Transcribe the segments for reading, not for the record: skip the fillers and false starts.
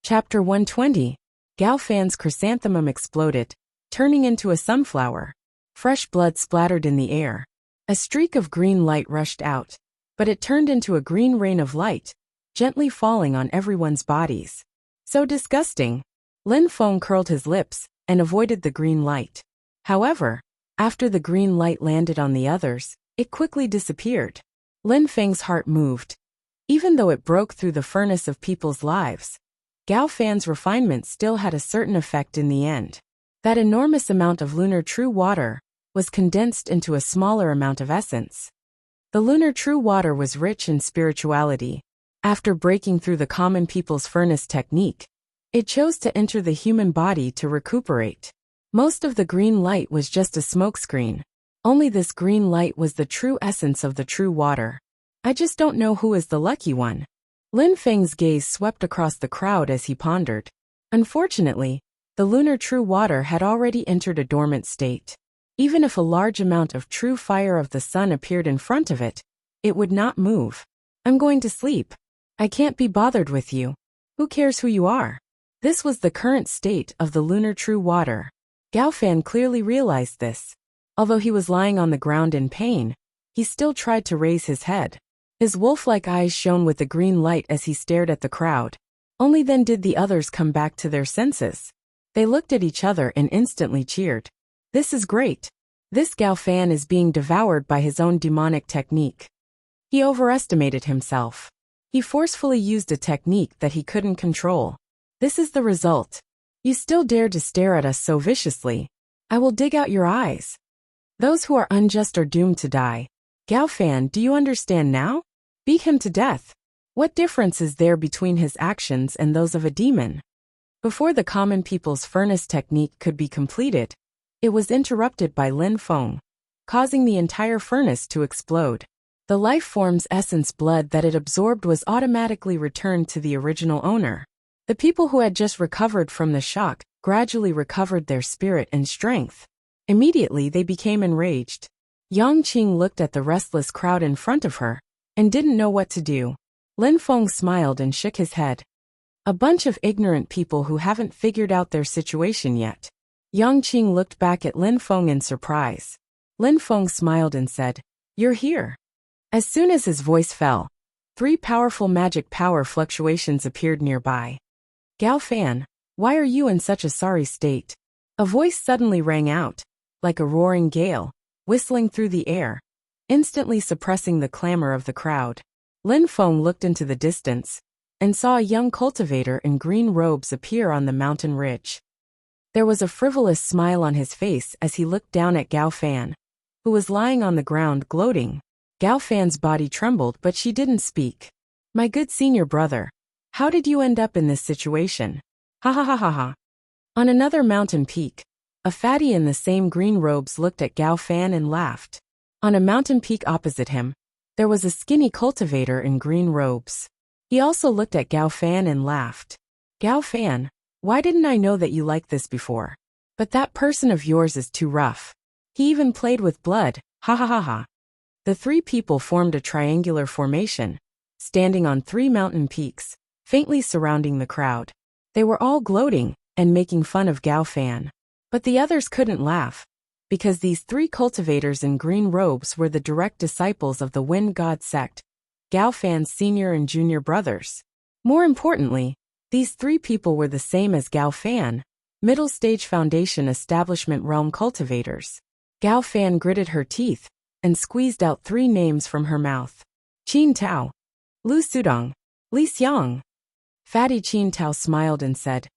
Chapter 120. Gao Fan's chrysanthemum exploded, turning into a sunflower. Fresh blood splattered in the air. A streak of green light rushed out, but it turned into a green rain of light, gently falling on everyone's bodies. So disgusting. Lin Feng curled his lips and avoided the green light. However, after the green light landed on the others, it quickly disappeared. Lin Feng's heart moved. Even though it broke through the furnace of people's lives, Gao Fan's refinement still had a certain effect in the end. That enormous amount of lunar true water was condensed into a smaller amount of essence. The lunar true water was rich in spirituality. After breaking through the common people's furnace technique, it chose to enter the human body to recuperate. Most of the green light was just a smokescreen. Only this green light was the true essence of the true water. I just don't know who is the lucky one. Lin Feng's gaze swept across the crowd as he pondered. Unfortunately, the lunar true water had already entered a dormant state. Even if a large amount of true fire of the sun appeared in front of it, it would not move. I'm going to sleep. I can't be bothered with you. Who cares who you are? This was the current state of the lunar true water. Gao Fan clearly realized this. Although he was lying on the ground in pain, he still tried to raise his head. His wolf-like eyes shone with the green light as he stared at the crowd. Only then did the others come back to their senses. They looked at each other and instantly cheered. This is great. This Gao Fan is being devoured by his own demonic technique. He overestimated himself. He forcefully used a technique that he couldn't control. This is the result. You still dare to stare at us so viciously. I will dig out your eyes. Those who are unjust are doomed to die. Gao Fan, do you understand now? Beat him to death. What difference is there between his actions and those of a demon? Before the common people's furnace technique could be completed, it was interrupted by Lin Feng, causing the entire furnace to explode. The life form's essence blood that it absorbed was automatically returned to the original owner. The people who had just recovered from the shock gradually recovered their spirit and strength. Immediately they became enraged. Yang Qing looked at the restless crowd in front of her and didn't know what to do. Lin Feng smiled and shook his head. A bunch of ignorant people who haven't figured out their situation yet. Yang Qing looked back at Lin Feng in surprise. Lin Feng smiled and said, "You're here." As soon as his voice fell, 3 powerful magic power fluctuations appeared nearby. Gao Fan, why are you in such a sorry state? A voice suddenly rang out, like a roaring gale, whistling through the air, instantly suppressing the clamor of the crowd. Lin Feng looked into the distance and saw a young cultivator in green robes appear on the mountain ridge. There was a frivolous smile on his face as he looked down at Gao Fan, who was lying on the ground gloating. Gao Fan's body trembled, but she didn't speak. My good senior brother, how did you end up in this situation? Ha ha ha ha ha. On another mountain peak, a fatty in the same green robes looked at Gao Fan and laughed. On a mountain peak opposite him, there was a skinny cultivator in green robes. He also looked at Gao Fan and laughed. Gao Fan, why didn't I know that you liked this before? But that person of yours is too rough. He even played with blood, ha ha ha ha. The 3 people formed a triangular formation, standing on 3 mountain peaks, faintly surrounding the crowd. They were all gloating and making fun of Gao Fan. But the others couldn't laugh, because these 3 cultivators in green robes were the direct disciples of the Wind God sect, Gao Fan's senior and junior brothers. More importantly, these 3 people were the same as Gao Fan, middle stage foundation establishment realm cultivators. Gao Fan gritted her teeth and squeezed out 3 names from her mouth. Qin Tao, Lu Sudong, Li Xiang. Fatty Qin Tao smiled and said,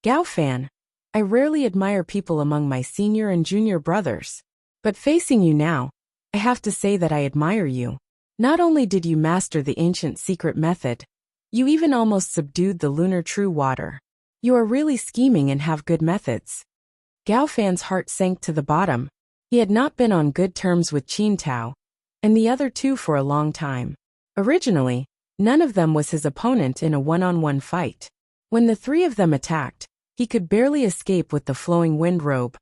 Gao Fan, I rarely admire people among my senior and junior brothers. But facing you now, I have to say that I admire you. Not only did you master the ancient secret method, you even almost subdued the lunar true water. You are really scheming and have good methods. Gao Fan's heart sank to the bottom. He had not been on good terms with Qin Tao and the other 2 for a long time. Originally, none of them was his opponent in a one-on-one fight. When the 3 of them attacked, he could barely escape with the flowing wind robe,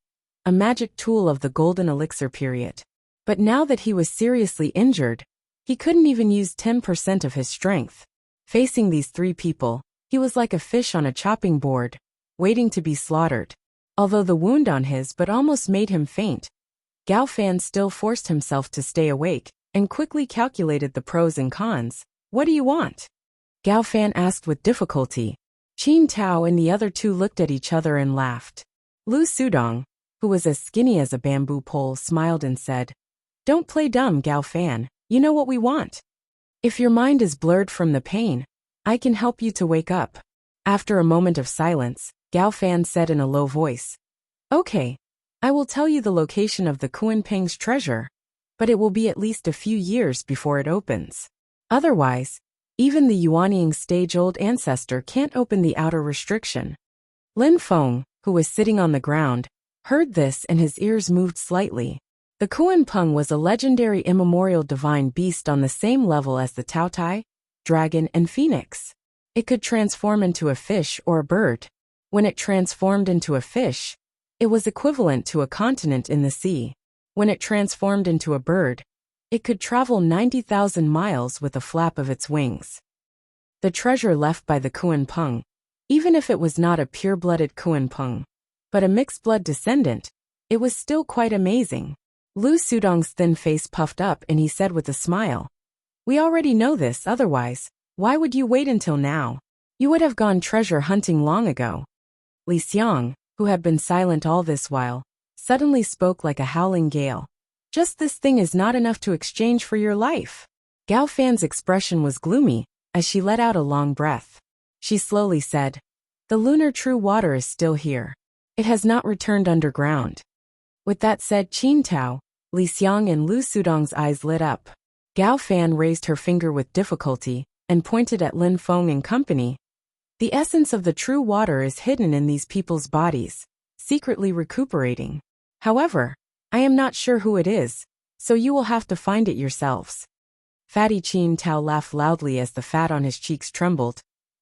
a magic tool of the golden elixir period. But now that he was seriously injured, he couldn't even use 10% of his strength. Facing these 3 people, He was like a fish on a chopping board, waiting to be slaughtered. Although the wound on his butt almost made him faint, Gao Fan still forced himself to stay awake and quickly calculated the pros and cons. What do you want? Gao Fan asked with difficulty. Qin Tao and the other two looked at each other and laughed. Lu Sudong, who was as skinny as a bamboo pole, smiled and said, Don't play dumb, Gao Fan. You know what we want. If your mind is blurred from the pain, I can help you to wake up. After a moment of silence, Gao Fan said in a low voice, Okay, I will tell you the location of the Kuanping's treasure, but it will be at least a few years before it opens. Otherwise, even the Yuanying stage-old ancestor can't open the outer restriction. Lin Feng, who was sitting on the ground, heard this and his ears moved slightly. The Kuanping was a legendary immemorial divine beast on the same level as the Taotai, dragon, and phoenix. It could transform into a fish or a bird. When it transformed into a fish, it was equivalent to a continent in the sea. When it transformed into a bird, it could travel 90,000 miles with a flap of its wings. The treasure left by the Kuanping, even if it was not a pure-blooded Kuanping, but a mixed-blood descendant, it was still quite amazing. Lu Sudong's thin face puffed up and he said with a smile, We already know this, otherwise, why would you wait until now? You would have gone treasure hunting long ago. Li Xiang, who had been silent all this while, suddenly spoke like a howling gale. Just this thing is not enough to exchange for your life. Gao Fan's expression was gloomy, as she let out a long breath. She slowly said, The lunar true water is still here. It has not returned underground. With that said, Qin Tao, Li Xiang and Lu Sudong's eyes lit up. Gao Fan raised her finger with difficulty and pointed at Lin Feng and company. The essence of the true water is hidden in these people's bodies, secretly recuperating. However, I am not sure who it is, so you will have to find it yourselves. Fatty Qin Tao laughed loudly as the fat on his cheeks trembled.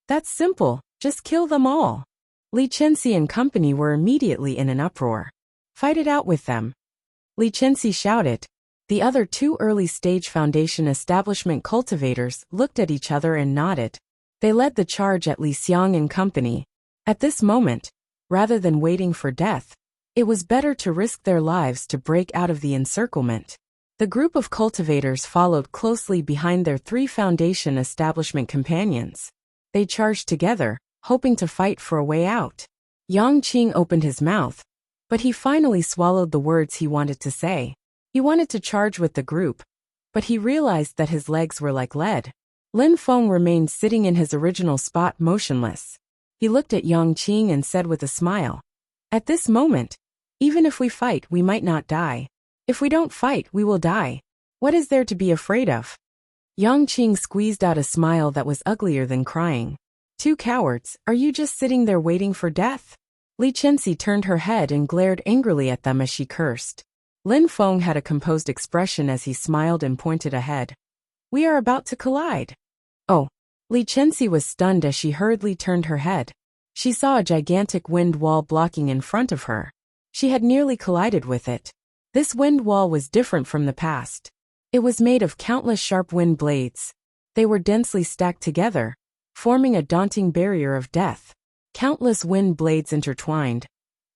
That's simple, just kill them all. Li Chenxi and company were immediately in an uproar. Fight it out with them. Li Chenxi shouted. The other two early-stage foundation establishment cultivators looked at each other and nodded. They led the charge at Li Xiang and company. At this moment, rather than waiting for death, it was better to risk their lives to break out of the encirclement. The group of cultivators followed closely behind their three foundation establishment companions. They charged together, hoping to fight for a way out. Yang Qing opened his mouth, but he finally swallowed the words he wanted to say. He wanted to charge with the group, but he realized that his legs were like lead. Lin Feng remained sitting in his original spot motionless. He looked at Yang Qing and said with a smile, At this moment, even if we fight, we might not die. If we don't fight, we will die. What is there to be afraid of? Yang Qing squeezed out a smile that was uglier than crying. Two cowards, are you just sitting there waiting for death? Li Chenxi turned her head and glared angrily at them as she cursed. Lin Feng had a composed expression as he smiled and pointed ahead. We are about to collide. Oh. Li Chenxi was stunned as she hurriedly turned her head. She saw a gigantic wind wall blocking in front of her. She had nearly collided with it. This wind wall was different from the past. It was made of countless sharp wind blades. They were densely stacked together, forming a daunting barrier of death. Countless wind blades intertwined,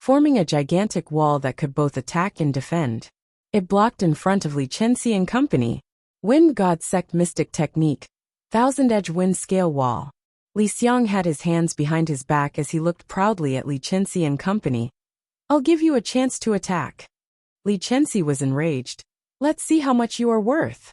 forming a gigantic wall that could both attack and defend. It blocked in front of Li Chenxi and company. Wind God Sect Mystic Technique. Thousand-edge wind scale wall. Li Xiang had his hands behind his back as he looked proudly at Li Chenxi and company. I'll give you a chance to attack. Li Chenxi was enraged. Let's see how much you are worth.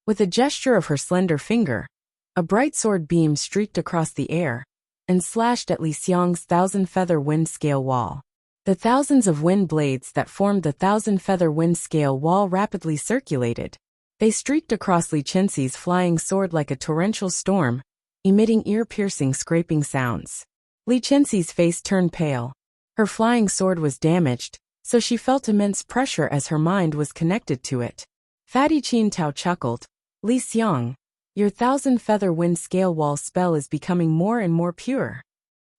With a gesture of her slender finger, a bright sword beam streaked across the air and slashed at Li Xiang's thousand-feather wind scale wall. The thousands of wind blades that formed the thousand-feather wind scale wall rapidly circulated. They streaked across Li Chenxi's flying sword like a torrential storm, emitting ear-piercing scraping sounds. Li Chenxi's face turned pale. Her flying sword was damaged, so she felt immense pressure as her mind was connected to it. Fatty Qin Tao chuckled. Li Xiang, your thousand-feather wind scale wall spell is becoming more and more pure.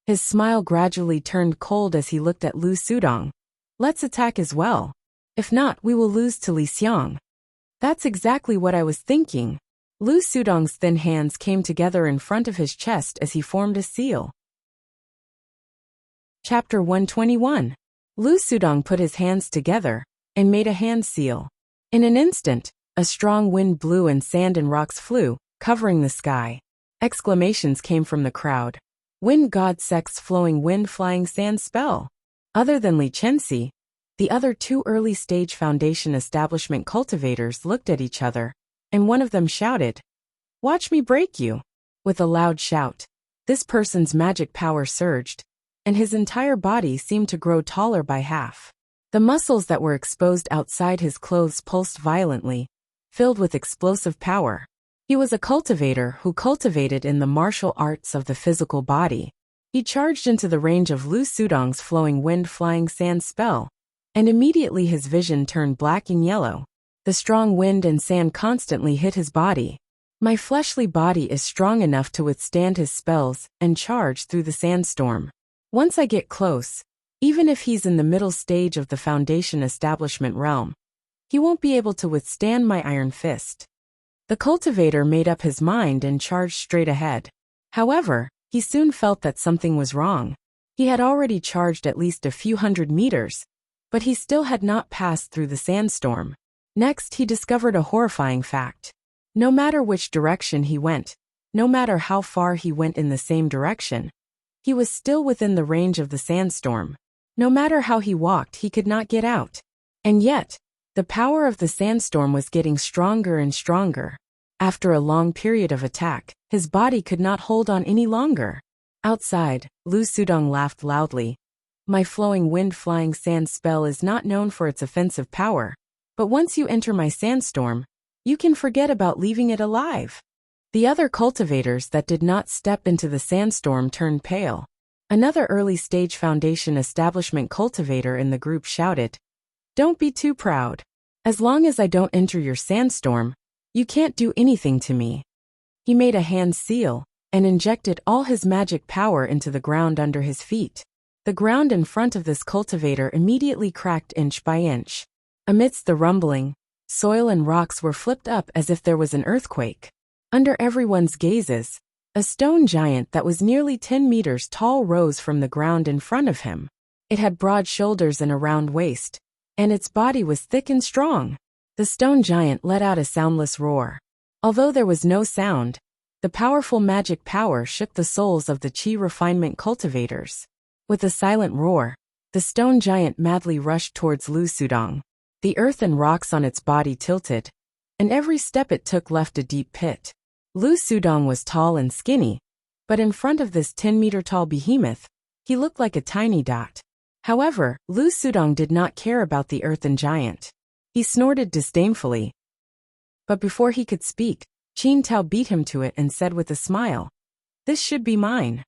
His smile gradually turned cold as he looked at Lu Sudong. Let's attack as well. If not, we will lose to Li Xiang. That's exactly what I was thinking. Lu Sudong's thin hands came together in front of his chest as he formed a seal. Chapter 121. Lu Sudong put his hands together and made a hand seal. In an instant, a strong wind blew and sand and rocks flew, covering the sky. Exclamations came from the crowd. Wind god sect's flowing wind flying sand spell. Other than Li Chenxi, the other two early stage foundation establishment cultivators looked at each other, and one of them shouted, "Watch me break you!" With a loud shout, this person's magic power surged, and his entire body seemed to grow taller by half. The muscles that were exposed outside his clothes pulsed violently, filled with explosive power. He was a cultivator who cultivated in the martial arts of the physical body. He charged into the range of Lu Sudong's flowing wind flying sand spell, and immediately his vision turned black and yellow. The strong wind and sand constantly hit his body. My fleshly body is strong enough to withstand his spells and charge through the sandstorm. Once I get close, even if he's in the middle stage of the foundation establishment realm, he won't be able to withstand my iron fist. The cultivator made up his mind and charged straight ahead. However, he soon felt that something was wrong. He had already charged at least a few hundred meters, but he still had not passed through the sandstorm. Next, he discovered a horrifying fact. No matter which direction he went, no matter how far he went in the same direction, he was still within the range of the sandstorm. No matter how he walked, he could not get out. And yet, the power of the sandstorm was getting stronger and stronger. After a long period of attack, his body could not hold on any longer. Outside, Lu Sudong laughed loudly. My flowing wind flying sand spell is not known for its offensive power, but once you enter my sandstorm, you can forget about leaving it alive. The other cultivators that did not step into the sandstorm turned pale. Another early stage foundation establishment cultivator in the group shouted, "Don't be too proud. As long as I don't enter your sandstorm, you can't do anything to me." He made a hand seal and injected all his magic power into the ground under his feet. The ground in front of this cultivator immediately cracked inch by inch. Amidst the rumbling, soil and rocks were flipped up as if there was an earthquake. Under everyone's gazes, a stone giant that was nearly 10 meters tall rose from the ground in front of him. It had broad shoulders and a round waist, and its body was thick and strong. The stone giant let out a soundless roar. Although there was no sound, the powerful magic power shook the souls of the chi refinement cultivators. With a silent roar, the stone giant madly rushed towards Lu Sudong. The earth and rocks on its body tilted, and every step it took left a deep pit. Lu Sudong was tall and skinny, but in front of this 10-meter-tall behemoth, he looked like a tiny dot. However, Lu Sudong did not care about the earthen giant. He snorted disdainfully. But before he could speak, Qin Tao beat him to it and said with a smile, "This should be mine."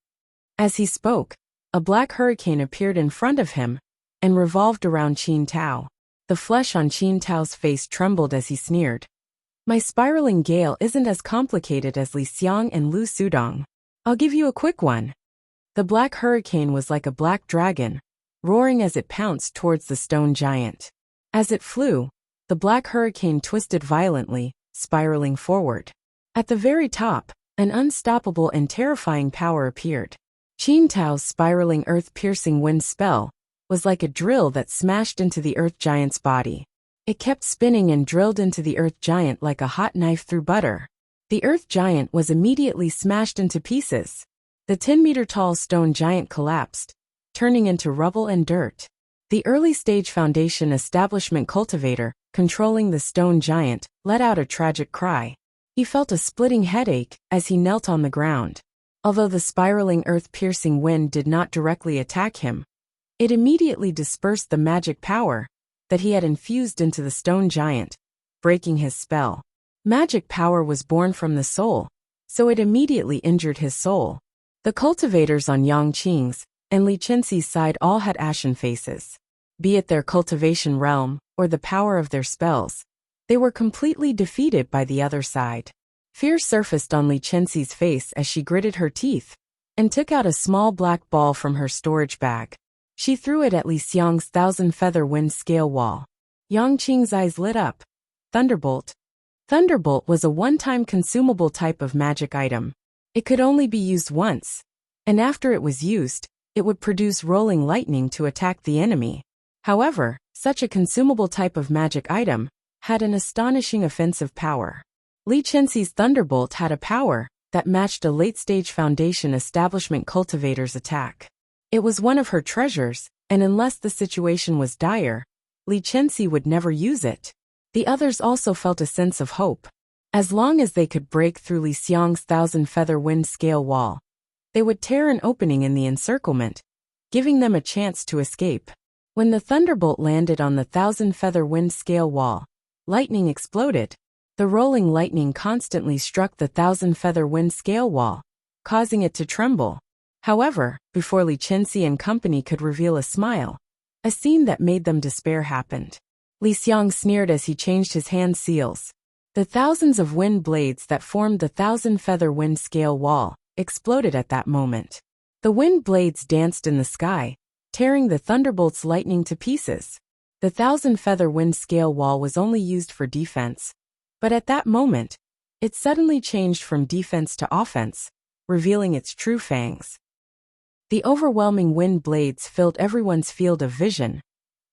As he spoke, a black hurricane appeared in front of him and revolved around Qin Tao. The flesh on Qin Tao's face trembled as he sneered. "My spiraling gale isn't as complicated as Li Xiang and Lu Sudong. I'll give you a quick one." The black hurricane was like a black dragon, roaring as it pounced towards the stone giant. As it flew, the black hurricane twisted violently, spiraling forward. At the very top, an unstoppable and terrifying power appeared. Qin Tao's spiraling earth-piercing wind spell was like a drill that smashed into the earth giant's body. It kept spinning and drilled into the earth giant like a hot knife through butter. The earth giant was immediately smashed into pieces. The 10-meter-tall stone giant collapsed, turning into rubble and dirt. The early stage foundation establishment cultivator, controlling the stone giant, let out a tragic cry. He felt a splitting headache as he knelt on the ground. Although the spiraling earth-piercing wind did not directly attack him, it immediately dispersed the magic power that he had infused into the stone giant, breaking his spell. Magic power was born from the soul, so it immediately injured his soul. The cultivators on Yang Qing's and Li Chenxi's side all had ashen faces. Be it their cultivation realm or the power of their spells, they were completely defeated by the other side. Fear surfaced on Li Chenxi's face as she gritted her teeth and took out a small black ball from her storage bag. She threw it at Li Xiang's 1,000-feather wind scale wall. Yang Qing's eyes lit up. Thunderbolt. Thunderbolt was a one-time consumable type of magic item. It could only be used once, and after it was used, it would produce rolling lightning to attack the enemy. However, such a consumable type of magic item had an astonishing offensive power. Li Chenxi's Thunderbolt had a power that matched a late-stage Foundation establishment cultivator's attack. It was one of her treasures, and unless the situation was dire, Li Chenxi would never use it. The others also felt a sense of hope. As long as they could break through Li Xiang's 1,000-feather wind scale wall, they would tear an opening in the encirclement, giving them a chance to escape. When the Thunderbolt landed on the 1,000-feather wind scale wall, lightning exploded. The rolling lightning constantly struck the 1,000-feather wind scale wall, causing it to tremble. However, before Li Chenxi and company could reveal a smile, a scene that made them despair happened. Li Xiang sneered as he changed his hand seals. The thousands of wind blades that formed the 1,000-feather wind scale wall exploded at that moment. The wind blades danced in the sky, tearing the Thunderbolt's lightning to pieces. The 1,000-feather wind scale wall was only used for defense, but at that moment, it suddenly changed from defense to offense, revealing its true fangs. The overwhelming wind blades filled everyone's field of vision,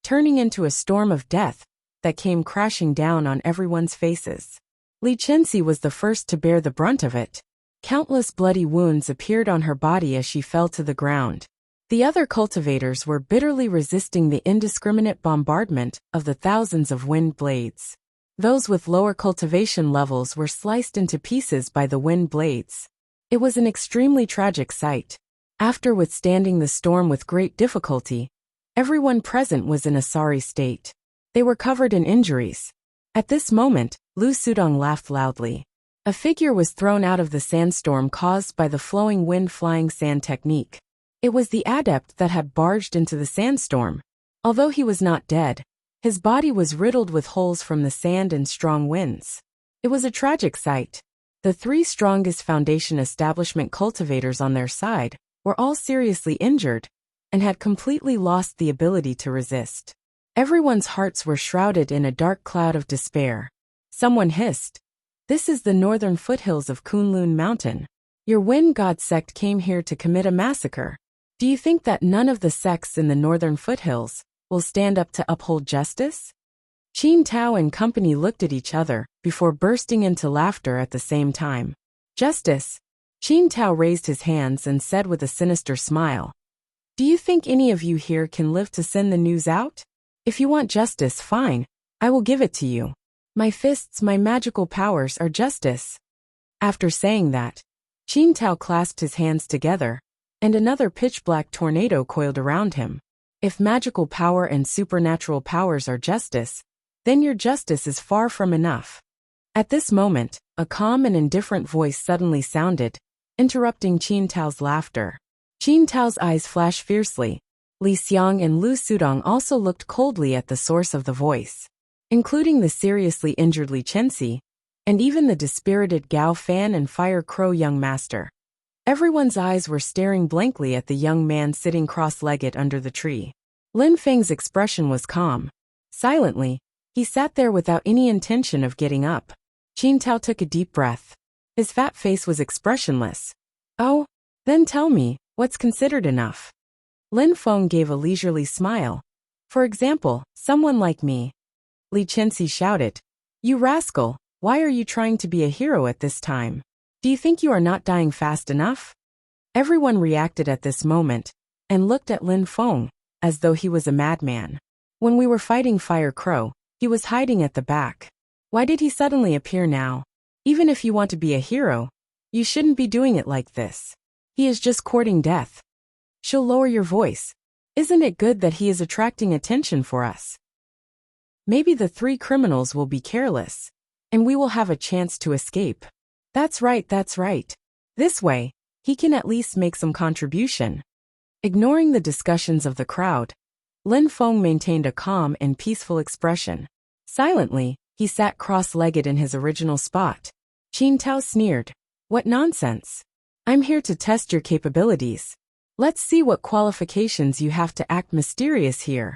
turning into a storm of death that came crashing down on everyone's faces. Li Chenxi was the first to bear the brunt of it. Countless bloody wounds appeared on her body as she fell to the ground. The other cultivators were bitterly resisting the indiscriminate bombardment of the thousands of wind blades. Those with lower cultivation levels were sliced into pieces by the wind blades. It was an extremely tragic sight. After withstanding the storm with great difficulty, everyone present was in a sorry state. They were covered in injuries. At this moment, Lu Sudong laughed loudly. A figure was thrown out of the sandstorm caused by the flowing wind flying sand technique. It was the adept that had barged into the sandstorm. Although he was not dead, his body was riddled with holes from the sand and strong winds. It was a tragic sight. The three strongest Foundation establishment cultivators on their side were all seriously injured and had completely lost the ability to resist. Everyone's hearts were shrouded in a dark cloud of despair. Someone hissed, "This is the northern foothills of Kunlun Mountain. Your wind god sect came here to commit a massacre. Do you think that none of the sects in the northern foothills will stand up to uphold justice?" Qin Tao and company looked at each other before bursting into laughter at the same time. "Justice?" Qin Tao raised his hands and said with a sinister smile, "Do you think any of you here can live to send the news out? If you want justice, fine, I will give it to you. My fists, my magical powers are justice." After saying that, Qin Tao clasped his hands together, and another pitch-black tornado coiled around him. If magical power and supernatural powers are justice, then your justice is far from enough. At this moment, a calm and indifferent voice suddenly sounded, interrupting Qin Tao's laughter. Qin Tao's eyes flashed fiercely. Li Xiang and Lu Sudong also looked coldly at the source of the voice, including the seriously injured Li Chenxi, and even the dispirited Gao Fan and Fire Crow young master. Everyone's eyes were staring blankly at the young man sitting cross-legged under the tree. Lin Feng's expression was calm. Silently, he sat there without any intention of getting up. Qin Tao took a deep breath. His fat face was expressionless. "Oh, then tell me, what's considered enough?" Lin Feng gave a leisurely smile. "For example, someone like me." Li Chenxi shouted, "You rascal, why are you trying to be a hero at this time? Do you think you are not dying fast enough?" Everyone reacted at this moment, and looked at Lin Feng, as though he was a madman. When we were fighting Fire Crow, he was hiding at the back. Why did he suddenly appear now? Even if you want to be a hero, you shouldn't be doing it like this. He is just courting death. She'll lower your voice. Isn't it good that he is attracting attention for us? Maybe the three criminals will be careless, and we will have a chance to escape. That's right, that's right. This way, he can at least make some contribution. Ignoring the discussions of the crowd, Lin Feng maintained a calm and peaceful expression. Silently, he sat cross-legged in his original spot. Qin Tao sneered, "What nonsense! I'm here to test your capabilities. Let's see what qualifications you have to act mysterious here."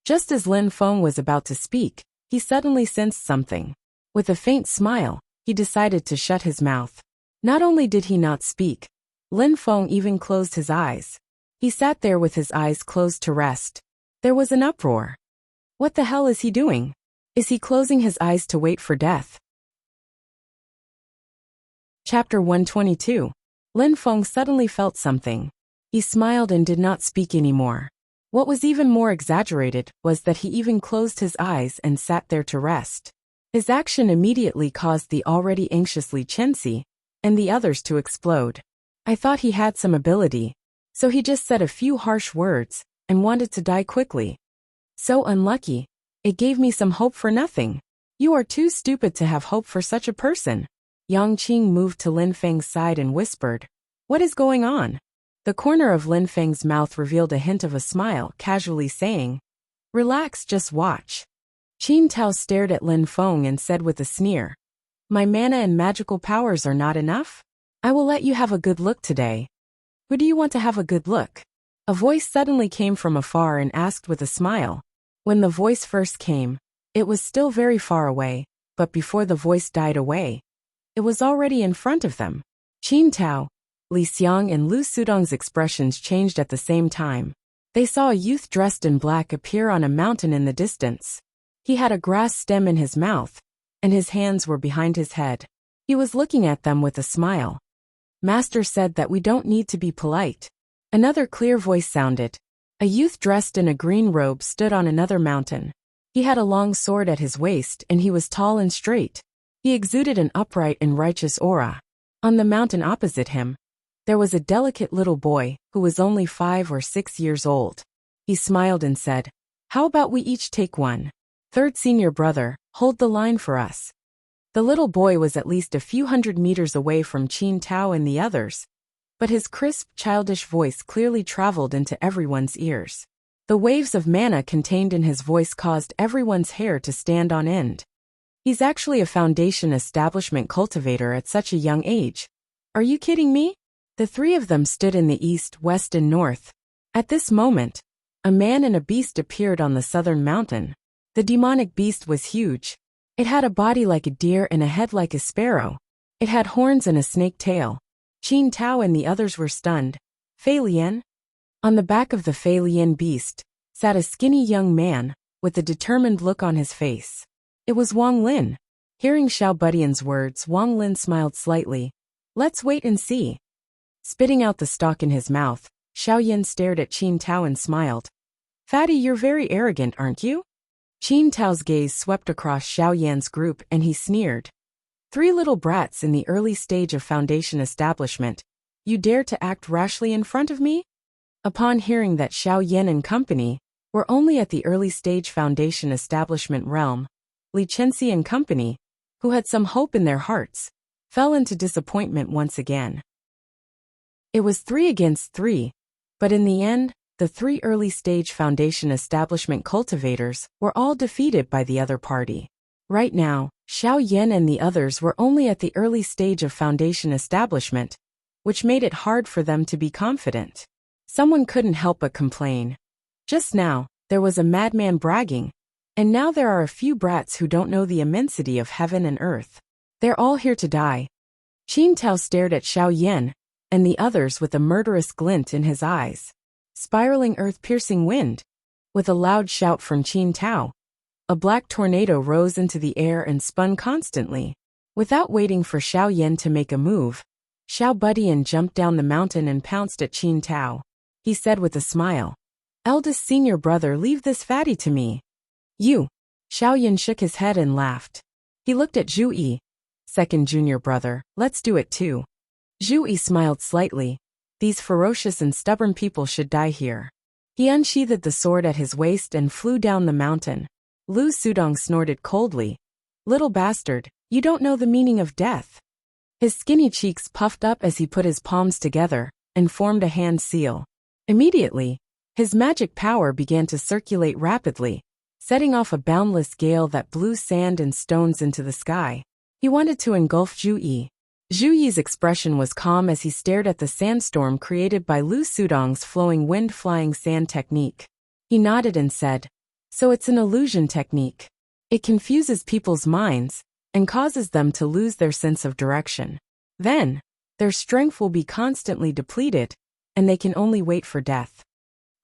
Just as Lin Feng was about to speak, he suddenly sensed something. With a faint smile, he decided to shut his mouth. Not only did he not speak, Lin Feng even closed his eyes. He sat there with his eyes closed to rest. There was an uproar. What the hell is he doing? Is he closing his eyes to wait for death? Chapter 122. Lin Feng suddenly felt something. He smiled and did not speak anymore. What was even more exaggerated was that he even closed his eyes and sat there to rest. His action immediately caused the already anxiously Chenxi and the others to explode. I thought he had some ability, so he just said a few harsh words and wanted to die quickly. So unlucky. It gave me some hope for nothing. You are too stupid to have hope for such a person. Yang Qing moved to Lin Feng's side and whispered, "What is going on?" The corner of Lin Feng's mouth revealed a hint of a smile, casually saying, "Relax, just watch." Qin Tao stared at Lin Feng and said with a sneer, "My mana and magical powers are not enough? I will let you have a good look today." "Who do you want to have a good look?" A voice suddenly came from afar and asked with a smile. When the voice first came, it was still very far away, but before the voice died away, it was already in front of them. Qin Tao, Li Xiang and Lu Sudong's expressions changed at the same time. They saw a youth dressed in black appear on a mountain in the distance. He had a grass stem in his mouth, and his hands were behind his head. He was looking at them with a smile. "Master said that we don't need to be polite." Another clear voice sounded. A youth dressed in a green robe stood on another mountain. He had a long sword at his waist and he was tall and straight. He exuded an upright and righteous aura. On the mountain opposite him, there was a delicate little boy who was only 5 or 6 years old. He smiled and said, "How about we each take one? Third senior brother, hold the line for us." The little boy was at least a few hundred meters away from Qin Tao and the others, but his crisp, childish voice clearly traveled into everyone's ears. The waves of mana contained in his voice caused everyone's hair to stand on end. He's actually a foundation establishment cultivator at such a young age. Are you kidding me? The three of them stood in the east, west and north. At this moment, a man and a beast appeared on the southern mountain. The demonic beast was huge. It had a body like a deer and a head like a sparrow. It had horns and a snake tail. Qin Tao and the others were stunned. Fei Lian? On the back of the Fei Lian beast sat a skinny young man with a determined look on his face. It was Wang Lin. Hearing Xiao Budian's words, Wang Lin smiled slightly. "Let's wait and see." Spitting out the stalk in his mouth, Xiao Yan stared at Qin Tao and smiled. "Fatty, you're very arrogant, aren't you?" Qin Tao's gaze swept across Xiao Yan's group and he sneered. "3 little brats in the early stage of foundation establishment. You dare to act rashly in front of me?" Upon hearing that Xiao Yan and company were only at the early stage foundation establishment realm, Li Chenxi and company, who had some hope in their hearts, fell into disappointment once again. It was 3 against 3, but in the end, the 3 early stage foundation establishment cultivators were all defeated by the other party. Right now, Xiao Yan and the others were only at the early stage of foundation establishment, which made it hard for them to be confident. Someone couldn't help but complain. Just now, there was a madman bragging, and now there are a few brats who don't know the immensity of heaven and earth. They're all here to die. Qin Tao stared at Xiao Yan and the others with a murderous glint in his eyes. Spiraling earth-piercing wind. With a loud shout from Qin Tao, a black tornado rose into the air and spun constantly. Without waiting for Xiao Yan to make a move, Xiao Budian jumped down the mountain and pounced at Qin Tao. He said with a smile, "Eldest senior brother, leave this fatty to me." "You." Xiao Yan shook his head and laughed. He looked at Zhu Yi. "Second junior brother, let's do it too." Zhu Yi smiled slightly. These ferocious and stubborn people should die here. He unsheathed the sword at his waist and flew down the mountain. Lu Sudong snorted coldly. "Little bastard, you don't know the meaning of death." His skinny cheeks puffed up as he put his palms together and formed a hand seal. Immediately, his magic power began to circulate rapidly, setting off a boundless gale that blew sand and stones into the sky. He wanted to engulf Zhu Yi. Zhu Yi's expression was calm as he stared at the sandstorm created by Lu Sudong's flowing wind-flying sand technique. He nodded and said, "So it's an illusion technique. It confuses people's minds, and causes them to lose their sense of direction. Then, their strength will be constantly depleted, and they can only wait for death.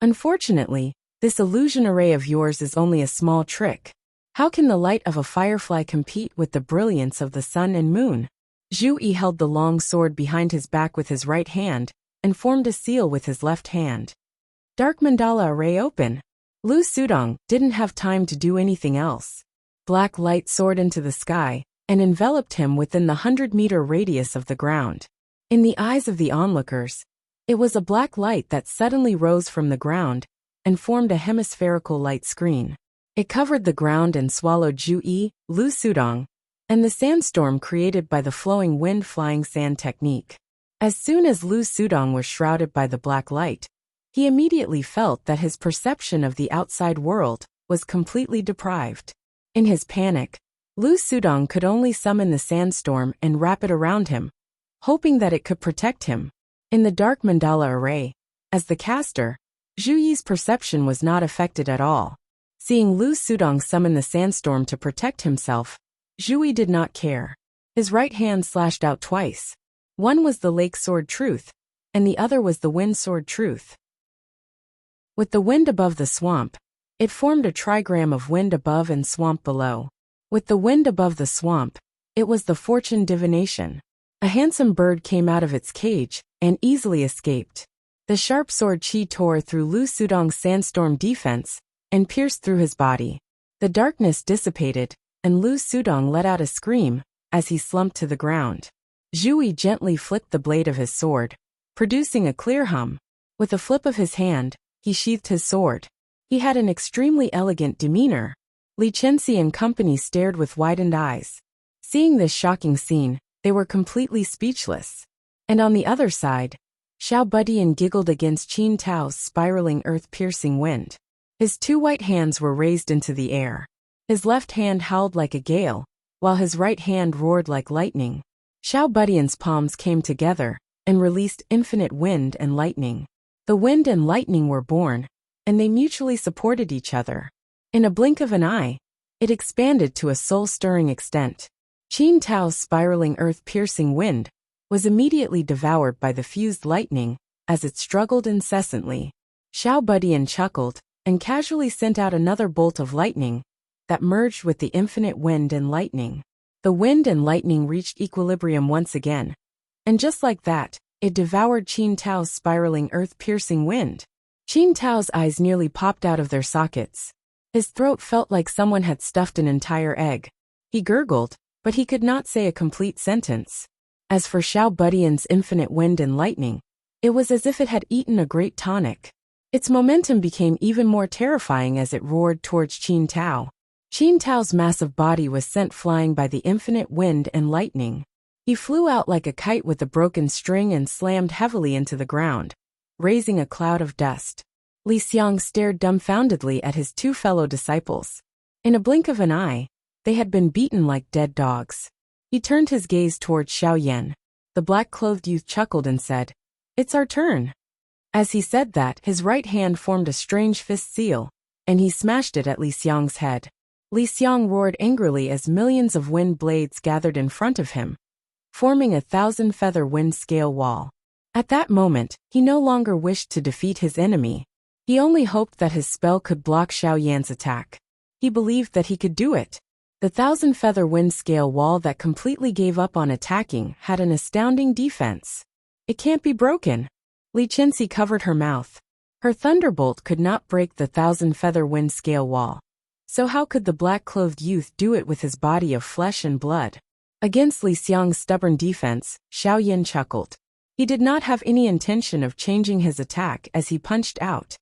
Unfortunately, this illusion array of yours is only a small trick. How can the light of a firefly compete with the brilliance of the sun and moon? Zhu Yi held the long sword behind his back with his right hand, and formed a seal with his left hand. Dark mandala array open. Lu Sudong didn't have time to do anything else. Black light soared into the sky, and enveloped him within the 100-meter radius of the ground. In the eyes of the onlookers, it was a black light that suddenly rose from the ground, and formed a hemispherical light screen. It covered the ground and swallowed Zhu Yi, Lu Sudong, and the sandstorm created by the flowing wind flying sand technique. As soon as Lu Sudong was shrouded by the black light, he immediately felt that his perception of the outside world was completely deprived. In his panic, Lu Sudong could only summon the sandstorm and wrap it around him, hoping that it could protect him. In the dark mandala array, as the caster, Zhu Yi's perception was not affected at all. Seeing Lu Sudong summon the sandstorm to protect himself, Zhu Yi did not care. His right hand slashed out twice. One was the lake sword Truth, and the other was the wind sword Truth. With the wind above the swamp, it formed a trigram of wind above and swamp below. With the wind above the swamp, it was the fortune divination. A handsome bird came out of its cage, and easily escaped. The sharp sword Qi tore through Lu Sudong's sandstorm defense, and pierced through his body. The darkness dissipated, and Lu Sudong let out a scream, as he slumped to the ground. Zhu Yi gently flicked the blade of his sword, producing a clear hum. With a flip of his hand, he sheathed his sword. He had an extremely elegant demeanor. Li Chenxi and company stared with widened eyes. Seeing this shocking scene, they were completely speechless. And on the other side, Xiao Budian giggled against Qin Tao's spiraling earth-piercing wind. His two white hands were raised into the air. His left hand howled like a gale, while his right hand roared like lightning. Xiao Budian's palms came together, and released infinite wind and lightning. The wind and lightning were born, and they mutually supported each other. In a blink of an eye, it expanded to a soul-stirring extent. Qin Tao's spiraling earth-piercing wind was immediately devoured by the fused lightning, as it struggled incessantly. Xiao Budian chuckled, and casually sent out another bolt of lightning that merged with the infinite wind and lightning. The wind and lightning reached equilibrium once again, and just like that, it devoured Qin Tao's spiraling earth-piercing wind. Qin Tao's eyes nearly popped out of their sockets. His throat felt like someone had stuffed an entire egg. He gurgled, but he could not say a complete sentence. As for Xiao Budian's infinite wind and lightning, it was as if it had eaten a great tonic. Its momentum became even more terrifying as it roared towards Qin Tao. Qin Tao's massive body was sent flying by the infinite wind and lightning. He flew out like a kite with a broken string and slammed heavily into the ground, raising a cloud of dust. Li Xiang stared dumbfoundedly at his two fellow disciples. In a blink of an eye, they had been beaten like dead dogs. He turned his gaze towards Xiao Yan. The black-clothed youth chuckled and said, "It's our turn." As he said that, his right hand formed a strange fist seal, and he smashed it at Li Xiang's head. Li Xiang roared angrily as millions of wind blades gathered in front of him, forming a 1,000-feather wind scale wall. At that moment, he no longer wished to defeat his enemy. He only hoped that his spell could block Xiao Yan's attack. He believed that he could do it. The 1,000-feather wind scale wall that completely gave up on attacking had an astounding defense. It can't be broken. Li Chenxi covered her mouth. Her thunderbolt could not break the 1,000-feather wind scale wall. So how could the black-clothed youth do it with his body of flesh and blood? Against Li Xiang's stubborn defense, Xiao Yan chuckled. He did not have any intention of changing his attack as he punched out.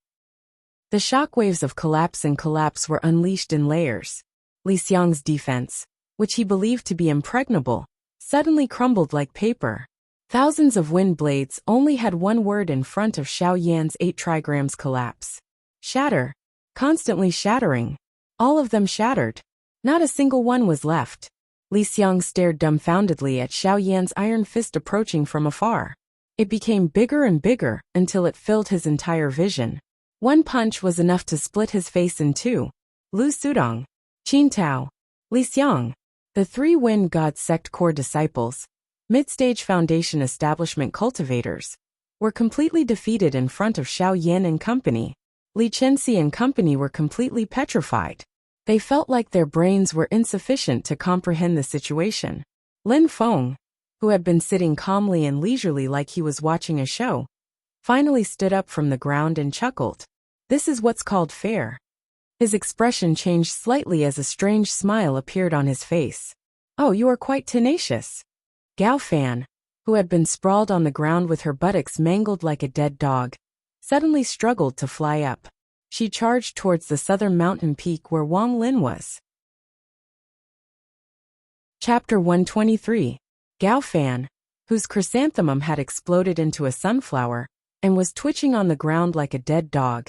The shockwaves of collapse and collapse were unleashed in layers. Li Xiang's defense, which he believed to be impregnable, suddenly crumbled like paper. Thousands of wind blades only had one word in front of Xiao Yan's 8 trigrams collapse. Shatter. Constantly shattering. All of them shattered. Not a single one was left. Li Xiang stared dumbfoundedly at Xiao Yan's iron fist approaching from afar. It became bigger and bigger until it filled his entire vision. One punch was enough to split his face in two. Lu Sudong, Qin Tao, Li Xiang. The three Wind God sect core disciples, mid-stage foundation establishment cultivators, were completely defeated in front of Xiao Yan and company. Li Chenxi and company were completely petrified. They felt like their brains were insufficient to comprehend the situation. Lin Feng, who had been sitting calmly and leisurely like he was watching a show, finally stood up from the ground and chuckled. This is what's called fair. His expression changed slightly as a strange smile appeared on his face. Oh, you are quite tenacious. Gao Fan, who had been sprawled on the ground with her buttocks mangled like a dead dog, suddenly struggled to fly up. She charged towards the southern mountain peak where Wang Lin was. Chapter 123. Gao Fan, whose chrysanthemum had exploded into a sunflower and was twitching on the ground like a dead dog,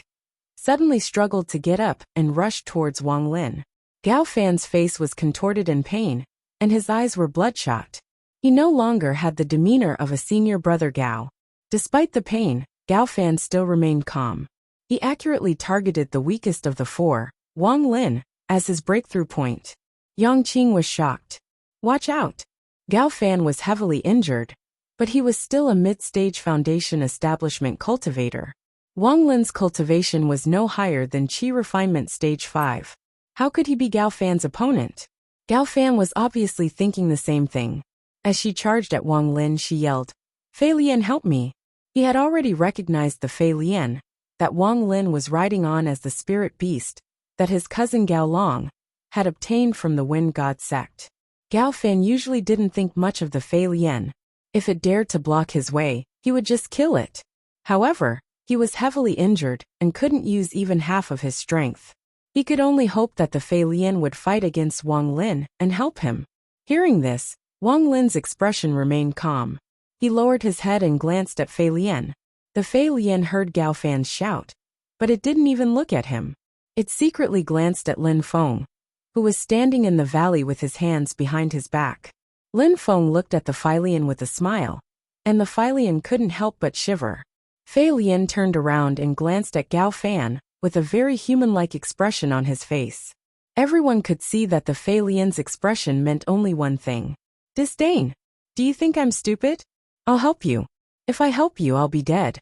suddenly struggled to get up and rushed towards Wang Lin. Gao Fan's face was contorted in pain, and his eyes were bloodshot. He no longer had the demeanor of a senior brother Gao. Despite the pain, Gao Fan still remained calm. He accurately targeted the weakest of the four, Wang Lin, as his breakthrough point. Yang Qing was shocked. Watch out! Gao Fan was heavily injured, but he was still a mid-stage foundation establishment cultivator. Wang Lin's cultivation was no higher than Qi refinement stage 5. How could he be Gao Fan's opponent? Gao Fan was obviously thinking the same thing. As she charged at Wang Lin, she yelled, "Fei Lian, help me!" He had already recognized the Fei Lian that Wang Lin was riding on as the spirit beast that his cousin Gao Long had obtained from the Wind God sect. Gao Fan usually didn't think much of the Fei Lian. If it dared to block his way, he would just kill it. However, he was heavily injured and couldn't use even half of his strength. He could only hope that the Fei Lian would fight against Wang Lin and help him. Hearing this, Wang Lin's expression remained calm. He lowered his head and glanced at Fei Lian. The Fei Lian heard Gao Fan's shout, but it didn't even look at him. It secretly glanced at Lin Feng, who was standing in the valley with his hands behind his back. Lin Feng looked at the Fei Lian with a smile, and the Fei Lian couldn't help but shiver. Fei Lian turned around and glanced at Gao Fan with a very human-like expression on his face. Everyone could see that the Fei Lian's expression meant only one thing: disdain. Do you think I'm stupid? I'll help you. If I help you, I'll be dead.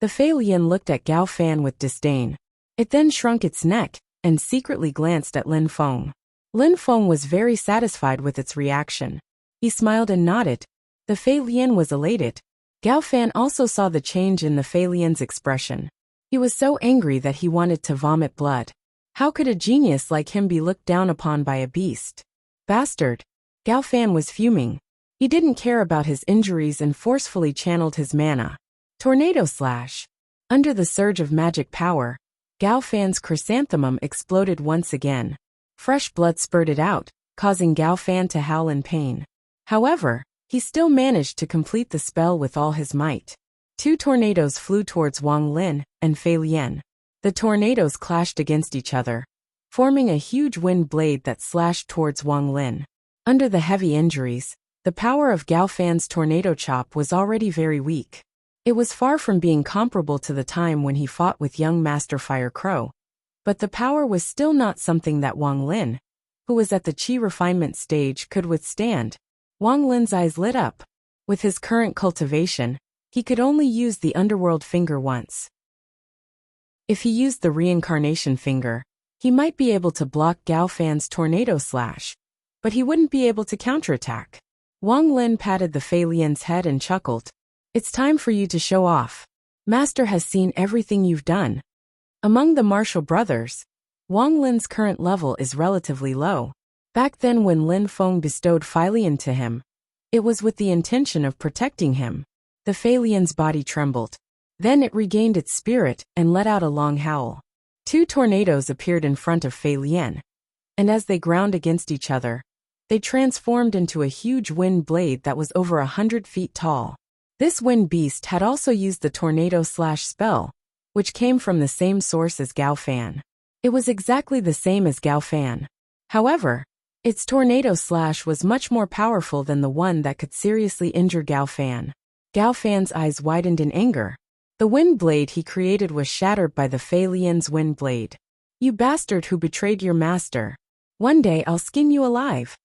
The Fei Lian looked at Gao Fan with disdain. It then shrunk its neck and secretly glanced at Lin Feng. Lin Feng was very satisfied with its reaction. He smiled and nodded. The Fei Lian was elated. Gao Fan also saw the change in the Fei Lian's expression. He was so angry that he wanted to vomit blood. How could a genius like him be looked down upon by a beast? Bastard! Gao Fan was fuming. He didn't care about his injuries and forcefully channeled his mana. Tornado Slash! Under the surge of magic power, Gao Fan's chrysanthemum exploded once again. Fresh blood spurted out, causing Gao Fan to howl in pain. However, he still managed to complete the spell with all his might. Two tornadoes flew towards Wang Lin and Fei Lian. The tornadoes clashed against each other, forming a huge wind blade that slashed towards Wang Lin. Under the heavy injuries, the power of Gao Fan's tornado chop was already very weak. It was far from being comparable to the time when he fought with young Master Fire Crow, but the power was still not something that Wang Lin, who was at the Qi refinement stage, could withstand. Wang Lin's eyes lit up. With his current cultivation, he could only use the underworld finger once. If he used the reincarnation finger, he might be able to block Gao Fan's tornado slash, but he wouldn't be able to counterattack. Wang Lin patted the Fei Lian's head and chuckled. It's time for you to show off. Master has seen everything you've done. Among the martial brothers, Wang Lin's current level is relatively low. Back then when Lin Feng bestowed Fei Lian to him, it was with the intention of protecting him. The Fei Lian's body trembled. Then it regained its spirit and let out a long howl. Two tornadoes appeared in front of Fei Lian, and as they ground against each other, they transformed into a huge wind blade that was over 100 feet tall. This wind beast had also used the tornado slash spell, which came from the same source as Gao Fan. It was exactly the same as Gao Fan. However, its tornado slash was much more powerful than the one that could seriously injure Gao Fan. Gao Fan's eyes widened in anger. The wind blade he created was shattered by the Fei Lian's wind blade. You bastard who betrayed your master. One day I'll skin you alive.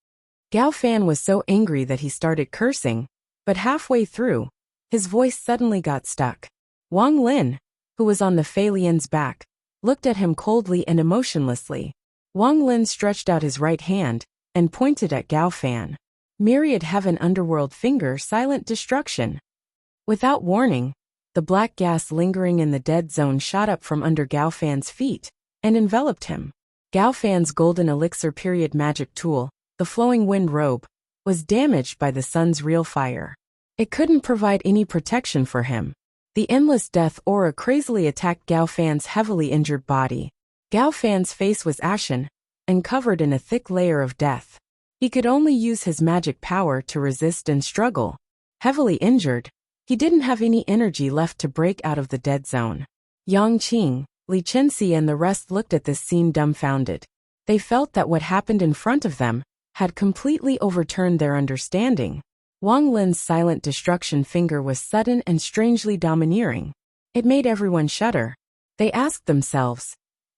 Gao Fan was so angry that he started cursing, but halfway through, his voice suddenly got stuck. Wang Lin, who was on the Fei Lian's back, looked at him coldly and emotionlessly. Wang Lin stretched out his right hand and pointed at Gao Fan. Myriad Heaven Underworld Finger Silent Destruction. Without warning, the black gas lingering in the dead zone shot up from under Gao Fan's feet and enveloped him. Gao Fan's golden elixir period magic tool, the flowing wind robe, was damaged by the sun's real fire. It couldn't provide any protection for him. The endless death aura crazily attacked Gao Fan's heavily injured body. Gao Fan's face was ashen and covered in a thick layer of death. He could only use his magic power to resist and struggle. Heavily injured, he didn't have any energy left to break out of the dead zone. Yang Qing, Li Chenxi and the rest looked at this scene dumbfounded. They felt that what happened in front of them had completely overturned their understanding. Wang Lin's silent destruction finger was sudden and strangely domineering. It made everyone shudder. They asked themselves,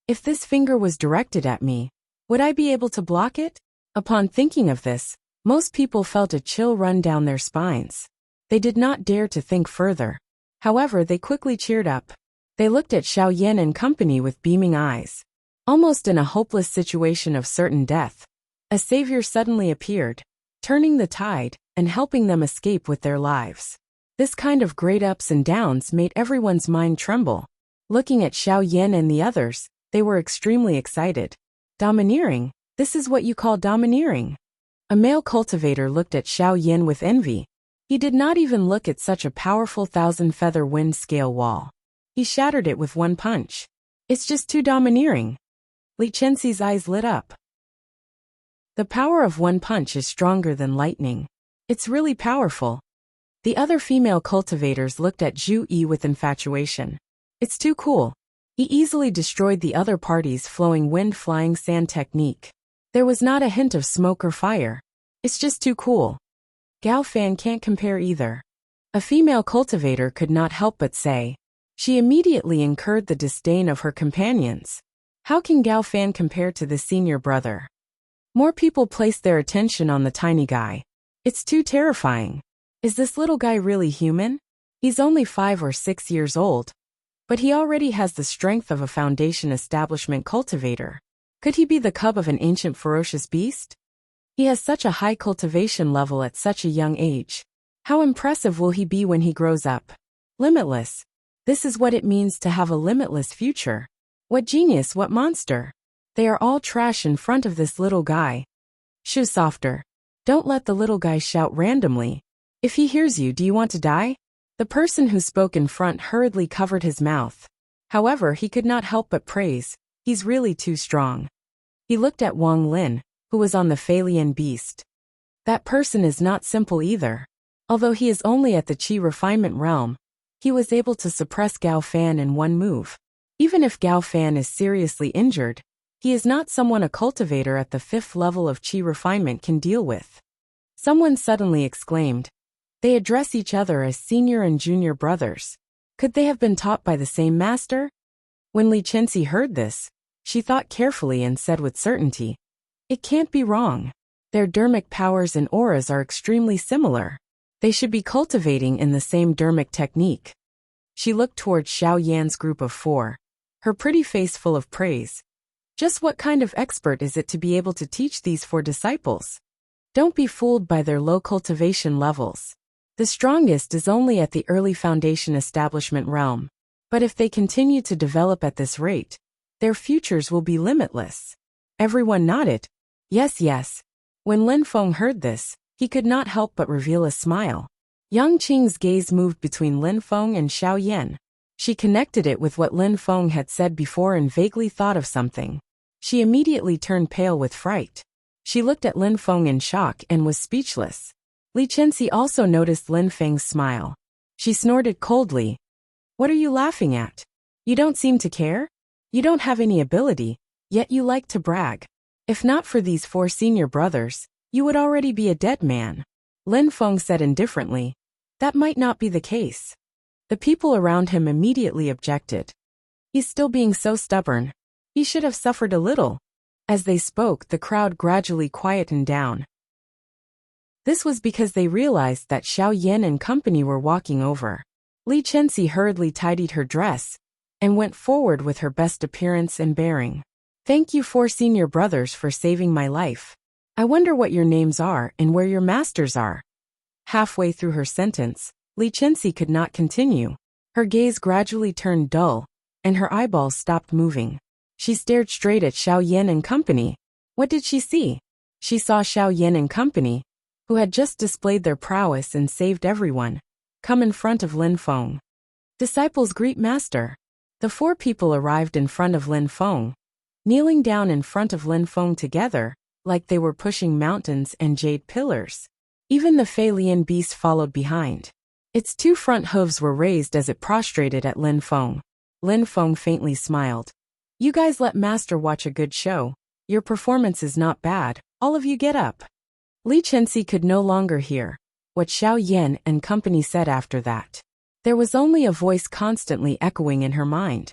if this finger was directed at me, would I be able to block it? Upon thinking of this, most people felt a chill run down their spines. They did not dare to think further. However, they quickly cheered up. They looked at Xiao Yan and company with beaming eyes. Almost in a hopeless situation of certain death, a savior suddenly appeared, turning the tide and helping them escape with their lives. This kind of great ups and downs made everyone's mind tremble. Looking at Xiao Yan and the others, they were extremely excited. Domineering? This is what you call domineering? A male cultivator looked at Xiao Yan with envy. He did not even look at such a powerful 1,000-feather wind scale wall. He shattered it with one punch. It's just too domineering. Li Chenxi's eyes lit up. The power of one punch is stronger than lightning. It's really powerful. The other female cultivators looked at Zhu Yi with infatuation. It's too cool. He easily destroyed the other party's flowing wind flying sand technique. There was not a hint of smoke or fire. It's just too cool. Gao Fan can't compare either. A female cultivator could not help but say. She immediately incurred the disdain of her companions. How can Gao Fan compare to the senior brother? More people placed their attention on the tiny guy. It's too terrifying. Is this little guy really human? He's only 5 or 6 years old. But he already has the strength of a foundation establishment cultivator. Could he be the cub of an ancient ferocious beast? He has such a high cultivation level at such a young age. How impressive will he be when he grows up? Limitless. This is what it means to have a limitless future. What genius, what monster. They are all trash in front of this little guy. Shoo softer. Don't let the little guy shout randomly. If he hears you, do you want to die? The person who spoke in front hurriedly covered his mouth. However, he could not help but praise. He's really too strong. He looked at Wang Lin, who was on the Fei Lian beast. That person is not simple either. Although he is only at the Qi refinement realm, he was able to suppress Gao Fan in one move. Even if Gao Fan is seriously injured, he is not someone a cultivator at the 5th level of Qi refinement can deal with. Someone suddenly exclaimed. They address each other as senior and junior brothers. Could they have been taught by the same master? When Li Chenxi heard this, she thought carefully and said with certainty, it can't be wrong. Their dermic powers and auras are extremely similar. They should be cultivating in the same dermic technique. She looked towards Xiao Yan's group of 4, her pretty face full of praise. Just what kind of expert is it to be able to teach these 4 disciples? Don't be fooled by their low cultivation levels. The strongest is only at the early foundation establishment realm. But if they continue to develop at this rate, their futures will be limitless. Everyone nodded. Yes, yes. When Lin Feng heard this, he could not help but reveal a smile. Yang Qing's gaze moved between Lin Feng and Xiao Yan. She connected it with what Lin Feng had said before and vaguely thought of something. She immediately turned pale with fright. She looked at Lin Feng in shock and was speechless. Li Chenxi also noticed Lin Feng's smile. She snorted coldly. What are you laughing at? You don't seem to care? You don't have any ability, yet you like to brag. If not for these 4 senior brothers, you would already be a dead man. Lin Feng said indifferently. That might not be the case. The people around him immediately objected. He's still being so stubborn. He should have suffered a little. As they spoke, the crowd gradually quietened down. This was because they realized that Xiao Yan and company were walking over. Li Chenxi hurriedly tidied her dress and went forward with her best appearance and bearing. Thank you 4 senior brothers for saving my life. I wonder what your names are and where your masters are. Halfway through her sentence, Li Chenxi could not continue. Her gaze gradually turned dull, and her eyeballs stopped moving. She stared straight at Xiao Yan and company. What did she see? She saw Xiao Yan and company, who had just displayed their prowess and saved everyone, come in front of Lin Feng. Disciples greet master. The 4 people arrived in front of Lin Feng, kneeling down in front of Lin Feng together, like they were pushing mountains and jade pillars. Even the Fei Lian beast followed behind. Its 2 front hooves were raised as it prostrated at Lin Feng. Lin Feng faintly smiled. You guys let master watch a good show. Your performance is not bad, all of you get up. Li Chenxi could no longer hear what Xiao Yan and company said after that. There was only a voice constantly echoing in her mind.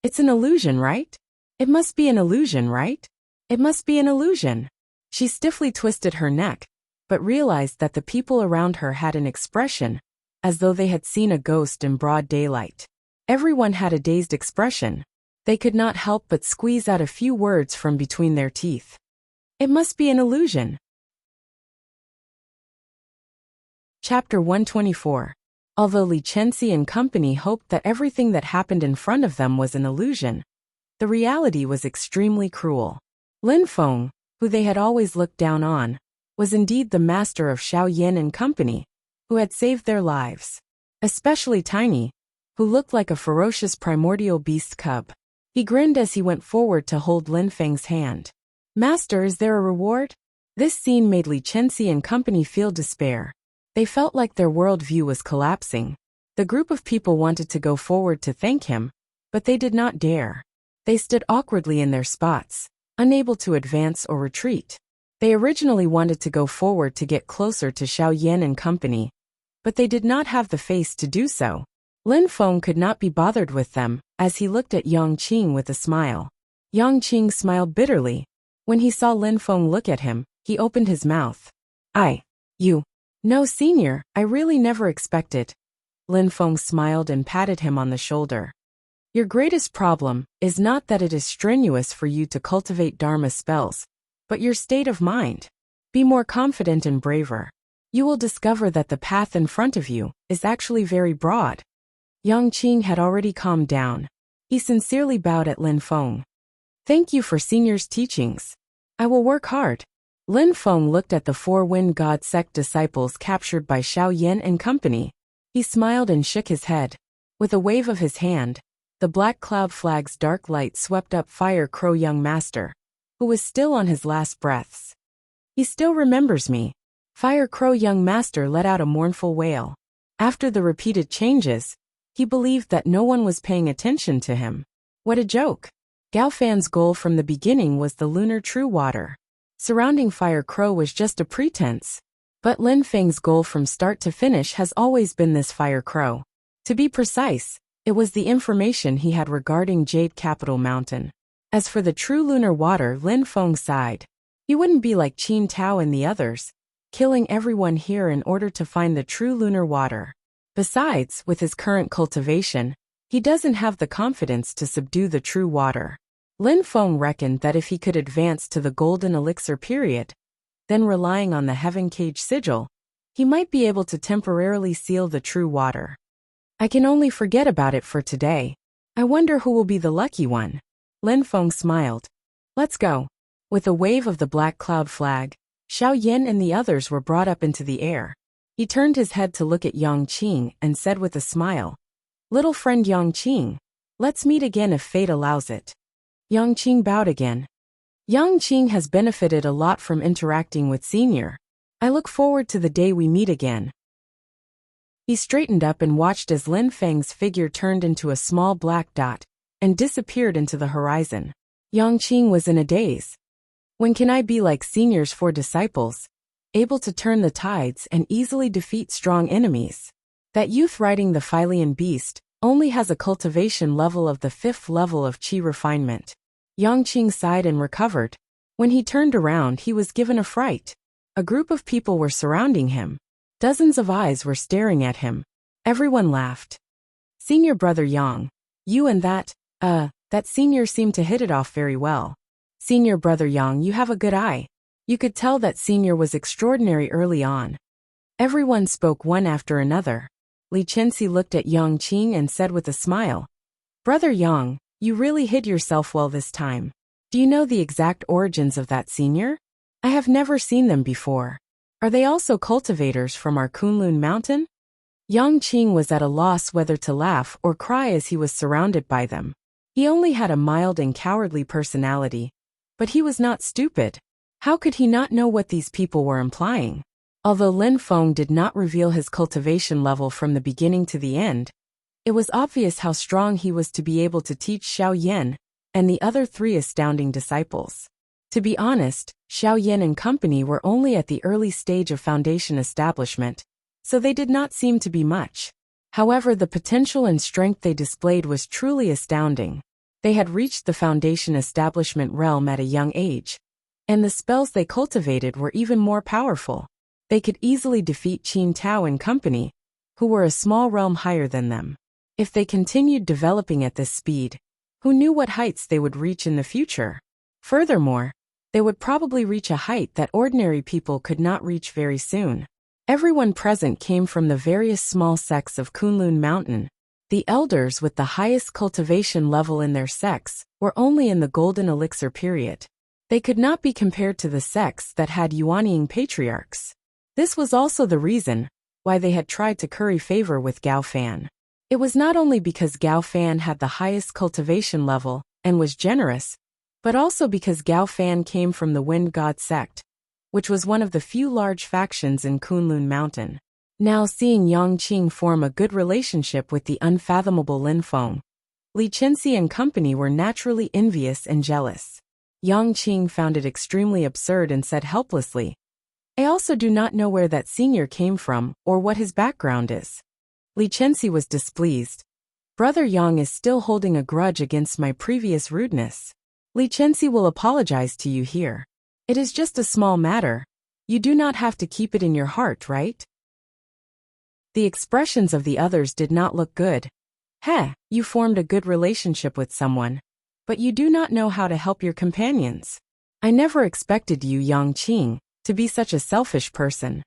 It's an illusion, right? It must be an illusion, right? It must be an illusion. She stiffly twisted her neck, but realized that the people around her had an expression, as though they had seen a ghost in broad daylight. Everyone had a dazed expression. They could not help but squeeze out a few words from between their teeth. It must be an illusion. Chapter 124. Although Li Chenxi and company hoped that everything that happened in front of them was an illusion, the reality was extremely cruel. Lin Feng, who they had always looked down on, was indeed the master of Xiao Yan and company, who had saved their lives. Especially Tiny, who looked like a ferocious primordial beast cub. He grinned as he went forward to hold Lin Feng's hand. Master, is there a reward? This scene made Li Chenxi and company feel despair. They felt like their worldview was collapsing. The group of people wanted to go forward to thank him, but they did not dare. They stood awkwardly in their spots, unable to advance or retreat. They originally wanted to go forward to get closer to Xiao Yan and company, but they did not have the face to do so. Lin Feng could not be bothered with them, as he looked at Yang Qing with a smile. Yang Qing smiled bitterly. When he saw Lin Feng look at him, he opened his mouth. You. No, senior, I really never expected. Lin Feng smiled and patted him on the shoulder. Your greatest problem is not that it is strenuous for you to cultivate Dharma spells, but your state of mind. Be more confident and braver. You will discover that the path in front of you is actually very broad. Yang Qing had already calmed down. He sincerely bowed at Lin Feng. Thank you for senior's teachings. I will work hard. Lin Feng looked at the 4 Wind God sect disciples captured by Xiao Yan and company. He smiled and shook his head. With a wave of his hand, the black cloud flag's dark light swept up Fire Crow Young Master, who was still on his last breaths. He still remembers me. Fire Crow Young Master let out a mournful wail. After the repeated changes, he believed that no one was paying attention to him. What a joke. Gao Fan's goal from the beginning was the lunar true water. Surrounding Fire Crow was just a pretense. But Lin Feng's goal from start to finish has always been this Fire Crow. To be precise, it was the information he had regarding Jade Capital Mountain. As for the true lunar water, Lin Feng sighed. He wouldn't be like Qin Tao and the others, killing everyone here in order to find the true lunar water. Besides, with his current cultivation, he doesn't have the confidence to subdue the true water. Lin Feng reckoned that if he could advance to the golden elixir period, then relying on the Heaven Cage sigil, he might be able to temporarily seal the true water. I can only forget about it for today. I wonder who will be the lucky one. Lin Feng smiled. Let's go. With a wave of the black cloud flag, Xiao Yan and the others were brought up into the air. He turned his head to look at Yang Qing and said with a smile, Little friend Yang Qing, let's meet again if fate allows it. Yang Qing bowed again. Yang Qing has benefited a lot from interacting with Senior. I look forward to the day we meet again. He straightened up and watched as Lin Feng's figure turned into a small black dot and disappeared into the horizon. Yang Qing was in a daze. When can I be like Senior's 4 disciples, able to turn the tides and easily defeat strong enemies? That youth riding the Phylian beast only has a cultivation level of the 5th level of Qi refinement. Yang Qing sighed and recovered. When he turned around, he was given a fright. A group of people were surrounding him. Dozens of eyes were staring at him. Everyone laughed. Senior Brother Yang, you and that senior seemed to hit it off very well. Senior Brother Yang, you have a good eye. You could tell that senior was extraordinary early on. Everyone spoke one after another. Li Chenxi looked at Yang Qing and said with a smile, Brother Yang, you really hid yourself well this time. Do you know the exact origins of that senior? I have never seen them before. Are they also cultivators from our Kunlun mountain? Yang Qing was at a loss whether to laugh or cry as he was surrounded by them. He only had a mild and cowardly personality. But he was not stupid. How could he not know what these people were implying? Although Lin Feng did not reveal his cultivation level from the beginning to the end, it was obvious how strong he was to be able to teach Xiao Yan and the other 3 astounding disciples. To be honest, Xiao Yan and company were only at the early stage of foundation establishment, so they did not seem to be much. However, the potential and strength they displayed was truly astounding. They had reached the foundation establishment realm at a young age, and the spells they cultivated were even more powerful. They could easily defeat Qin Tao and company, who were a small realm higher than them. If they continued developing at this speed, who knew what heights they would reach in the future? Furthermore, they would probably reach a height that ordinary people could not reach very soon. Everyone present came from the various small sects of Kunlun Mountain. The elders with the highest cultivation level in their sects were only in the golden elixir period. They could not be compared to the sects that had Yuanying patriarchs. This was also the reason why they had tried to curry favor with Gao Fan. It was not only because Gao Fan had the highest cultivation level and was generous, but also because Gao Fan came from the Wind God sect, which was one of the few large factions in Kunlun Mountain. Now seeing Yang Qing form a good relationship with the unfathomable Lin Feng, Li Chenxi and company were naturally envious and jealous. Yang Qing found it extremely absurd and said helplessly, I also do not know where that senior came from or what his background is. Li Chenxi was displeased. Brother Yang is still holding a grudge against my previous rudeness. Li Chenxi will apologize to you here. It is just a small matter. You do not have to keep it in your heart, right? The expressions of the others did not look good. You formed a good relationship with someone, but you do not know how to help your companions. I never expected you, Yang Qing, to be such a selfish person.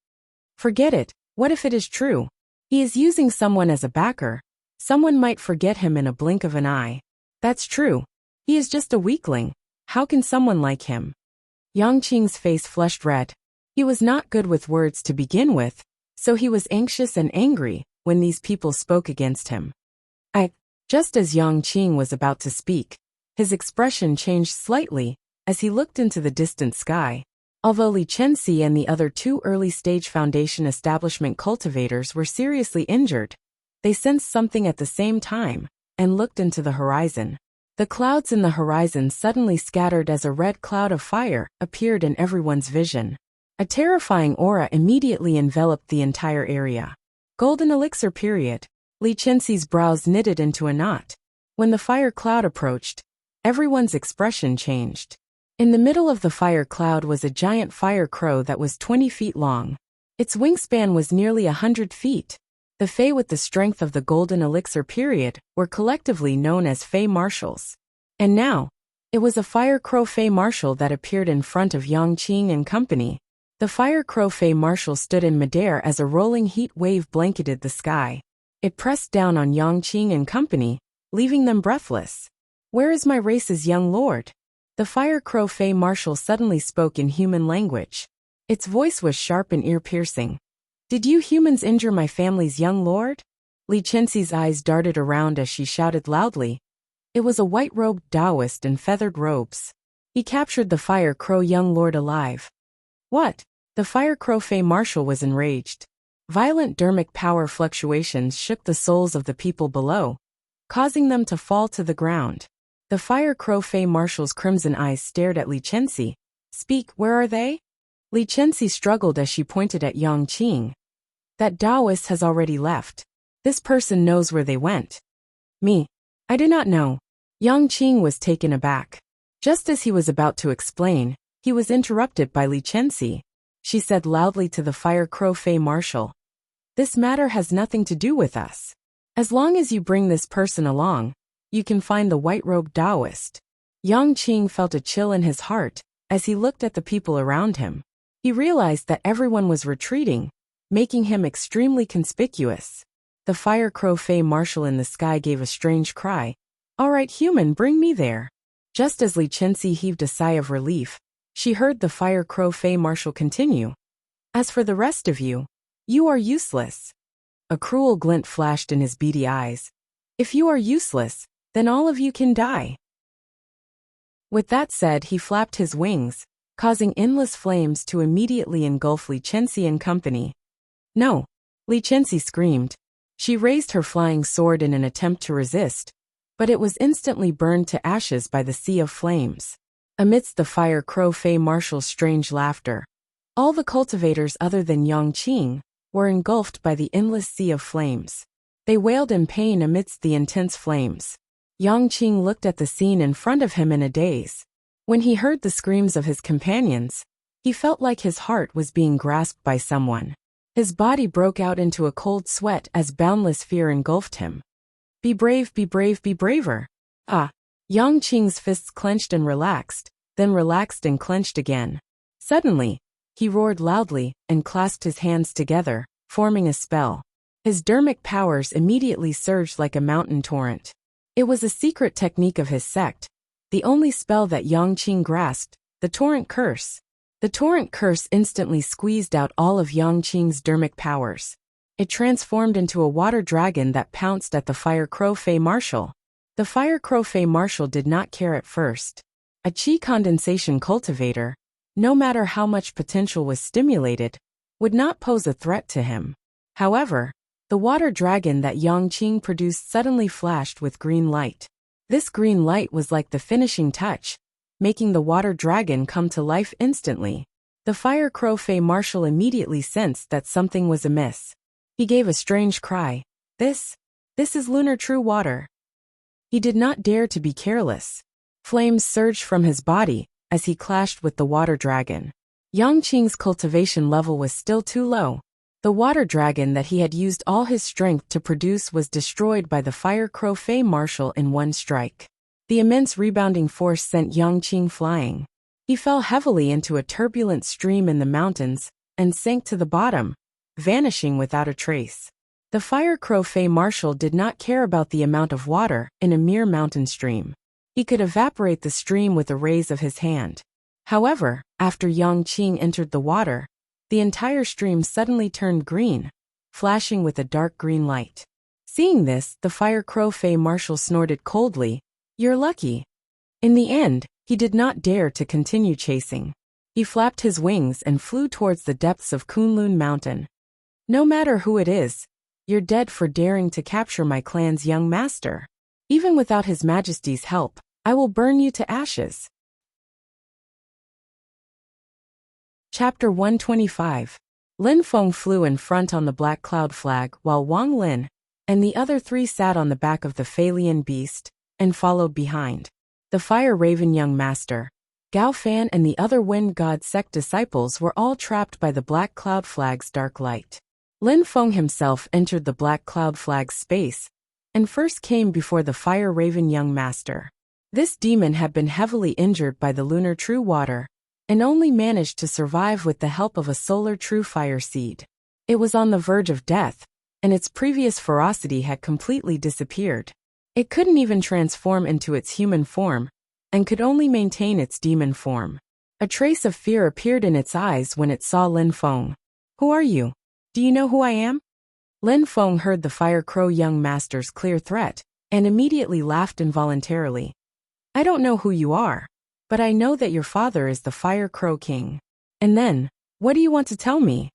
Forget it. What if it is true? He is using someone as a backer. Someone might forget him in a blink of an eye. That's true. He is just a weakling. How can someone like him? Yang Qing's face flushed red. He was not good with words to begin with, so he was anxious and angry when these people spoke against him. Just as Yang Qing was about to speak, his expression changed slightly as he looked into the distant sky. Although Li Chenxi and the other 2 early-stage foundation establishment cultivators were seriously injured, they sensed something at the same time and looked into the horizon. The clouds in the horizon suddenly scattered as a red cloud of fire appeared in everyone's vision. A terrifying aura immediately enveloped the entire area. Golden elixir period. Li Chenxi's brows knitted into a knot. When the fire cloud approached, everyone's expression changed. In the middle of the fire cloud was a giant fire crow that was 20 feet long. Its wingspan was nearly 100 feet. The Fae with the strength of the golden elixir period were collectively known as Fae Marshals. And now, it was a fire crow Fae Marshal that appeared in front of Yang Qing and company. The fire crow Fae Marshal stood in midair as a rolling heat wave blanketed the sky. It pressed down on Yang Qing and company, leaving them breathless. Where is my race's young lord? The fire crow Fae Marshal suddenly spoke in human language. Its voice was sharp and ear-piercing. Did you humans injure my family's young lord? Li Chenxi's eyes darted around as she shouted loudly. It was a white-robed Taoist in feathered robes. He captured the fire crow young lord alive. What? The fire crow Fae Marshal was enraged. Violent dermic power fluctuations shook the souls of the people below, causing them to fall to the ground. The fire crow Fae Marshal's crimson eyes stared at Li Chenxi. Speak, where are they? Li Chenxi struggled as she pointed at Yang Qing. That Taoist has already left. This person knows where they went. Me? I do not know. Yang Qing was taken aback. Just as he was about to explain, he was interrupted by Li Chenxi. she said loudly to the Fire Crow Fey Marshal. This matter has nothing to do with us. As long as you bring this person along, you can find the white-robed Taoist. Yang Qing felt a chill in his heart as he looked at the people around him. He realized that everyone was retreating, making him extremely conspicuous. The Fire Crow Fey Marshal in the sky gave a strange cry. All right, human, bring me there. Just as Li Chenxi heaved a sigh of relief, she heard the Fire Crow Fey Marshal continue. As for the rest of you, you are useless. A cruel glint flashed in his beady eyes. If you are useless, then all of you can die. With that said, he flapped his wings, causing endless flames to immediately engulf Li Chenxi and company. No! Li Chenxi screamed. She raised her flying sword in an attempt to resist, but it was instantly burned to ashes by the sea of flames. Amidst the Fire Crow Fey Marshal's strange laughter, all the cultivators other than Yang Qing were engulfed by the endless sea of flames. They wailed in pain amidst the intense flames. Yang Qing looked at the scene in front of him in a daze. When he heard the screams of his companions, he felt like his heart was being grasped by someone. His body broke out into a cold sweat as boundless fear engulfed him. Be brave, be brave, be braver. Ah! Yang Qing's fists clenched and relaxed, then relaxed and clenched again. Suddenly, he roared loudly and clasped his hands together, forming a spell. His dermic powers immediately surged like a mountain torrent. It was a secret technique of his sect, the only spell that Yang Qing grasped, the Torrent Curse. The Torrent Curse instantly squeezed out all of Yang Qing's dermic powers. It transformed into a water dragon that pounced at the Fire Crow Fey Marshal. The Fire Crow Fey Marshal did not care at first. A qi condensation cultivator, no matter how much potential was stimulated, would not pose a threat to him. However, the water dragon that Yang Qing produced suddenly flashed with green light. This green light was like the finishing touch, making the water dragon come to life instantly. The Fire Crow Fey Marshal immediately sensed that something was amiss. He gave a strange cry. This is lunar true water. He did not dare to be careless. Flames surged from his body as he clashed with the water dragon. Yang Qing's cultivation level was still too low. The water dragon that he had used all his strength to produce was destroyed by the Fire Crow Fey Marshal in one strike. The immense rebounding force sent Yang Qing flying. He fell heavily into a turbulent stream in the mountains and sank to the bottom, vanishing without a trace. The Fire Crow Fey Marshal did not care about the amount of water in a mere mountain stream. He could evaporate the stream with a raise of his hand. However, after Yang Qing entered the water, the entire stream suddenly turned green, flashing with a dark green light. Seeing this, the Fire Crow Fey Marshal snorted coldly. You're lucky. In the end, he did not dare to continue chasing. He flapped his wings and flew towards the depths of Kunlun Mountain. No matter who it is, you're dead for daring to capture my clan's young master. Even without His Majesty's help, I will burn you to ashes. Chapter 125. Lin Feng flew in front on the black cloud flag while Wang Lin and the other three sat on the back of the Phalian beast and followed behind. The Fire Raven young master, Gao Fan and the other Wind God sect disciples were all trapped by the black cloud flag's dark light. Lin Feng himself entered the black cloud flag's space and first came before the Fire Raven young master. This demon had been heavily injured by the lunar true water and only managed to survive with the help of a solar true fire seed. It was on the verge of death, and its previous ferocity had completely disappeared. It couldn't even transform into its human form, and could only maintain its demon form. A trace of fear appeared in its eyes when it saw Lin Feng. Who are you? Do you know who I am? Lin Feng heard the Fire Crow young master's clear threat, and immediately laughed involuntarily. I don't know who you are, but I know that your father is the Fire Crow King. And then, what do you want to tell me?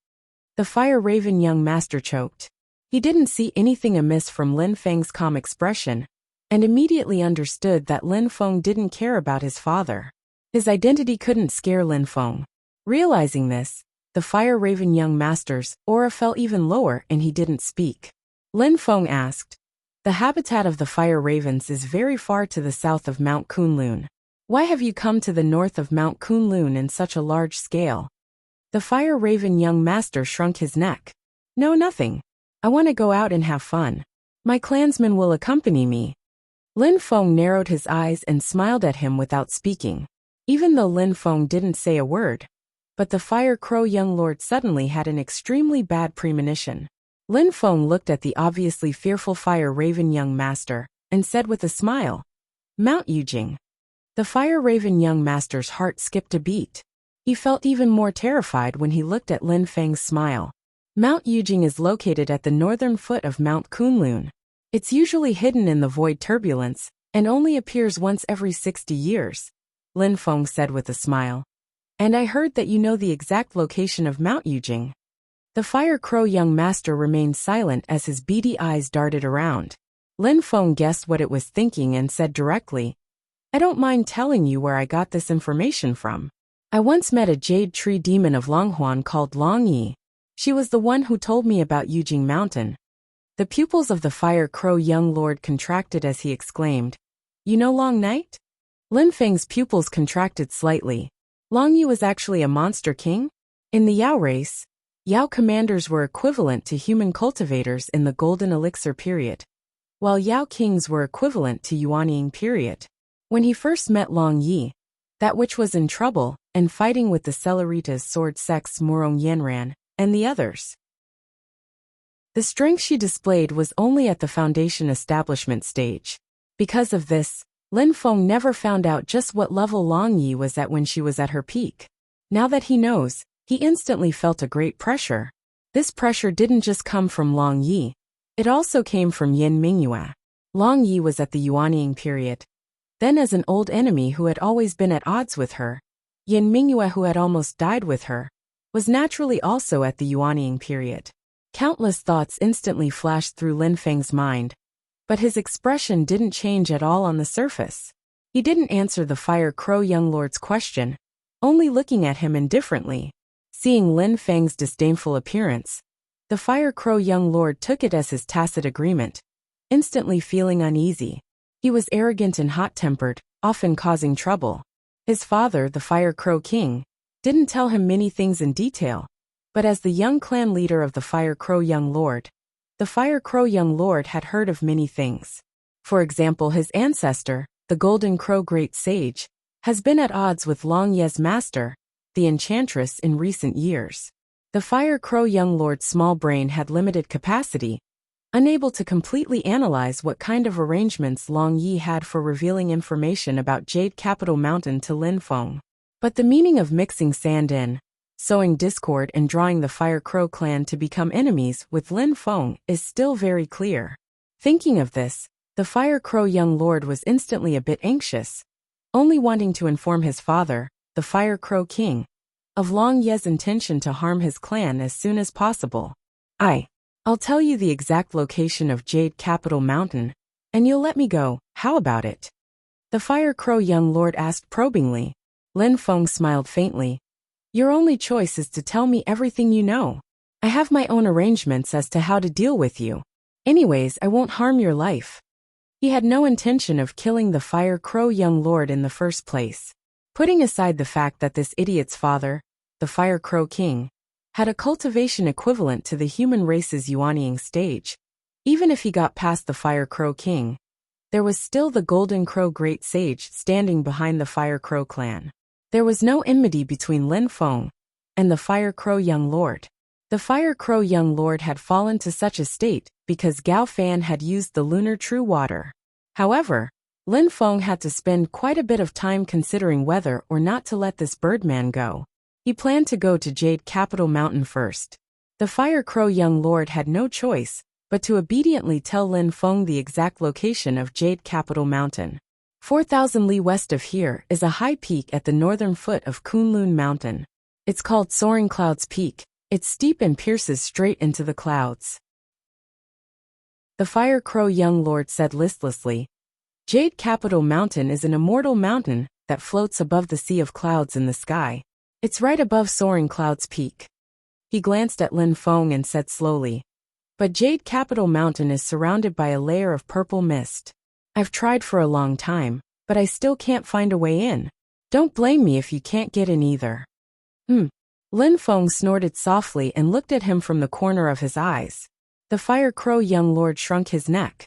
The Fire Raven young master choked. He didn't see anything amiss from Lin Feng's calm expression, and immediately understood that Lin Feng didn't care about his father. His identity couldn't scare Lin Feng. Realizing this, the Fire Raven young master's aura fell even lower and he didn't speak. Lin Feng asked, The habitat of the Fire Ravens is very far to the south of Mount Kunlun. Why have you come to the north of Mount Kunlun in such a large scale? The fire raven young master shrunk his neck. No, nothing. I want to go out and have fun. My clansmen will accompany me. Lin Feng narrowed his eyes and smiled at him without speaking. Even though Lin Feng didn't say a word, but the fire crow young lord suddenly had an extremely bad premonition. Lin Feng looked at the obviously fearful fire raven young master and said with a smile, Mount Yujing. The fire raven young master's heart skipped a beat. He felt even more terrified when he looked at Lin Feng's smile. Mount Yujing is located at the northern foot of Mount Kunlun. It's usually hidden in the void turbulence and only appears once every 60 years, Lin Feng said with a smile. And I heard that you know the exact location of Mount Yujing. The fire crow young master remained silent as his beady eyes darted around. Lin Feng guessed what it was thinking and said directly, I don't mind telling you where I got this information from. I once met a jade tree demon of Longhuan called Long Yi. She was the one who told me about Yujing Mountain. The pupils of the fire crow young lord contracted as he exclaimed, You know Long Night? Lin Feng's pupils contracted slightly. Long Yi was actually a monster king? In the Yao race, Yao commanders were equivalent to human cultivators in the Golden Elixir period, while Yao kings were equivalent to Yuanying period. When he first met Long Yi, that witch was in trouble and fighting with the Celeritas sword sects Murong Yanran and the others. The strength she displayed was only at the foundation establishment stage. Because of this, Lin Feng never found out just what level Long Yi was at when she was at her peak. Now that he knows, he instantly felt a great pressure. This pressure didn't just come from Long Yi. It also came from Yin Mingyue. Long Yi was at the Yuanying period. Then as an old enemy who had always been at odds with her, Yin Mingyue, who had almost died with her, was naturally also at the Yuanying period. Countless thoughts instantly flashed through Lin Feng's mind, but his expression didn't change at all on the surface. He didn't answer the fire crow young lord's question, only looking at him indifferently. Seeing Lin Feng's disdainful appearance, the fire crow young lord took it as his tacit agreement, instantly feeling uneasy. He was arrogant and hot-tempered, often causing trouble. His father, the fire crow king, didn't tell him many things in detail, but as the young clan leader of the fire crow young lord, the fire crow young lord had heard of many things. For example, his ancestor, the golden crow great sage, has been at odds with Long Ye's master, the enchantress, in recent years. The fire crow young lord's small brain had limited capacity, unable to completely analyze what kind of arrangements Long Yi had for revealing information about Jade Capital Mountain to Lin Feng. But the meaning of mixing sand in, sowing discord and drawing the fire crow clan to become enemies with Lin Feng is still very clear. Thinking of this, the fire crow young lord was instantly a bit anxious, only wanting to inform his father, the fire crow king, of Long Ye's intention to harm his clan as soon as possible. I'll tell you the exact location of Jade Capital Mountain, and you'll let me go, how about it? The fire crow young lord asked probingly. Lin Feng smiled faintly. Your only choice is to tell me everything you know. I have my own arrangements as to how to deal with you. Anyways, I won't harm your life. He had no intention of killing the fire crow young lord in the first place. Putting aside the fact that this idiot's father, the fire crow king, had a cultivation equivalent to the human race's Yuanying stage. Even if he got past the fire crow king, there was still the golden crow great sage standing behind the fire crow clan. There was no enmity between Lin Feng and the fire crow young lord. The fire crow young lord had fallen to such a state because Gao Fan had used the lunar true water. However, Lin Feng had to spend quite a bit of time considering whether or not to let this birdman go. He planned to go to Jade Capital Mountain first. The fire crow young lord had no choice but to obediently tell Lin Feng the exact location of Jade Capital Mountain. 4,000 li west of here is a high peak at the northern foot of Kunlun Mountain. It's called Soaring Clouds Peak. It's steep and pierces straight into the clouds. The fire crow young lord said listlessly. Jade Capital Mountain is an immortal mountain that floats above the sea of clouds in the sky. It's right above Soaring Clouds Peak. He glanced at Lin Feng and said slowly. But Jade Capital Mountain is surrounded by a layer of purple mist. I've tried for a long time, but I still can't find a way in. Don't blame me if you can't get in either. Lin Feng snorted softly and looked at him from the corner of his eyes. The Fire Crow young lord shrunk his neck.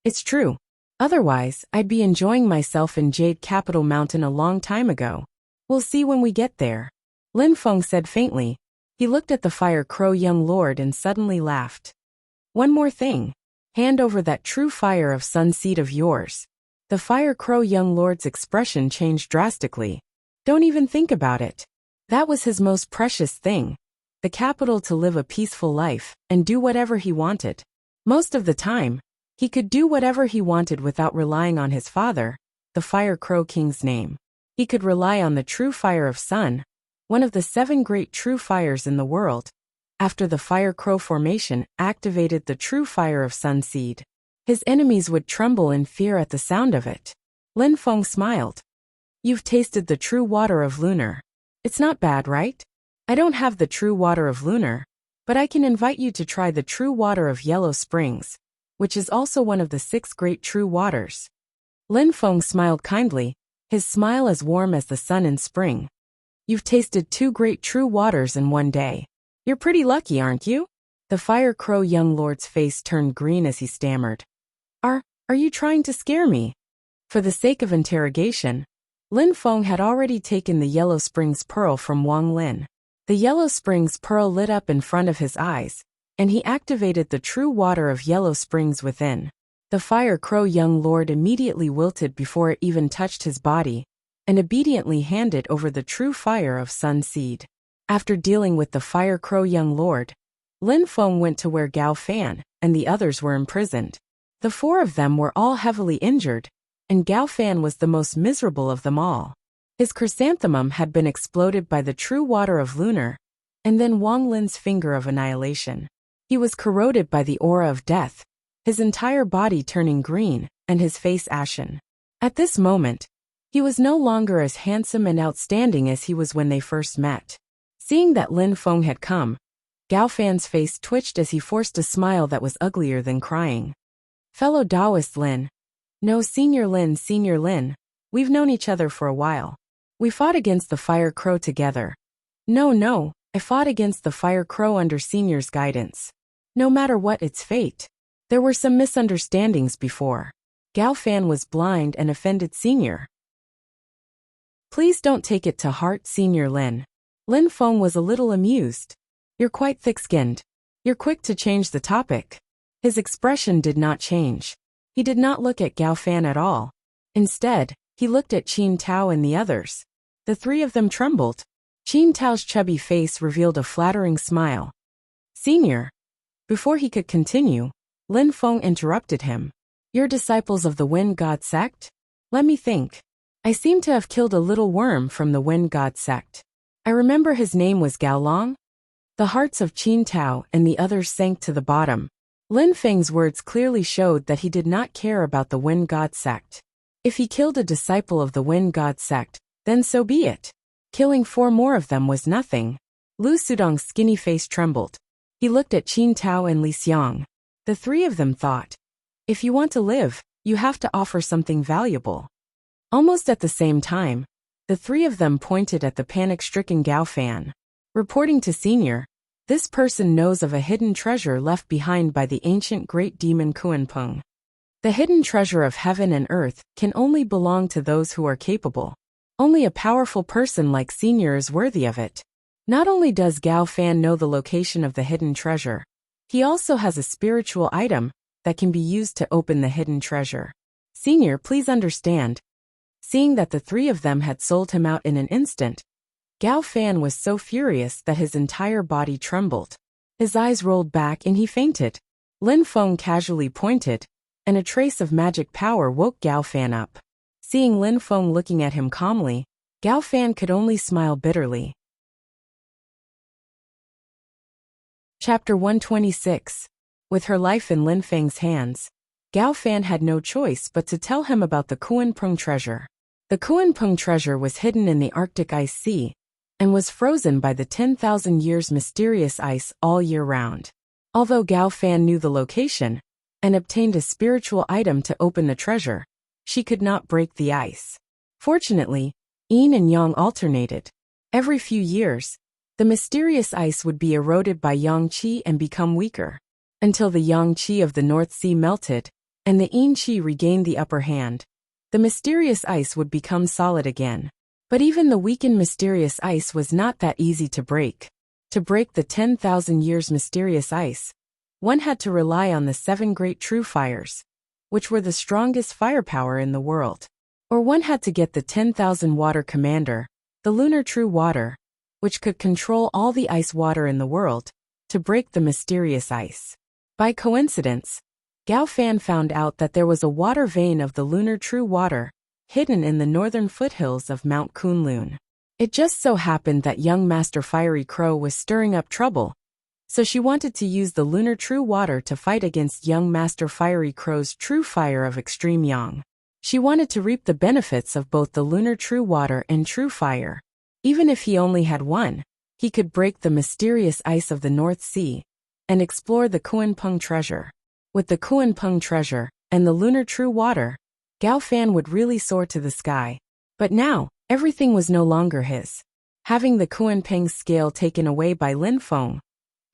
It's true. Otherwise, I'd be enjoying myself in Jade Capital Mountain a long time ago. We'll see when we get there. Lin Feng said faintly. He looked at the Fire Crow young lord and suddenly laughed. One more thing. Hand over that true fire of sun seed of yours. The Fire Crow young lord's expression changed drastically. Don't even think about it. That was his most precious thing. The capital to live a peaceful life and do whatever he wanted. Most of the time, he could do whatever he wanted without relying on his father, the Fire Crow King's name. He could rely on the true fire of sun, one of the 7 great true fires in the world. After the Fire Crow formation activated the true fire of sun seed, his enemies would tremble in fear at the sound of it. Lin Feng smiled. You've tasted the true water of lunar. It's not bad, right? I don't have the true water of lunar, but I can invite you to try the true water of Yellow Springs, which is also one of the 6 great true waters. Lin Feng smiled kindly, his smile as warm as the sun in spring. You've tasted 2 great true waters in one day. You're pretty lucky, aren't you? The Fire Crow young lord's face turned green as he stammered. Are you trying to scare me? For the sake of interrogation, Lin Feng had already taken the Yellow Springs Pearl from Wang Lin. The Yellow Springs Pearl lit up in front of his eyes, and he activated the true water of Yellow Springs within. The Fire Crow young lord immediately wilted before it even touched his body, and obediently handed over the true fire of sun seed. After dealing with the Fire Crow young lord, Lin Feng went to where Gao Fan and the others were imprisoned. The 4 of them were all heavily injured, and Gao Fan was the most miserable of them all. His chrysanthemum had been exploded by the true water of lunar, and then Wang Lin's finger of annihilation. He was corroded by the aura of death, his entire body turning green, and his face ashen. At this moment, he was no longer as handsome and outstanding as he was when they first met. Seeing that Lin Feng had come, Gao Fan's face twitched as he forced a smile that was uglier than crying. Fellow Taoist Lin. No, Senior Lin, we've known each other for a while. We fought against the Fire Crow together. No, I fought against the Fire Crow under Senior's guidance. No matter what its fate. There were some misunderstandings before. Gao Fan was blind and offended Senior. Please don't take it to heart, Senior Lin. Lin Feng was a little amused. You're quite thick-skinned. You're quick to change the topic. His expression did not change. He did not look at Gao Fan at all. Instead, he looked at Qin Tao and the others. The 3 of them trembled. Qin Tao's chubby face revealed a flattering smile. Senior. Before he could continue, Lin Feng interrupted him. You're disciples of the Wind God sect? Let me think. I seem to have killed a little worm from the Wind God sect. I remember his name was Gao Long. The hearts of Qin Tao and the others sank to the bottom. Lin Feng's words clearly showed that he did not care about the Wind God sect. If he killed a disciple of the Wind God sect, then so be it. Killing 4 more of them was nothing. Lu Sudong's skinny face trembled. He looked at Qin Tao and Li Xiang. The 3 of them thought, if you want to live, you have to offer something valuable. Almost at the same time, the 3 of them pointed at the panic-stricken Gao Fan. Reporting to Senior, this person knows of a hidden treasure left behind by the ancient great demon Kuan-Peng. The hidden treasure of heaven and earth can only belong to those who are capable. Only a powerful person like Senior is worthy of it. Not only does Gao Fan know the location of the hidden treasure, he also has a spiritual item that can be used to open the hidden treasure. Senior, please understand. Seeing that the 3 of them had sold him out in an instant, Gao Fan was so furious that his entire body trembled. His eyes rolled back and he fainted. Lin Feng casually pointed, and a trace of magic power woke Gao Fan up. Seeing Lin Feng looking at him calmly, Gao Fan could only smile bitterly. Chapter 126. With her life in Lin Feng's hands, Gao Fan had no choice but to tell him about the Kuan-Peng treasure. The Kuan-Peng treasure was hidden in the Arctic Ice Sea, and was frozen by the 10,000 years mysterious ice all year round. Although Gao Fan knew the location, and obtained a spiritual item to open the treasure, she could not break the ice. Fortunately, yin and yang alternated. Every few years, The mysterious ice would be eroded by yang qi and become weaker, until the yang qi of the North Sea melted, and the yin qi regained the upper hand. The mysterious ice would become solid again. But even the weakened mysterious ice was not that easy to break. To break the 10,000 years mysterious ice, one had to rely on the 7 great true fires, which were the strongest firepower in the world. Or one had to get the 10,000 water commander, the lunar true water, which could control all the ice water in the world, to break the mysterious ice. By coincidence, Gao Fan found out that there was a water vein of the lunar true water, hidden in the northern foothills of Mount Kunlun. It just so happened that young Master Fiery Crow was stirring up trouble, so she wanted to use the lunar true water to fight against young Master Fiery Crow's true fire of extreme yang. She wanted to reap the benefits of both the lunar true water and true fire. Even if he only had one, he could break the mysterious ice of the North Sea and explore the Kuanpeng treasure. With the Kuanpeng treasure and the lunar true water, Gao Fan would really soar to the sky. But now, everything was no longer his. Having the Kuanpeng scale taken away by Lin Feng,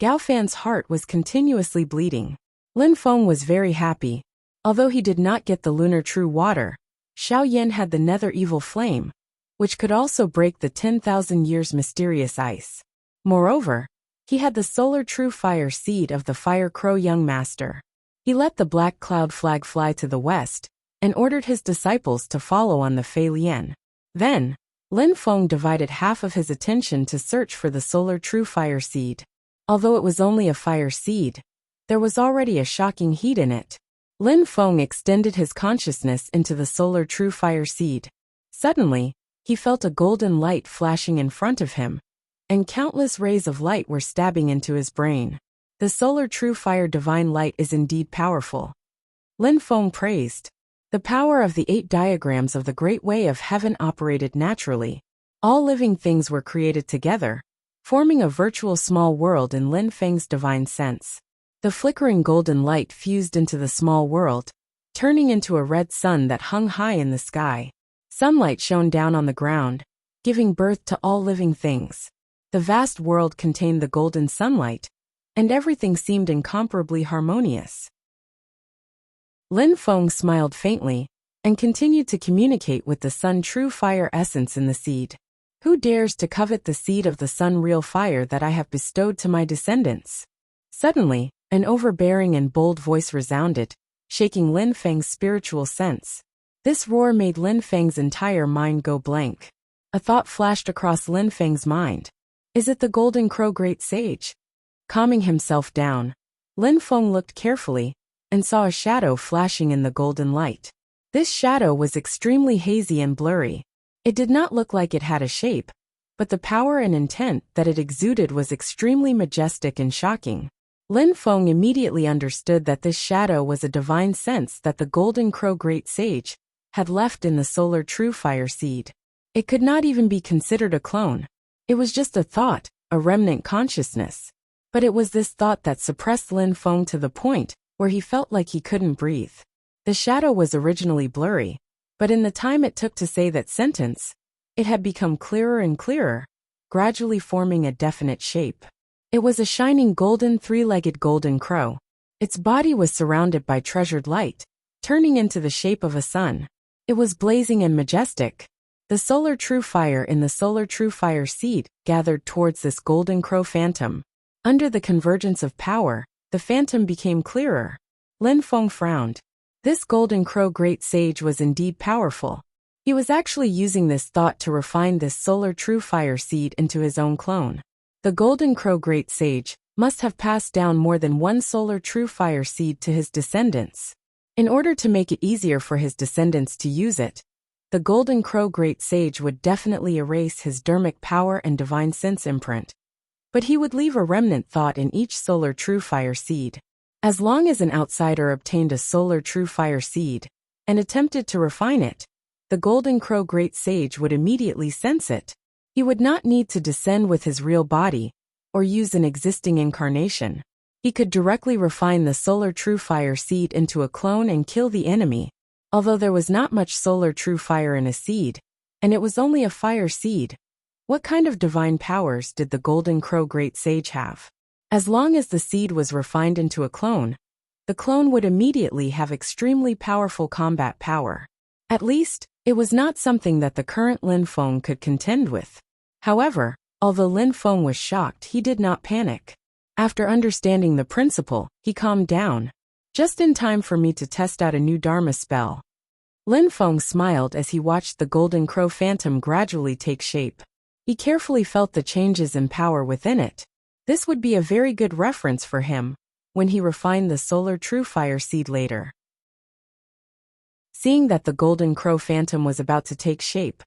Gao Fan's heart was continuously bleeding. Lin Feng was very happy. Although he did not get the lunar true water, Xiao Yan had the nether evil flame, which could also break the 10,000 years mysterious ice. Moreover, he had the solar true fire seed of the Fire Crow young master. He let the black cloud flag fly to the west, and ordered his disciples to follow on the Fei Lian. Then, Lin Feng divided half of his attention to search for the solar true fire seed. Although it was only a fire seed, there was already a shocking heat in it. Lin Feng extended his consciousness into the solar true fire seed. Suddenly, he felt a golden light flashing in front of him, and countless rays of light were stabbing into his brain. The solar true fire divine light is indeed powerful. Lin Feng praised. The power of the 8 diagrams of the Great Way of Heaven operated naturally. All living things were created together, forming a virtual small world in Lin Feng's divine sense. The flickering golden light fused into the small world, turning into a red sun that hung high in the sky. Sunlight shone down on the ground, giving birth to all living things. The vast world contained the golden sunlight, and everything seemed incomparably harmonious. Lin Feng smiled faintly, and continued to communicate with the sun true fire essence in the seed. Who dares to covet the seed of the sun real fire that I have bestowed to my descendants? Suddenly, an overbearing and bold voice resounded, shaking Lin Feng's spiritual sense. This roar made Lin Feng's entire mind go blank. A thought flashed across Lin Feng's mind. Is it the Golden Crow Great Sage? Calming himself down, Lin Feng looked carefully, and saw a shadow flashing in the golden light. This shadow was extremely hazy and blurry. It did not look like it had a shape, but the power and intent that it exuded was extremely majestic and shocking. Lin Feng immediately understood that this shadow was a divine sense that the Golden Crow Great Sage had left in the solar true fire seed. It could not even be considered a clone. It was just a thought, a remnant consciousness. But it was this thought that suppressed Lin Feng to the point where he felt like he couldn't breathe. The shadow was originally blurry, but in the time it took to say that sentence, it had become clearer and clearer, gradually forming a definite shape. It was a shining golden 3-legged golden crow. Its body was surrounded by treasured light, turning into the shape of a sun. It was blazing and majestic. The solar true fire in the solar true fire seed gathered towards this golden crow phantom. Under the convergence of power, the phantom became clearer. Lin Feng frowned. This golden crow great sage was indeed powerful. He was actually using this thought to refine this solar true fire seed into his own clone. The golden crow great sage must have passed down more than one solar true fire seed to his descendants. In order to make it easier for his descendants to use it, the golden crow great sage would definitely erase his dharmic power and divine sense imprint. But he would leave a remnant thought in each solar true fire seed. As long as an outsider obtained a solar true fire seed and attempted to refine it, the golden crow great sage would immediately sense it. He would not need to descend with his real body or use an existing incarnation. He could directly refine the solar true fire seed into a clone and kill the enemy. Although there was not much solar true fire in a seed, and it was only a fire seed, What kind of divine powers did the Golden Crow Great Sage have? As long as the seed was refined into a clone, the clone would immediately have extremely powerful combat power. At least, it was not something that the current Lin Feng could contend with. However, although Lin Feng was shocked, he did not panic. After understanding the principle, he calmed down. Just in time for me to test out a new Dharma spell. Lin Feng smiled as he watched the Golden Crow Phantom gradually take shape. He carefully felt the changes in power within it. This would be a very good reference for him when he refined the Solar True Fire seed later. Seeing that the Golden Crow Phantom was about to take shape,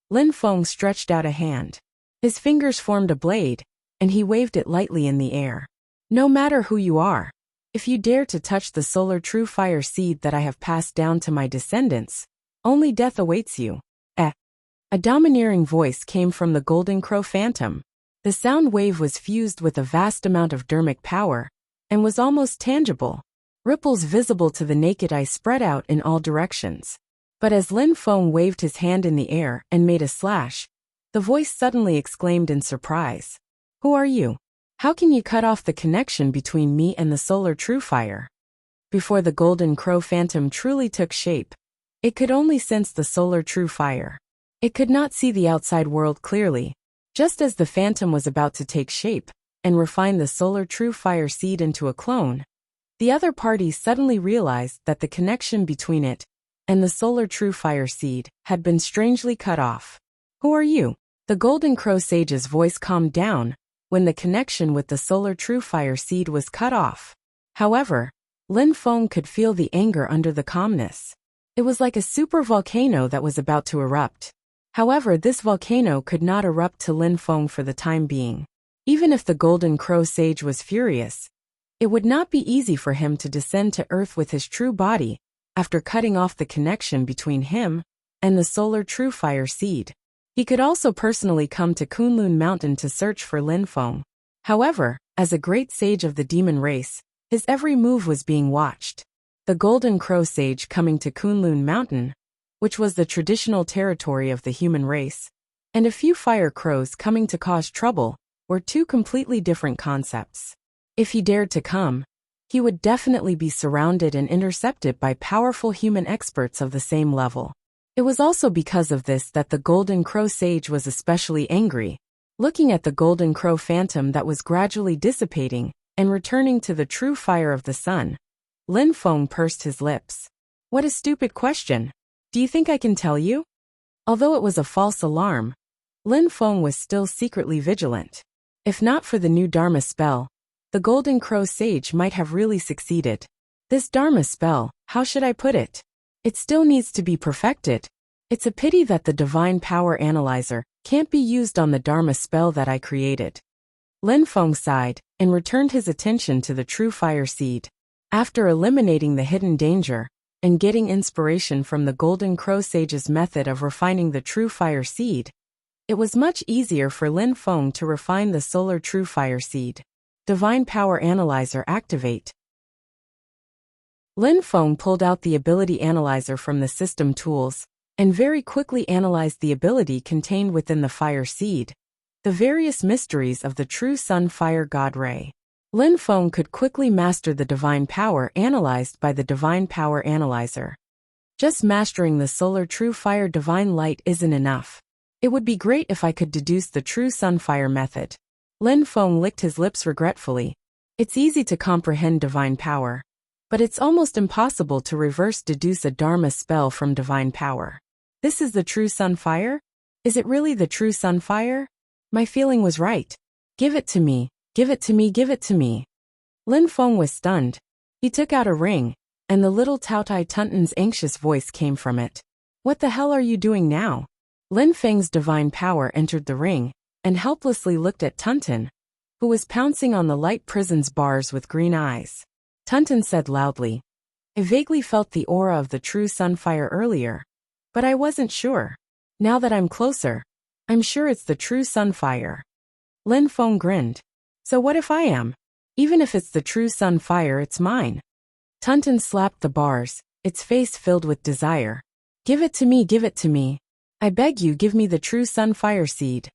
Lin Feng stretched out a hand. His fingers formed a blade, and he waved it lightly in the air. No matter who you are, if you dare to touch the Solar True Fire seed that I have passed down to my descendants, only death awaits you. A domineering voice came from the Golden Crow Phantom. The sound wave was fused with a vast amount of dharmic power, and was almost tangible. Ripples visible to the naked eye spread out in all directions. But as Lin Feng waved his hand in the air and made a slash, the voice suddenly exclaimed in surprise. Who are you? How can you cut off the connection between me and the Solar True Fire? Before the Golden Crow Phantom truly took shape, it could only sense the Solar True Fire. It could not see the outside world clearly. Just as the Phantom was about to take shape and refine the Solar True Fire seed into a clone, the other party suddenly realized that the connection between it and the Solar True Fire seed had been strangely cut off. Who are you? The Golden Crow Sage's voice calmed down when the connection with the Solar True Fire seed was cut off. However, Lin Feng could feel the anger under the calmness. It was like a super volcano that was about to erupt. However, this volcano could not erupt to Lin Feng for the time being. Even if the Golden Crow Sage was furious, it would not be easy for him to descend to Earth with his true body after cutting off the connection between him and the Solar True Fire seed. He could also personally come to Kunlun Mountain to search for Lin Feng. However, as a great sage of the demon race, his every move was being watched. The Golden Crow Sage coming to Kunlun Mountain, which was the traditional territory of the human race, and a few fire crows coming to cause trouble, were two completely different concepts. If he dared to come, he would definitely be surrounded and intercepted by powerful human experts of the same level. It was also because of this that the Golden Crow Sage was especially angry, looking at the Golden Crow Phantom that was gradually dissipating and returning to the true fire of the sun. Lin Feng pursed his lips. What a stupid question. Do you think I can tell you? Although it was a false alarm, Lin Feng was still secretly vigilant. If not for the new Dharma spell, the Golden Crow Sage might have really succeeded. This Dharma spell, how should I put it? It still needs to be perfected. It's a pity that the Divine Power Analyzer can't be used on the Dharma spell that I created. Lin Feng sighed and returned his attention to the True Fire Seed. After eliminating the hidden danger and getting inspiration from the Golden Crow Sage's method of refining the True Fire Seed, it was much easier for Lin Feng to refine the Solar True Fire Seed. Divine Power Analyzer activate. Lin Feng pulled out the ability analyzer from the system tools and very quickly analyzed the ability contained within the fire seed, the various mysteries of the true sun fire god ray. Lin Feng could quickly master the divine power analyzed by the divine power analyzer. Just mastering the solar true fire divine light isn't enough. It would be great if I could deduce the true sunfire method. Lin Feng licked his lips regretfully. It's easy to comprehend divine power, but it's almost impossible to reverse deduce a Dharma spell from divine power. This is the true sunfire? Is it really the true sunfire? My feeling was right. Give it to me, give it to me, give it to me. Lin Feng was stunned. He took out a ring, and the little Taotai Tuntun's anxious voice came from it. What the hell are you doing now? Lin Feng's divine power entered the ring, and helplessly looked at Tuntun, who was pouncing on the light prison's bars with green eyes. Tuntun said loudly, I vaguely felt the aura of the true sunfire earlier, but I wasn't sure. Now that I'm closer, I'm sure it's the true sunfire. Lin Feng grinned. So what if I am? Even if it's the true sunfire, it's mine. Tuntun slapped the bars, its face filled with desire. Give it to me, give it to me. I beg you, give me the true sunfire seed.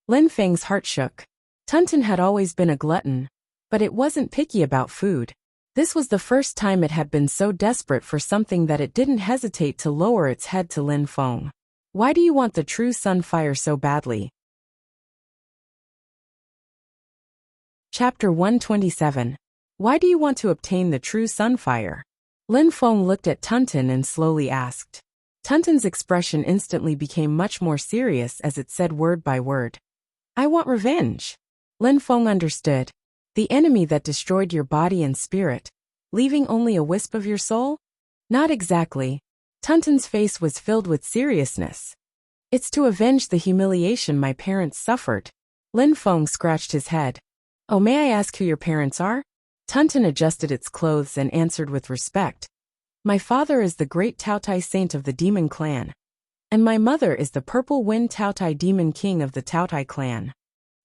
Lin Feng's heart shook. Tunton had always been a glutton, but it wasn't picky about food. This was the first time it had been so desperate for something that it didn't hesitate to lower its head to Lin Feng. Why do you want the true sunfire so badly? Chapter 127. Why do you want to obtain the true sunfire? Lin Feng looked at Tunton and slowly asked. Tunton's expression instantly became much more serious as it said word by word. I want revenge. Lin Feng understood. The enemy that destroyed your body and spirit, leaving only a wisp of your soul? Not exactly. Tunton's face was filled with seriousness. It's to avenge the humiliation my parents suffered. Lin Feng scratched his head. Oh, may I ask who your parents are? Tunton adjusted its clothes and answered with respect. My father is the great Taotai saint of the demon clan. And my mother is the purple wind Taotai demon king of the Taotai clan.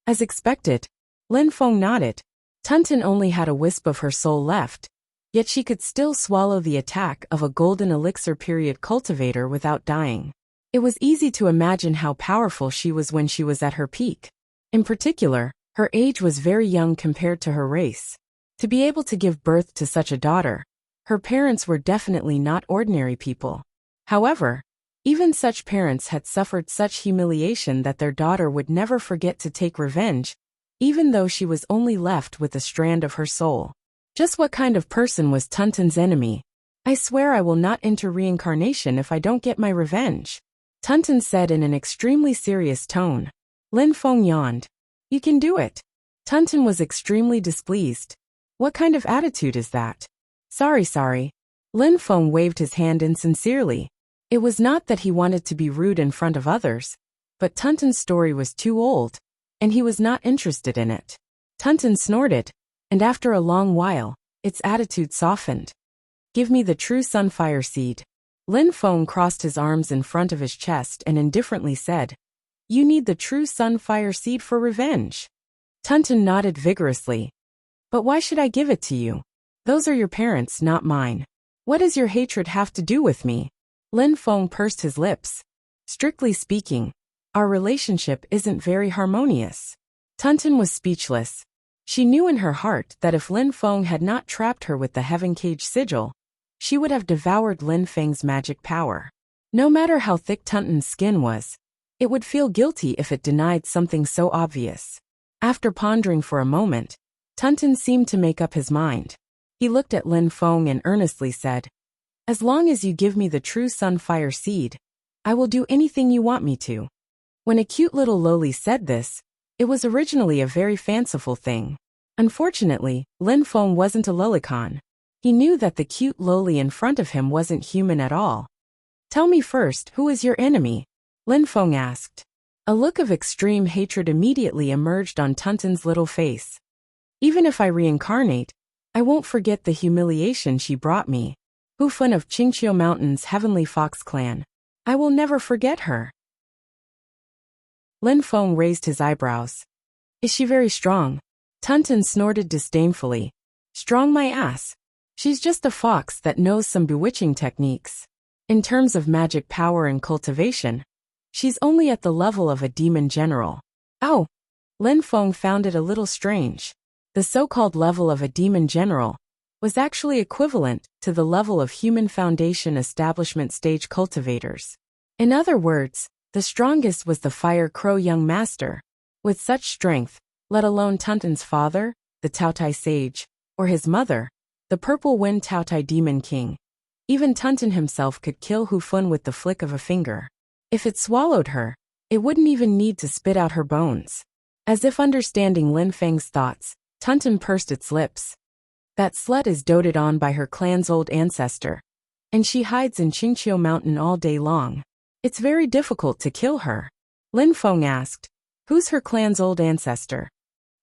As expected, Lin Feng nodded. Tunton only had a wisp of her soul left, yet she could still swallow the attack of a golden elixir period cultivator without dying. It was easy to imagine how powerful she was when she was at her peak. In particular, her age was very young compared to her race. To be able to give birth to such a daughter, her parents were definitely not ordinary people. However, even such parents had suffered such humiliation that their daughter would never forget to take revenge, even though she was only left with a strand of her soul. Just what kind of person was Tunton's enemy? I swear I will not enter reincarnation if I don't get my revenge, Tunton said in an extremely serious tone. Lin Feng yawned. You can do it. Tunton was extremely displeased. What kind of attitude is that? Sorry. Lin Feng waved his hand insincerely. It was not that he wanted to be rude in front of others, but Tunton's story was too old, and he was not interested in it. Tunton snorted, and after a long while, its attitude softened. Give me the true sunfire seed. Lin Feng crossed his arms in front of his chest and indifferently said, You need the true sunfire seed for revenge. Tunton nodded vigorously. But why should I give it to you? Those are your parents, not mine. What does your hatred have to do with me? Lin Feng pursed his lips. Strictly speaking, our relationship isn't very harmonious. Tunton was speechless. She knew in her heart that if Lin Feng had not trapped her with the Heaven Cage sigil, she would have devoured Lin Feng's magic power. No matter how thick Tunton's skin was, it would feel guilty if it denied something so obvious. After pondering for a moment, Tunton seemed to make up his mind. He looked at Lin Feng and earnestly said, As long as you give me the true sunfire seed, I will do anything you want me to. When a cute little loli said this, it was originally a very fanciful thing. Unfortunately, Lin Feng wasn't a lolicon. He knew that the cute loli in front of him wasn't human at all. Tell me first, who is your enemy? Lin Feng asked. A look of extreme hatred immediately emerged on Tunton's little face. Even if I reincarnate, I won't forget the humiliation she brought me. Hu Fun of Qingqiu Mountain's Heavenly Fox Clan. I will never forget her. Lin Feng raised his eyebrows. Is she very strong? Tunton snorted disdainfully. Strong my ass. She's just a fox that knows some bewitching techniques. In terms of magic power and cultivation, she's only at the level of a demon general. Oh! Lin Feng found it a little strange. The so-called level of a demon general was actually equivalent to the level of human foundation establishment stage cultivators. In other words, the strongest was the Fire Crow young master. With such strength, let alone Tunton's father, the Taotai sage, or his mother, the Purple Wind Taotai demon king, even Tunton himself could kill Hu Fun with the flick of a finger. If it swallowed her, it wouldn't even need to spit out her bones. As if understanding Lin Feng's thoughts, Tunton pursed its lips. That slut is doted on by her clan's old ancestor, and she hides in Qingqiu Mountain all day long. It's very difficult to kill her. Lin Feng asked, Who's her clan's old ancestor?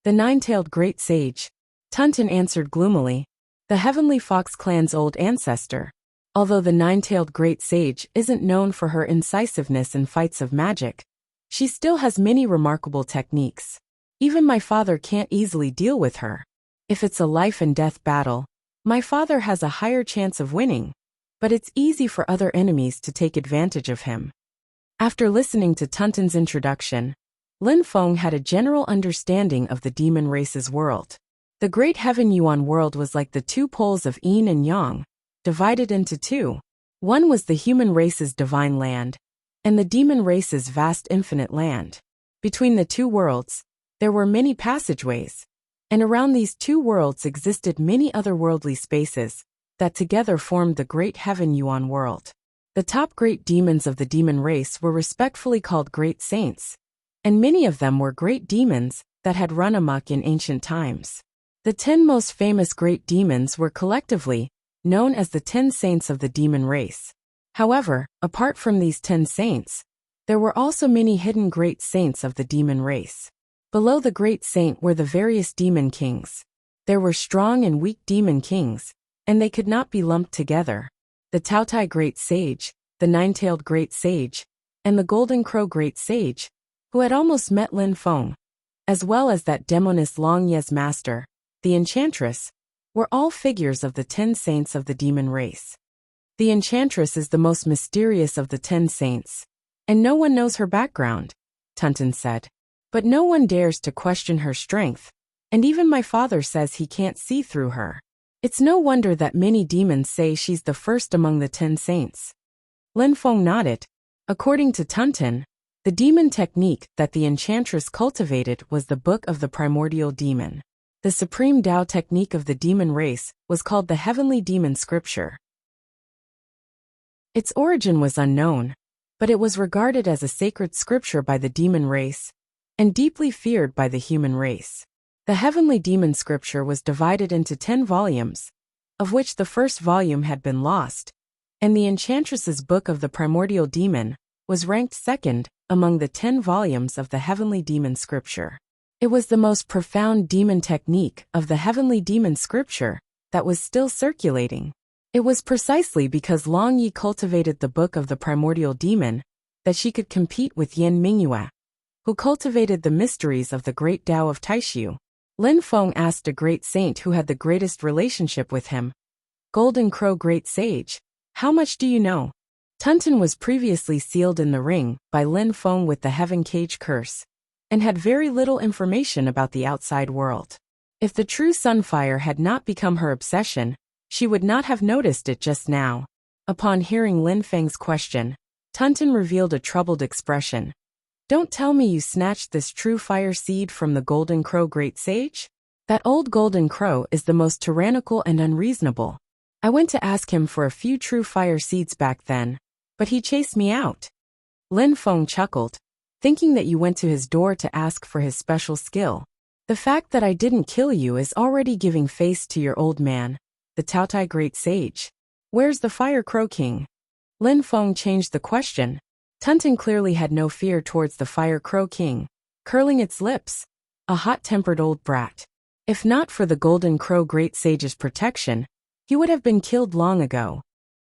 The nine-tailed great sage. Tunton answered gloomily. The Heavenly Fox clan's old ancestor. Although the nine-tailed great sage isn't known for her incisiveness in fights of magic, she still has many remarkable techniques. Even my father can't easily deal with her. If it's a life-and-death battle, my father has a higher chance of winning, but it's easy for other enemies to take advantage of him. After listening to Tunton's introduction, Lin Feng had a general understanding of the demon race's world. The great heaven Yuan world was like the two poles of yin and yang, divided into two. One was the human race's divine land, and the demon race's vast infinite land. Between the two worlds, there were many passageways, and around these two worlds existed many otherworldly spaces that together formed the great heaven Yuan world. The top great demons of the demon race were respectfully called great saints, and many of them were great demons that had run amok in ancient times. The 10 most famous great demons were collectively known as the 10 saints of the demon race. However, apart from these 10 saints, there were also many hidden great saints of the demon race. Below the great saint were the various demon kings. There were strong and weak demon kings, and they could not be lumped together. The Taotai Great Sage, the Nine-Tailed Great Sage, and the Golden Crow Great Sage, who had almost met Lin Feng, as well as that demoness Long Ye's master, the Enchantress, were all figures of the 10 saints of the demon race. The Enchantress is the most mysterious of the 10 saints, and no one knows her background, Tunton said. But no one dares to question her strength, and even my father says he can't see through her. It's no wonder that many demons say she's the first among the 10 saints. Lin Feng nodded. According to Tunton, the demon technique that the Enchantress cultivated was the Book of the Primordial Demon. The supreme Tao technique of the demon race was called the Heavenly Demon Scripture. Its origin was unknown, but it was regarded as a sacred scripture by the demon race, and deeply feared by the human race. The Heavenly Demon Scripture was divided into 10 volumes, of which the first volume had been lost, and the Enchantress's Book of the Primordial Demon was ranked second among the 10 volumes of the Heavenly Demon Scripture. It was the most profound demon technique of the Heavenly Demon Scripture that was still circulating. It was precisely because Long Yi cultivated the Book of the Primordial Demon that she could compete with Yan Mingyue, who cultivated the mysteries of the great Tao of Taishu. Lin Feng asked a great saint who had the greatest relationship with him. Golden Crow Great Sage, how much do you know? Tunton was previously sealed in the ring by Lin Feng with the Heaven Cage Curse, and had very little information about the outside world. If the true sunfire had not become her obsession, she would not have noticed it just now. Upon hearing Lin Feng's question, Tunton revealed a troubled expression. Don't tell me you snatched this true fire seed from the Golden Crow Great Sage? That old Golden Crow is the most tyrannical and unreasonable. I went to ask him for a few true fire seeds back then, but he chased me out. Lin Feng chuckled, thinking that you went to his door to ask for his special skill. The fact that I didn't kill you is already giving face to your old man, the Taotai Great Sage. Where's the Fire Crow King? Lin Feng changed the question. Tunton clearly had no fear towards the Fire Crow King, curling its lips. A hot-tempered old brat. If not for the Golden Crow Great Sage's protection, he would have been killed long ago.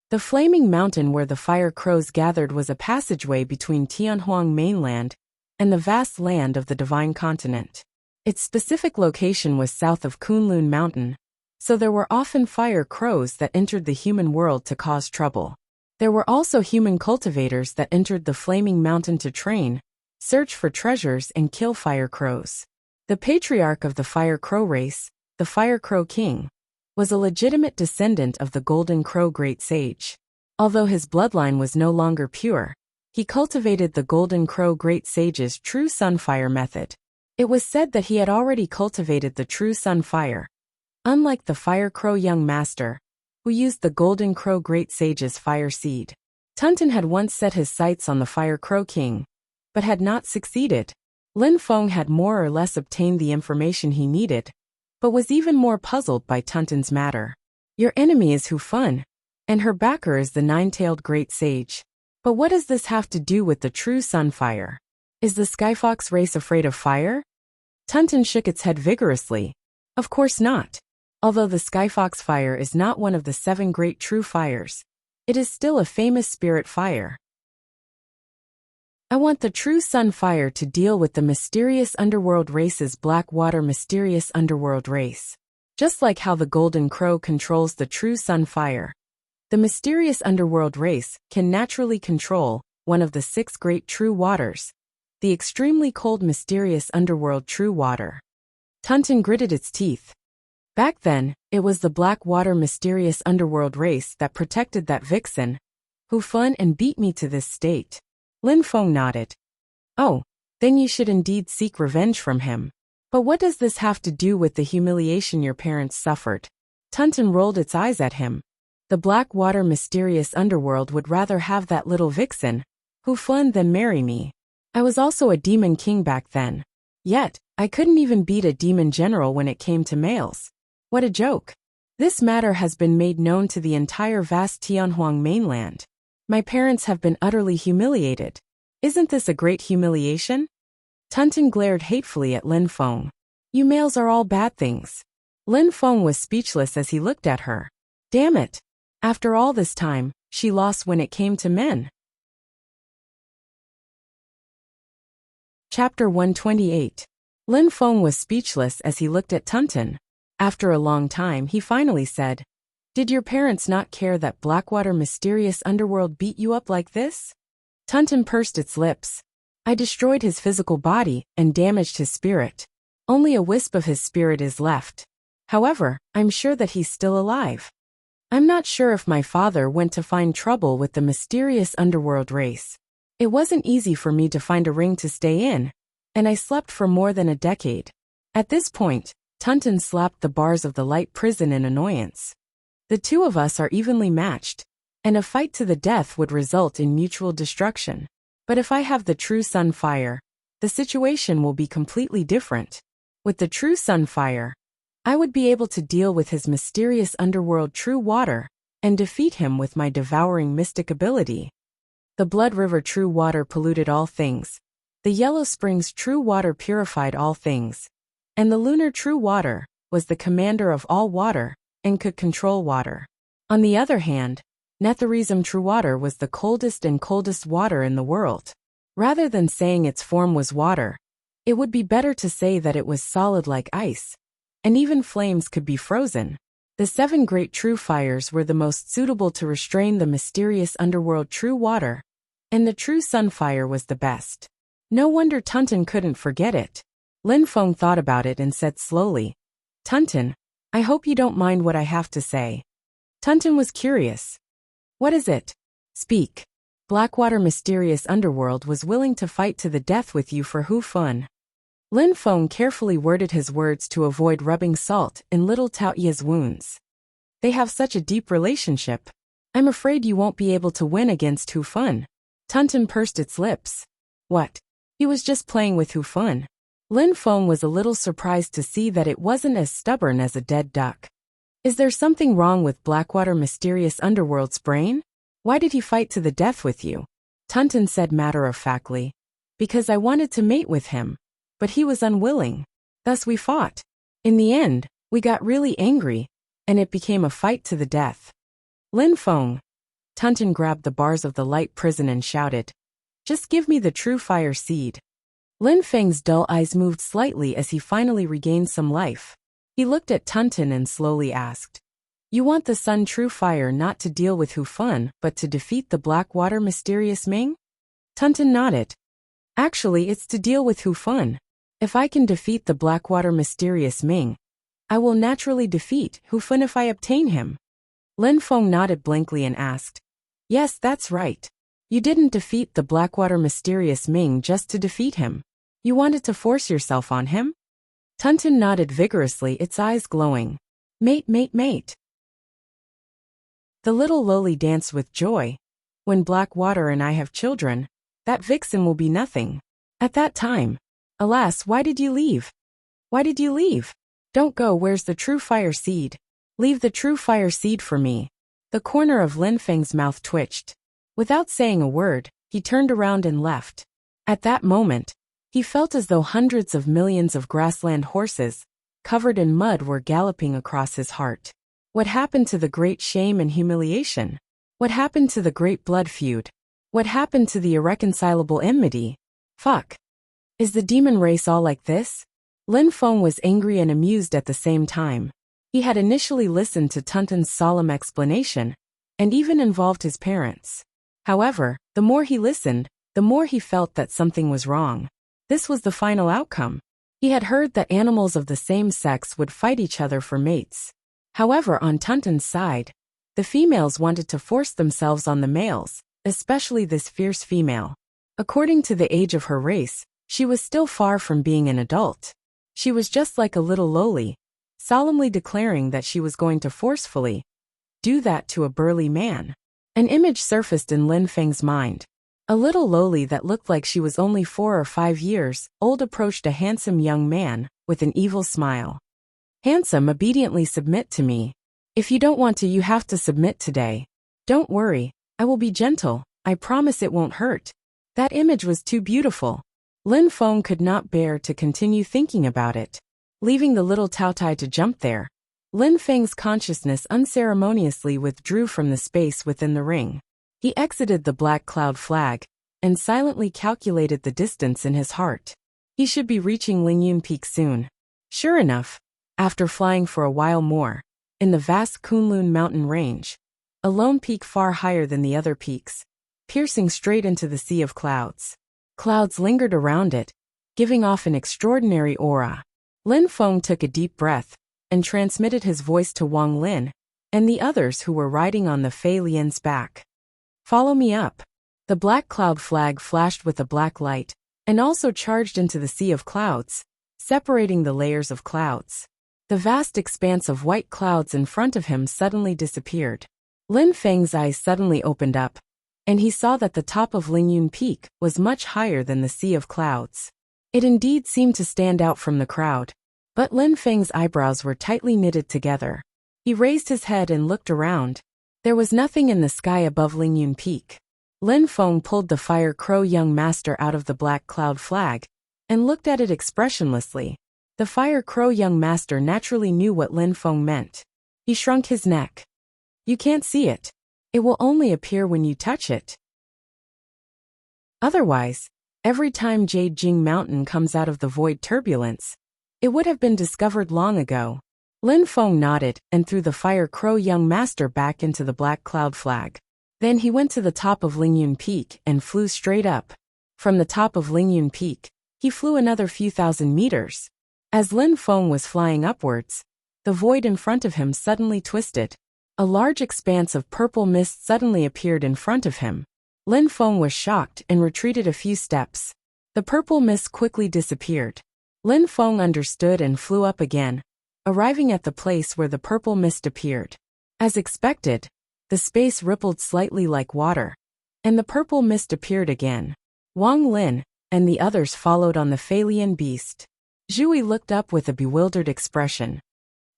The flaming mountain where the fire crows gathered was a passageway between Tianhuang mainland and the vast land of the Divine Continent. Its specific location was south of Kunlun Mountain, so there were often fire crows that entered the human world to cause trouble. There were also human cultivators that entered the flaming mountain to train, search for treasures and kill fire crows. The patriarch of the fire crow race, the Fire Crow King, was a legitimate descendant of the Golden Crow Great Sage. Although his bloodline was no longer pure, he cultivated the Golden Crow Great Sage's true sunfire method. It was said that he had already cultivated the true sunfire, unlike the Fire Crow young master, who used the Golden Crow Great Sage's fire seed. Tunton had once set his sights on the Fire Crow King, but had not succeeded. Lin Feng had more or less obtained the information he needed, but was even more puzzled by Tunton's matter. Your enemy is Hu Fun, and her backer is the Nine-Tailed Great Sage. But what does this have to do with the true sunfire? Is the Skyfox race afraid of fire? Tunton shook its head vigorously. Of course not. Although the Skyfox fire is not one of the 7 great true fires, it is still a famous spirit fire. I want the true sunfire to deal with the mysterious underworld race's Blackwater mysterious underworld race. Just like how the Golden Crow controls the true sunfire, the mysterious underworld race can naturally control one of the 6 great true waters, the extremely cold mysterious underworld true water. Tunton gritted its teeth. Back then, it was the black water mysterious underworld race that protected that vixen, who fun and beat me to this state. Lin Feng nodded. Oh, then you should indeed seek revenge from him. But what does this have to do with the humiliation your parents suffered? Tunton rolled its eyes at him. The black water mysterious underworld would rather have that little vixen, who fun, than marry me. I was also a demon king back then. Yet, I couldn't even beat a demon general when it came to males. What a joke. This matter has been made known to the entire vast Tianhuang mainland. My parents have been utterly humiliated. Isn't this a great humiliation? Tunton glared hatefully at Lin Feng. You males are all bad things. Lin Feng was speechless as he looked at her. Damn it. After all this time, she lost when it came to men. Chapter 128. Lin Feng was speechless as he looked at Tunton. After a long time he finally said, Did your parents not care that Blackwater mysterious underworld beat you up like this? Tunton pursed its lips. I destroyed his physical body and damaged his spirit. Only a wisp of his spirit is left. However, I'm sure that he's still alive. I'm not sure if my father went to find trouble with the mysterious underworld race. It wasn't easy for me to find a ring to stay in, and I slept for more than a decade. At this point, Tunton slapped the bars of the light prison in annoyance. The two of us are evenly matched, and a fight to the death would result in mutual destruction. But if I have the true sun fire, the situation will be completely different. With the true sun fire, I would be able to deal with his mysterious underworld true water and defeat him with my devouring mystic ability. The Blood River true water polluted all things. The Yellow Springs true water purified all things. And the Lunar true water was the commander of all water and could control water. On the other hand, Netherism true water was the coldest and coldest water in the world. Rather than saying its form was water, it would be better to say that it was solid like ice, and even flames could be frozen. The 7 great true fires were the most suitable to restrain the mysterious underworld true water, and the true sun fire was the best. No wonder Tunton couldn't forget it. Lin Feng thought about it and said slowly, Tunton, I hope you don't mind what I have to say. Tunton was curious. What is it? Speak. Blackwater mysterious underworld was willing to fight to the death with you for Hu Fun. Lin Feng carefully worded his words to avoid rubbing salt in little Tao Ye's wounds. They have such a deep relationship. I'm afraid you won't be able to win against Hu Fun. Tunton pursed its lips. What? He was just playing with Hu Fun. Lin Feng was a little surprised to see that it wasn't as stubborn as a dead duck. Is there something wrong with Blackwater mysterious underworld's brain? Why did he fight to the death with you? Tunton said matter-of-factly. Because I wanted to mate with him, but he was unwilling. Thus we fought. In the end, we got really angry, and it became a fight to the death. Lin Feng. Tunton grabbed the bars of the light prison and shouted, Just give me the true fire seed. Lin Feng's dull eyes moved slightly as he finally regained some life. He looked at Tunton and slowly asked, You want the sun true fire not to deal with Hu Fun but to defeat the Blackwater mysterious Ming? Tunton nodded. Actually, it's to deal with Hu Fun. If I can defeat the Blackwater mysterious Ming, I will naturally defeat Hu Fun if I obtain him. Lin Feng nodded blankly and asked, Yes, that's right. You didn't defeat the Blackwater mysterious Ming just to defeat him. You wanted to force yourself on him? Tunton nodded vigorously, its eyes glowing. Mate, mate, mate. The little lowly danced with joy. When Blackwater and I have children, that vixen will be nothing. At that time. Alas, why did you leave? Why did you leave? Don't go, where's the true fire seed? Leave the true fire seed for me. The corner of Lin Feng's mouth twitched. Without saying a word, he turned around and left. At that moment, he felt as though hundreds of millions of grassland horses, covered in mud, were galloping across his heart. What happened to the great shame and humiliation? What happened to the great blood feud? What happened to the irreconcilable enmity? Fuck. Is the demon race all like this? Lin Feng was angry and amused at the same time. He had initially listened to Tunton's solemn explanation, and even involved his parents. However, the more he listened, the more he felt that something was wrong. This was the final outcome. He had heard that animals of the same sex would fight each other for mates. However, on Tuntun's side, the females wanted to force themselves on the males, especially this fierce female. According to the age of her race, she was still far from being an adult. She was just like a little loli, solemnly declaring that she was going to forcefully do that to a burly man. An image surfaced in Lin Feng's mind. A little loli that looked like she was only 4 or 5 years old approached a handsome young man with an evil smile. Handsome, obediently submit to me. If you don't want to, you have to submit today. Don't worry, I will be gentle, I promise it won't hurt. That image was too beautiful. Lin Feng could not bear to continue thinking about it. Leaving the little Taotai to jump there, Lin Feng's consciousness unceremoniously withdrew from the space within the ring. He exited the black cloud flag and silently calculated the distance in his heart. He should be reaching Lingyun Peak soon. Sure enough, after flying for a while more, in the vast Kunlun mountain range, a lone peak far higher than the other peaks, piercing straight into the sea of clouds. Clouds lingered around it, giving off an extraordinary aura. Lin Feng took a deep breath and transmitted his voice to Wang Lin and the others who were riding on the Fei Lian's back. Follow me up. The black cloud flag flashed with a black light and also charged into the sea of clouds, separating the layers of clouds. The vast expanse of white clouds in front of him suddenly disappeared. Lin Feng's eyes suddenly opened up, and he saw that the top of Lingyun Peak was much higher than the sea of clouds. It indeed seemed to stand out from the crowd, but Lin Feng's eyebrows were tightly knitted together. He raised his head and looked around. There was nothing in the sky above Lingyun Peak. Lin Feng pulled the Fire Crow young master out of the black cloud flag and looked at it expressionlessly. The Fire Crow young master naturally knew what Lin Feng meant. He shrunk his neck. You can't see it. It will only appear when you touch it. Otherwise, every time Jade Jing Mountain comes out of the void turbulence, it would have been discovered long ago. Lin Feng nodded and threw the Fire Crow young master back into the black cloud flag. Then he went to the top of Lingyun Peak and flew straight up. From the top of Lingyun Peak, he flew another few thousand meters. As Lin Feng was flying upwards, the void in front of him suddenly twisted. A large expanse of purple mist suddenly appeared in front of him. Lin Feng was shocked and retreated a few steps. The purple mist quickly disappeared. Lin Feng understood and flew up again, arriving at the place where the purple mist appeared. As expected, the space rippled slightly like water, and the purple mist appeared again. Wang Lin and the others followed on the Feilian beast. Zhui looked up with a bewildered expression.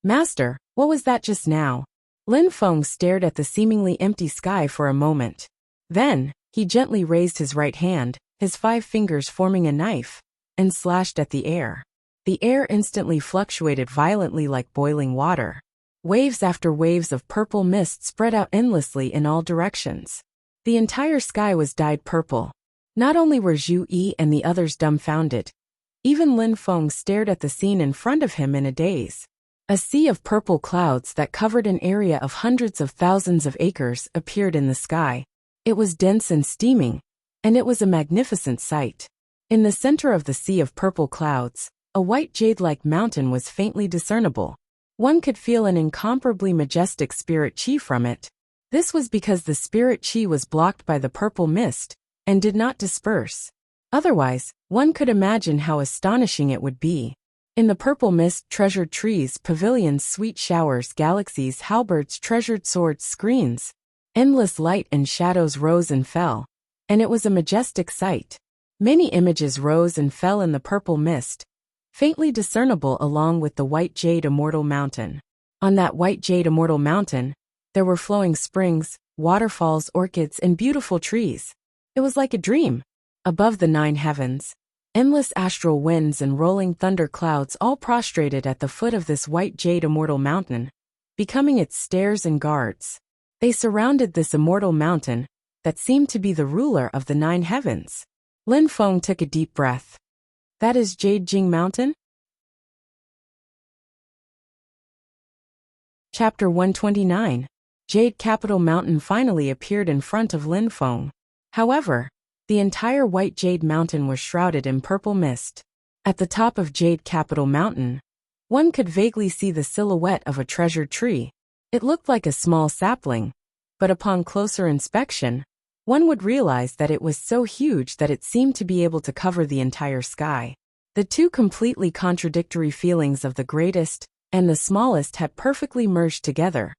Master, what was that just now? Lin Feng stared at the seemingly empty sky for a moment. Then, he gently raised his right hand, his 5 fingers forming a knife, and slashed at the air. The air instantly fluctuated violently like boiling water. Waves after waves of purple mist spread out endlessly in all directions. The entire sky was dyed purple. Not only were Zhu Yi and the others dumbfounded, even Lin Feng stared at the scene in front of him in a daze. A sea of purple clouds that covered an area of hundreds of thousands of acres appeared in the sky. It was dense and steaming, and it was a magnificent sight. In the center of the sea of purple clouds, a white jade-like mountain was faintly discernible. One could feel an incomparably majestic spirit chi from it. This was because the spirit chi was blocked by the purple mist and did not disperse. Otherwise, one could imagine how astonishing it would be. In the purple mist, treasured trees, pavilions, sweet showers, galaxies, halberds, treasured swords, screens. Endless light and shadows rose and fell, and it was a majestic sight. Many images rose and fell in the purple mist, faintly discernible along with the white jade immortal mountain. On that white jade immortal mountain, there were flowing springs, waterfalls, orchids, and beautiful trees. It was like a dream. Above the 9 heavens, endless astral winds and rolling thunder clouds all prostrated at the foot of this white jade immortal mountain, becoming its stairs and guards. They surrounded this immortal mountain that seemed to be the ruler of the 9 heavens. Lin Feng took a deep breath. That is Jade Jing Mountain? Chapter 129. Jade Capital Mountain finally appeared in front of Lin Feng. However, The entire white jade mountain was shrouded in purple mist. At the top of Jade Capital Mountain, one could vaguely see the silhouette of a treasured tree. It looked like a small sapling, but upon closer inspection, one would realize that it was so huge that it seemed to be able to cover the entire sky. The two completely contradictory feelings of the greatest and the smallest had perfectly merged together,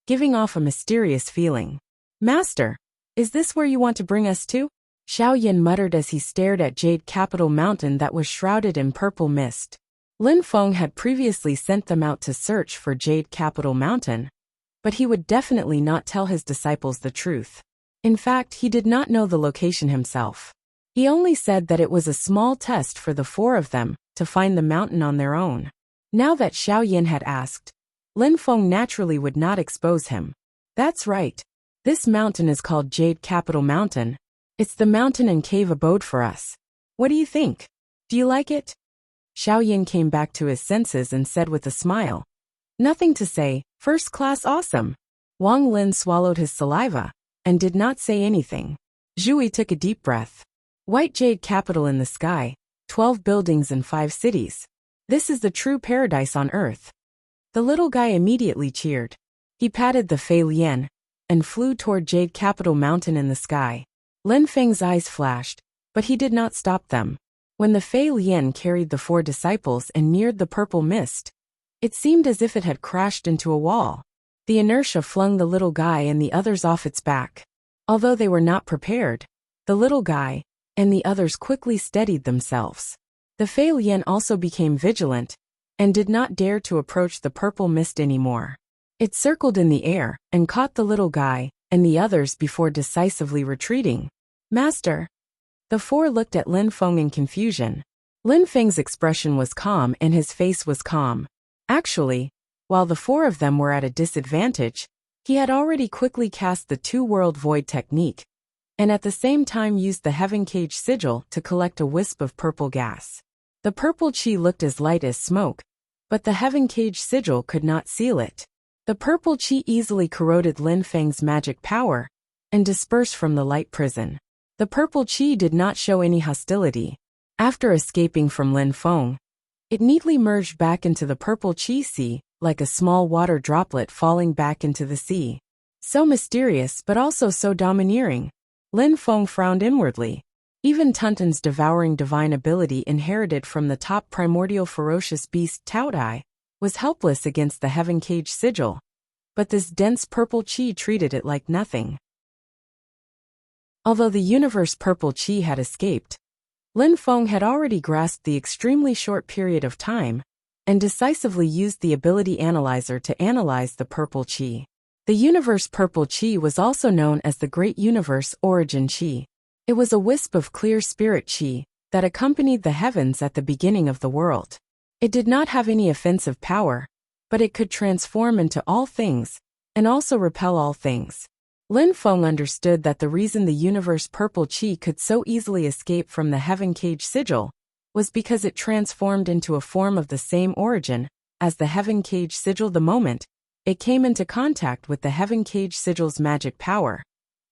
giving off a mysterious feeling. "Master, is this where you want to bring us to?" Xiaoyan muttered as he stared at Jade Capital Mountain that was shrouded in purple mist. Lin Feng had previously sent them out to search for Jade Capital Mountain, but he would definitely not tell his disciples the truth. In fact, he did not know the location himself. He only said that it was a small test for the four of them to find the mountain on their own. Now that Xiaoyan had asked, Lin Feng naturally would not expose him. "That's right. This mountain is called Jade Capital Mountain. It's the mountain and cave abode for us. What do you think? Do you like it?" Xiaoyan came back to his senses and said with a smile, "Nothing to say, first class awesome." Wang Lin swallowed his saliva and did not say anything. Zhui took a deep breath. White jade capital in the sky, 12 buildings and 5 cities. This is the true paradise on earth. The little guy immediately cheered. He patted the Fei Lian and flew toward Jade Capital Mountain in the sky. Lin Feng's eyes flashed, but he did not stop them. When the Fei Lian carried the 4 disciples and neared the purple mist, it seemed as if it had crashed into a wall. The inertia flung the little guy and the others off its back. Although they were not prepared, the little guy and the others quickly steadied themselves. The Fei Lian also became vigilant and did not dare to approach the purple mist anymore. It circled in the air and caught the little guy and the others before decisively retreating. "Master." The 4 looked at Lin Feng in confusion. Lin Feng's expression was calm and his face was calm. Actually, while the 4 of them were at a disadvantage, he had already quickly cast the 2-world void technique, and at the same time used the Heaven Cage sigil to collect a wisp of purple gas. The purple chi looked as light as smoke, but the Heaven Cage sigil could not seal it. The purple chi easily corroded Lin Feng's magic power and dispersed from the light prison. The purple chi did not show any hostility. After escaping from Lin Feng, it neatly merged back into the purple chi sea, like a small water droplet falling back into the sea. So mysterious but also so domineering. Lin Feng frowned inwardly. Even Tuntun's devouring divine ability inherited from the top primordial ferocious beast Tao Dai was helpless against the Heaven Cage sigil, but this dense purple chi treated it like nothing. Although the universe purple chi had escaped, Lin Feng had already grasped the extremely short period of time and decisively used the ability analyzer to analyze the purple chi. The universe purple chi was also known as the Great Universe Origin Chi. It was a wisp of clear spirit chi that accompanied the heavens at the beginning of the world. It did not have any offensive power, but it could transform into all things and also repel all things. Lin Feng understood that the reason the universe purple chi could so easily escape from the Heaven Cage sigil was because it transformed into a form of the same origin as the Heaven Cage sigil the moment it came into contact with the Heaven Cage sigil's magic power,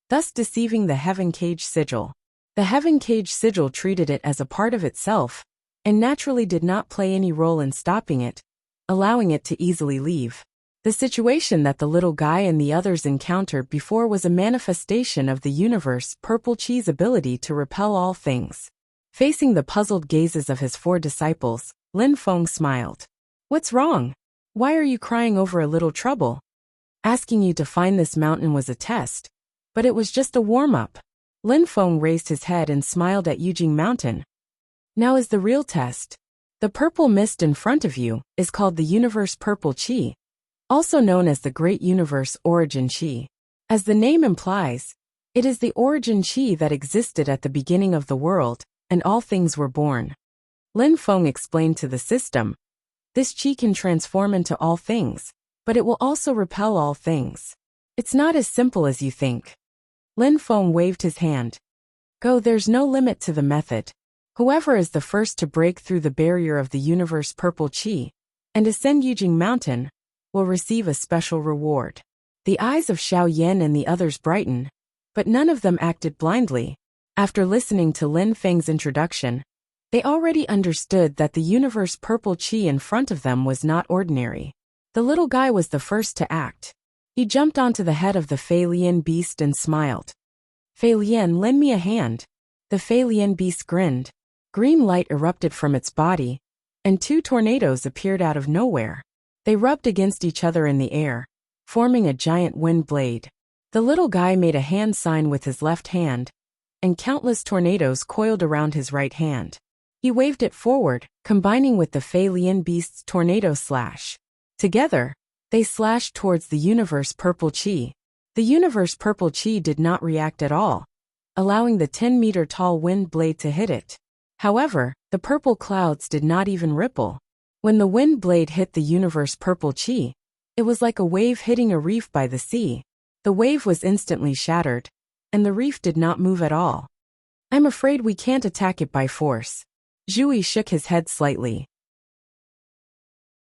thus deceiving the Heaven Cage sigil. The Heaven Cage sigil treated it as a part of itself and naturally did not play any role in stopping it, allowing it to easily leave. The situation that the little guy and the others encountered before was a manifestation of the universe purple chi's ability to repel all things. Facing the puzzled gazes of his 4 disciples, Lin Feng smiled. "What's wrong? Why are you crying over a little trouble? Asking you to find this mountain was a test, but it was just a warm-up." Lin Feng raised his head and smiled at Yujing Mountain. "Now is the real test. The purple mist in front of you is called the universe purple chi, also known as the Great Universe Origin Chi. As the name implies, it is the origin chi that existed at the beginning of the world, and all things were born." Lin Feng explained to the system, "This chi can transform into all things, but it will also repel all things. It's not as simple as you think." Lin Feng waved his hand. "Go, there's no limit to the method. Whoever is the first to break through the barrier of the universe purple chi and ascend Yujing Mountain will receive a special reward." The eyes of Xiao Yan and the others brightened, but none of them acted blindly. After listening to Lin Feng's introduction, they already understood that the universe purple chi in front of them was not ordinary. The little guy was the first to act. He jumped onto the head of the Fei Lian beast and smiled. "Fei Lian, lend me a hand." The Fei Lian beast grinned. Green light erupted from its body, and two tornadoes appeared out of nowhere. They rubbed against each other in the air, forming a giant wind blade. The little guy made a hand sign with his left hand, and countless tornadoes coiled around his right hand. He waved it forward, combining with the Fei Lian beast's tornado slash. Together, they slashed towards the universe purple chi. The universe purple chi did not react at all, allowing the 10-meter-tall wind blade to hit it. However, the purple clouds did not even ripple. When the wind blade hit the universe purple chi, it was like a wave hitting a reef by the sea. The wave was instantly shattered, and the reef did not move at all. "I'm afraid we can't attack it by force." Zhu Yi shook his head slightly.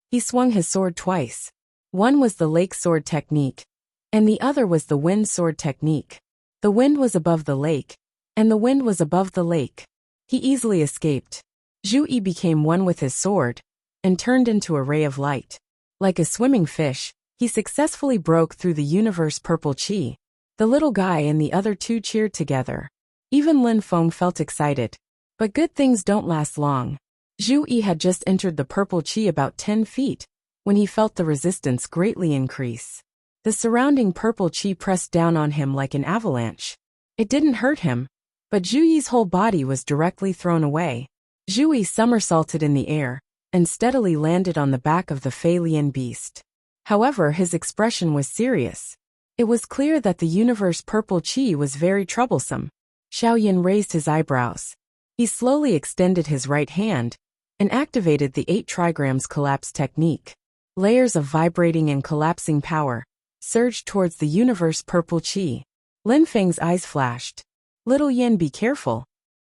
He swung his sword twice. One was the lake sword technique, and the other was the wind sword technique. The wind was above the lake, and the wind was above the lake. He easily escaped. Zhu Yi became one with his sword, and turned into a ray of light. Like a swimming fish, he successfully broke through the universe purple chi. The little guy and the other two cheered together. Even Lin Feng felt excited. But good things don't last long. Zhu Yi had just entered the purple chi about 10 feet, when he felt the resistance greatly increase. The surrounding purple chi pressed down on him like an avalanche. It didn't hurt him, but Zhu Yi's whole body was directly thrown away. Zhu Yi somersaulted in the air, and steadily landed on the back of the Fei Lian beast. However, his expression was serious. It was clear that the universe purple chi was very troublesome. Xiaoyan raised his eyebrows. He slowly extended his right hand, and activated the 8 trigrams collapse technique. Layers of vibrating and collapsing power surged towards the universe purple chi. Lin Feng's eyes flashed. "Little Yan, be careful."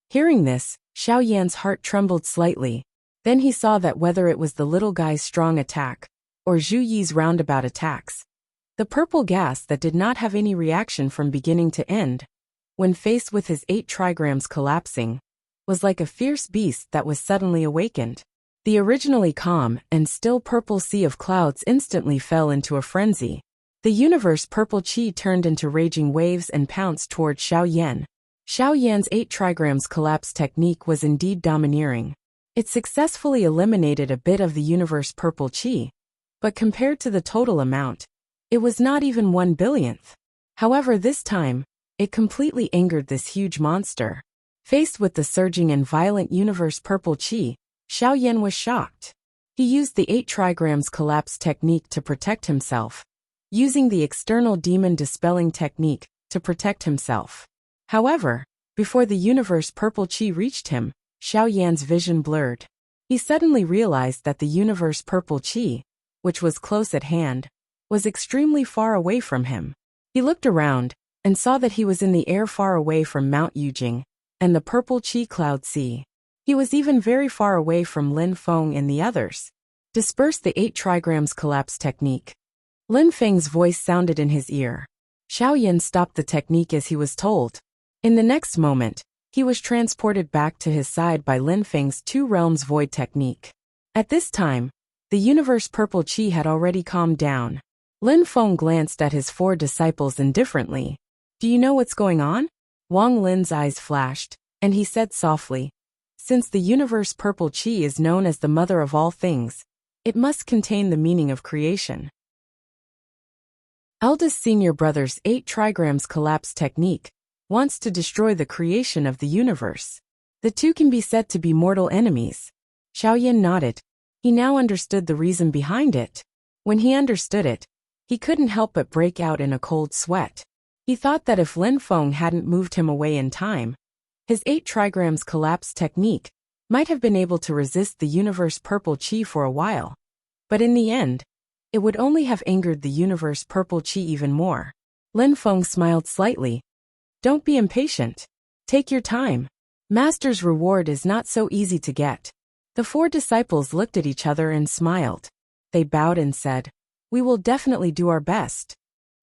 Hearing this, Xiaoyan's heart trembled slightly. Then he saw that whether it was the little guy's strong attack, or Zhu Yi's roundabout attacks, the purple gas that did not have any reaction from beginning to end, when faced with his 8 trigrams collapsing, was like a fierce beast that was suddenly awakened. The originally calm and still purple sea of clouds instantly fell into a frenzy. The universe purple chi turned into raging waves and pounced toward Xiaoyan. Xiaoyan's 8 trigrams collapse technique was indeed domineering. It successfully eliminated a bit of the universe purple chi, but compared to the total amount, it was not even 1/1000th. However, this time, it completely angered this huge monster. Faced with the surging and violent universe purple chi, Xiaoyan was shocked. He used the 8 trigrams collapse technique to protect himself, using the external demon dispelling technique to protect himself. However, before the universe purple chi reached him, Xiaoyan's vision blurred. He suddenly realized that the universe purple chi, which was close at hand, was extremely far away from him. He looked around, and saw that he was in the air far away from Mount Yujing, and the purple chi cloud sea. He was even very far away from Lin Feng and the others. Disperse the 8 trigrams collapse technique. Lin Feng's voice sounded in his ear. Xiaoyan stopped the technique as he was told. In the next moment, he was transported back to his side by Lin Feng's 2 realms void technique. At this time, the universe purple chi had already calmed down. Lin Feng glanced at his 4 disciples indifferently. "Do you know what's going on?" Wang Lin's eyes flashed, and he said softly, "Since the universe purple chi is known as the mother of all things, it must contain the meaning of creation. Eldest senior brother's 8 trigrams collapse technique wants to destroy the creation of the universe. The two can be said to be mortal enemies." Xiaoyan nodded. He now understood the reason behind it. When he understood it, he couldn't help but break out in a cold sweat. He thought that if Lin Feng hadn't moved him away in time, his 8 trigrams collapse technique might have been able to resist the universe purple chi for a while. But in the end, it would only have angered the universe purple chi even more. Lin Feng smiled slightly. "Don't be impatient. Take your time. Master's reward is not so easy to get." The 4 disciples looked at each other and smiled. They bowed and said, "We will definitely do our best."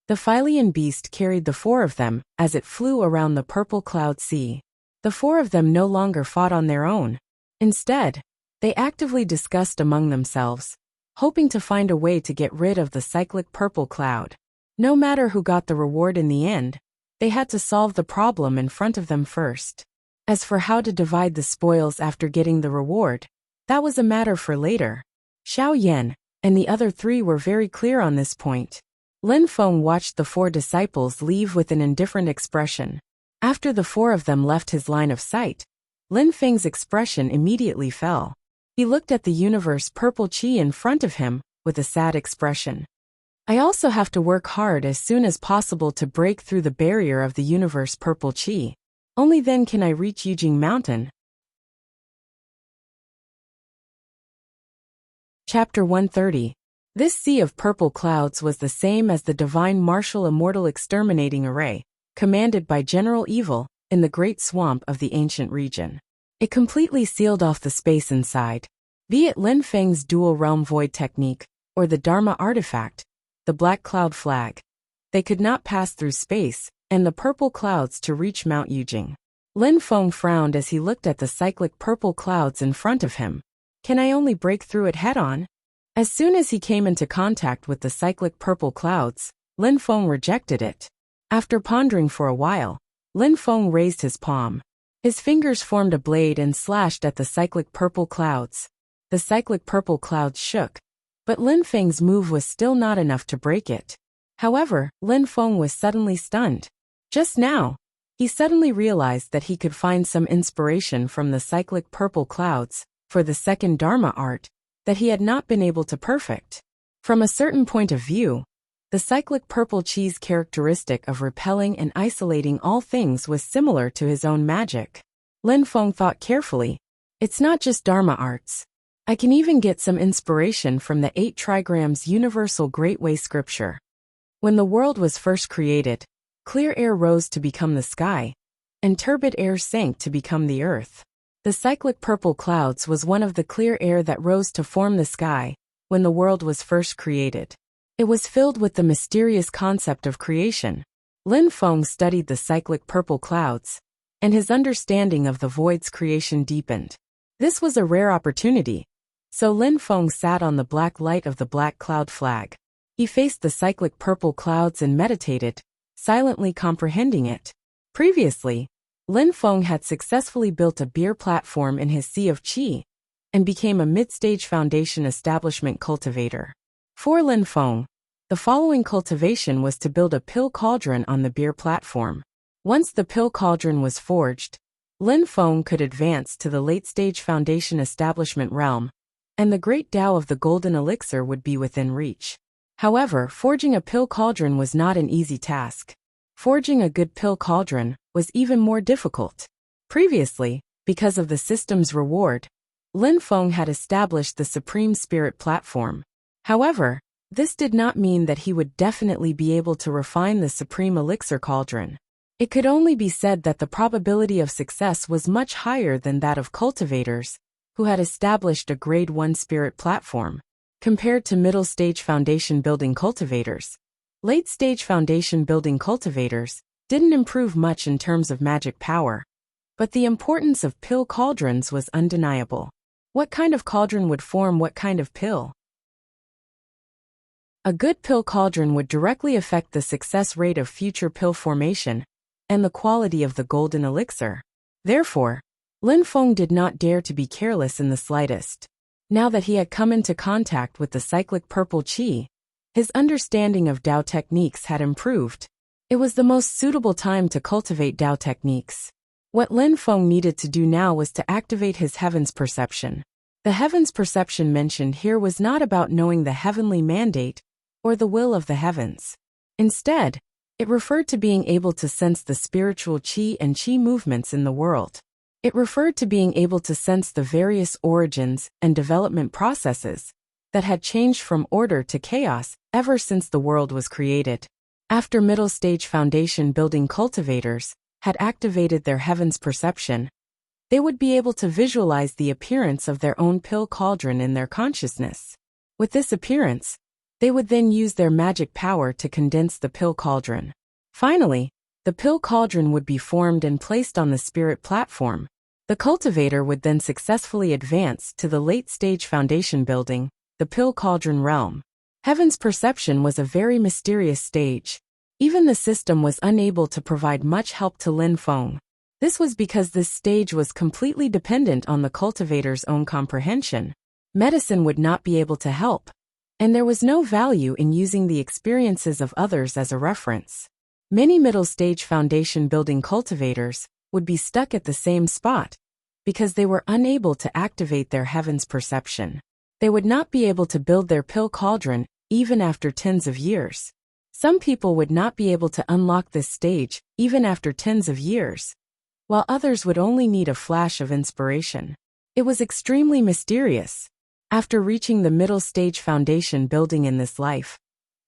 The Phylian beast carried the 4 of them as it flew around the purple cloud sea. The four of them no longer fought on their own. Instead, they actively discussed among themselves, hoping to find a way to get rid of the cyclic purple cloud. No matter who got the reward in the end, they had to solve the problem in front of them first. As for how to divide the spoils after getting the reward, that was a matter for later. Xiao Yan and the other three were very clear on this point. Lin Feng watched the four disciples leave with an indifferent expression. After the four of them left his line of sight, Lin Feng's expression immediately fell. He looked at the universe purple qi in front of him with a sad expression. I also have to work hard as soon as possible to break through the barrier of the universe purple qi. Only then can I reach Yujing Mountain. Chapter 130. This sea of purple clouds was the same as the divine martial immortal exterminating array, commanded by General Evil, in the great swamp of the ancient region. It completely sealed off the space inside. Be it Lin Feng's dual realm void technique, or the Dharma artifact, the black cloud flag. They could not pass through space and the purple clouds to reach Mount Yujing. Lin Feng frowned as he looked at the cyclic purple clouds in front of him. Can I only break through it head-on? As soon as he came into contact with the cyclic purple clouds, Lin Feng rejected it. After pondering for a while, Lin Feng raised his palm. His fingers formed a blade and slashed at the cyclic purple clouds. The cyclic purple clouds shook, but Lin Feng's move was still not enough to break it. However, Lin Feng was suddenly stunned. Just now, he suddenly realized that he could find some inspiration from the cyclic purple clouds for the second Dharma art that he had not been able to perfect. From a certain point of view, the cyclic purple qi's characteristic of repelling and isolating all things was similar to his own magic. Lin Feng thought carefully. It's not just Dharma arts. I can even get some inspiration from the 8 trigrams universal Great Way scripture. When the world was first created, clear air rose to become the sky, and turbid air sank to become the earth. The cyclic purple clouds was one of the clear air that rose to form the sky when the world was first created. It was filled with the mysterious concept of creation. Lin Feng studied the cyclic purple clouds, and his understanding of the void's creation deepened. This was a rare opportunity, so Lin Feng sat on the black light of the black cloud flag. He faced the cyclic purple clouds and meditated, silently comprehending it. Previously, Lin Feng had successfully built a beer platform in his sea of qi, and became a mid-stage foundation establishment cultivator. For Lin Feng, the following cultivation was to build a pill cauldron on the beer platform. Once the pill cauldron was forged, Lin Feng could advance to the late-stage foundation establishment realm, and the great Tao of the golden elixir would be within reach. However, forging a pill cauldron was not an easy task. Forging a good pill cauldron was even more difficult. Previously, because of the system's reward, Lin Feng had established the Supreme Spirit platform. However, this did not mean that he would definitely be able to refine the Supreme Elixir Cauldron. It could only be said that the probability of success was much higher than that of cultivators, who had established a Grade 1 Spirit platform. Compared to middle-stage foundation building cultivators, late-stage foundation building cultivators didn't improve much in terms of magic power. But the importance of pill cauldrons was undeniable. What kind of cauldron would form what kind of pill? A good pill cauldron would directly affect the success rate of future pill formation and the quality of the golden elixir. Therefore, Lin Feng did not dare to be careless in the slightest. Now that he had come into contact with the cyclic purple qi, his understanding of Tao techniques had improved. It was the most suitable time to cultivate Tao techniques. What Lin Feng needed to do now was to activate his heavens perception. The heavens perception mentioned here was not about knowing the heavenly mandate or the will of the heavens. Instead, it referred to being able to sense the spiritual qi and qi movements in the world. It referred to being able to sense the various origins and development processes that had changed from order to chaos ever since the world was created. After middle-stage foundation building cultivators had activated their heavens perception, they would be able to visualize the appearance of their own pill cauldron in their consciousness. With this appearance, they would then use their magic power to condense the pill cauldron. Finally, The pill cauldron would be formed and placed on the spirit platform. The cultivator would then successfully advance to the late-stage foundation building, the pill cauldron realm. Heaven's perception was a very mysterious stage. Even the system was unable to provide much help to Lin Feng. This was because this stage was completely dependent on the cultivator's own comprehension. Medicine would not be able to help, and there was no value in using the experiences of others as a reference. Many middle-stage foundation building cultivators would be stuck at the same spot because they were unable to activate their heaven's perception. They would not be able to build their pill cauldron even after tens of years. Some people would not be able to unlock this stage even after tens of years, while others would only need a flash of inspiration. It was extremely mysterious. After reaching the middle stage foundation building in this life,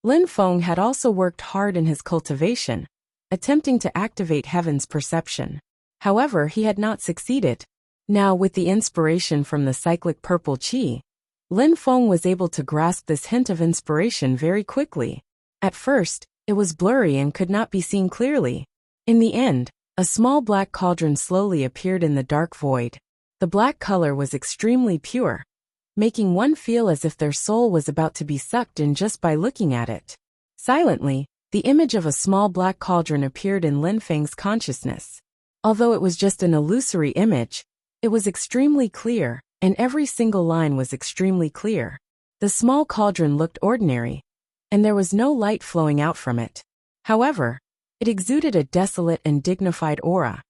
Lin Feng had also worked hard in his cultivation, attempting to activate heaven's perception. However, he had not succeeded. Now, with the inspiration from the cyclic purple qi, Lin Feng was able to grasp this hint of inspiration very quickly. At first, it was blurry and could not be seen clearly. In the end, a small black cauldron slowly appeared in the dark void. The black color was extremely pure, making one feel as if their soul was about to be sucked in just by looking at it. Silently, the image of a small black cauldron appeared in Lin Feng's consciousness. Although it was just an illusory image, it was extremely clear, and every single line was extremely clear. The small cauldron looked ordinary, and there was no light flowing out from it. However, it exuded a desolate and dignified aura,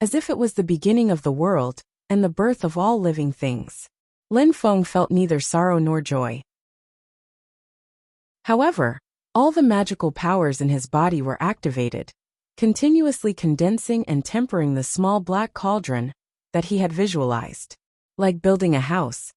as if it was the beginning of the world and the birth of all living things. Lin Feng felt neither sorrow nor joy. However, all the magical powers in his body were activated, continuously condensing and tempering the small black cauldron that he had visualized. Like building a house,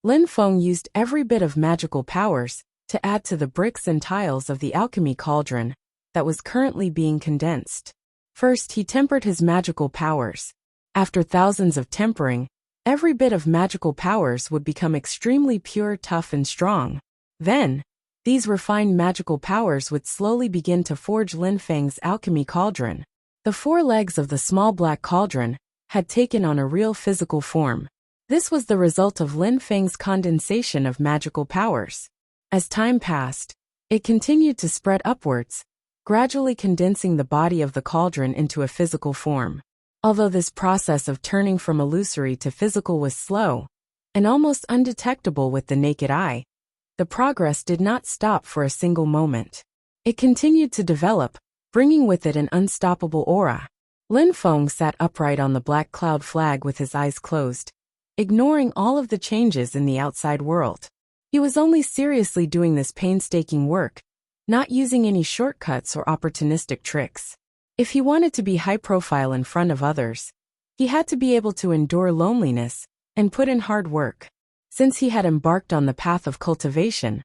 Lin Feng used every bit of magical powers to add to the bricks and tiles of the alchemy cauldron that was currently being condensed. First, he tempered his magical powers. After thousands of tempering, every bit of magical powers would become extremely pure, tough, and strong. Then, these refined magical powers would slowly begin to forge Lin Feng's alchemy cauldron. The four legs of the small black cauldron had taken on a real physical form. This was the result of Lin Feng's condensation of magical powers. As time passed, it continued to spread upwards, gradually condensing the body of the cauldron into a physical form. Although this process of turning from illusory to physical was slow and almost undetectable with the naked eye, the progress did not stop for a single moment. It continued to develop, bringing with it an unstoppable aura. Lin Feng sat upright on the black cloud flag with his eyes closed, ignoring all of the changes in the outside world. He was only seriously doing this painstaking work, not using any shortcuts or opportunistic tricks. If he wanted to be high profile in front of others, he had to be able to endure loneliness and put in hard work. Since he had embarked on the path of cultivation,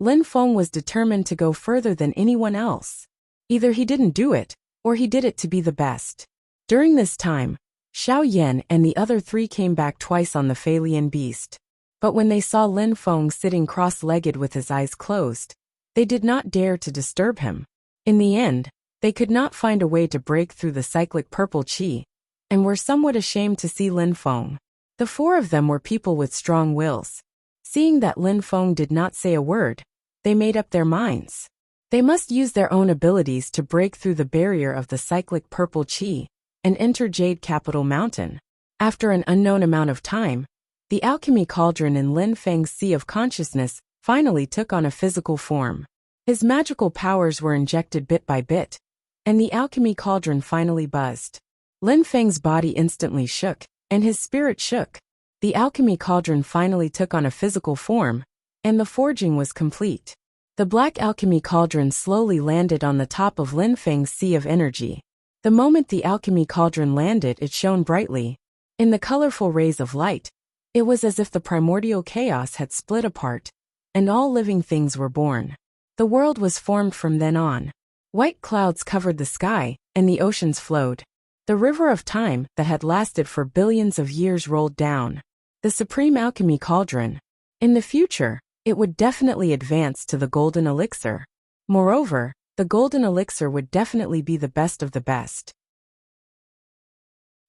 Lin Feng was determined to go further than anyone else. Either he didn't do it, or he did it to be the best. During this time, Xiao Yan and the other three came back twice on the Feilian beast. But when they saw Lin Feng sitting cross-legged with his eyes closed, they did not dare to disturb him. In the end, they could not find a way to break through the cyclic purple qi, and were somewhat ashamed to see Lin Feng. The four of them were people with strong wills. Seeing that Lin Feng did not say a word, they made up their minds. They must use their own abilities to break through the barrier of the cyclic purple qi and enter Jade Capital Mountain. After an unknown amount of time, the alchemy cauldron in Lin Feng's sea of consciousness finally took on a physical form. His magical powers were injected bit by bit, and the alchemy cauldron finally buzzed. Lin Feng's body instantly shook, and his spirit shook. The alchemy cauldron finally took on a physical form, and the forging was complete. The black alchemy cauldron slowly landed on the top of Lin Feng's sea of energy. The moment the alchemy cauldron landed, it shone brightly. In the colorful rays of light, it was as if the primordial chaos had split apart, and all living things were born. The world was formed from then on. White clouds covered the sky, and the oceans flowed. The river of time that had lasted for billions of years rolled down. The supreme alchemy cauldron. In the future, it would definitely advance to the golden elixir. Moreover, The golden elixir would definitely be the best of the best.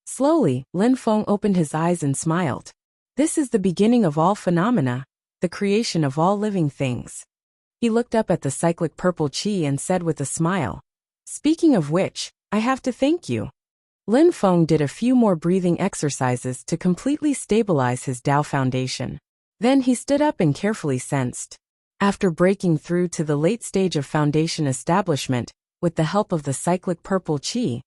Slowly, Lin Feng opened his eyes and smiled. This is the beginning of all phenomena, the creation of all living things. He looked up at the cyclic purple qi and said with a smile, "Speaking of which, I have to thank you." Lin Feng did a few more breathing exercises to completely stabilize his Tao foundation. Then he stood up and carefully sensed. After breaking through to the late stage of foundation establishment, with the help of the cyclic purple qi,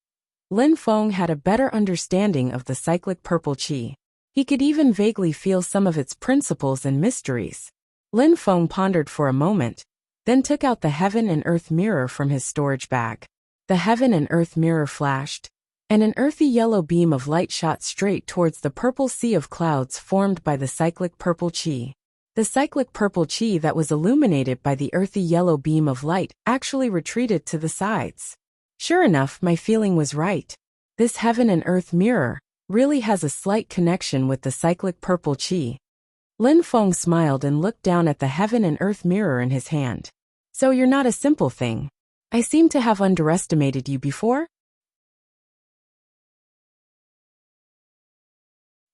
Lin Feng had a better understanding of the cyclic purple qi. He could even vaguely feel some of its principles and mysteries. Lin Feng pondered for a moment, then took out the heaven and earth mirror from his storage bag. The heaven and earth mirror flashed, and an earthy yellow beam of light shot straight towards the purple sea of clouds formed by the cyclic purple qi. The cyclic purple qi that was illuminated by the earthy yellow beam of light actually retreated to the sides. Sure enough, my feeling was right. This heaven and earth mirror really has a slight connection with the cyclic purple qi. Lin Feng smiled and looked down at the heaven and earth mirror in his hand. So you're not a simple thing. I seem to have underestimated you before?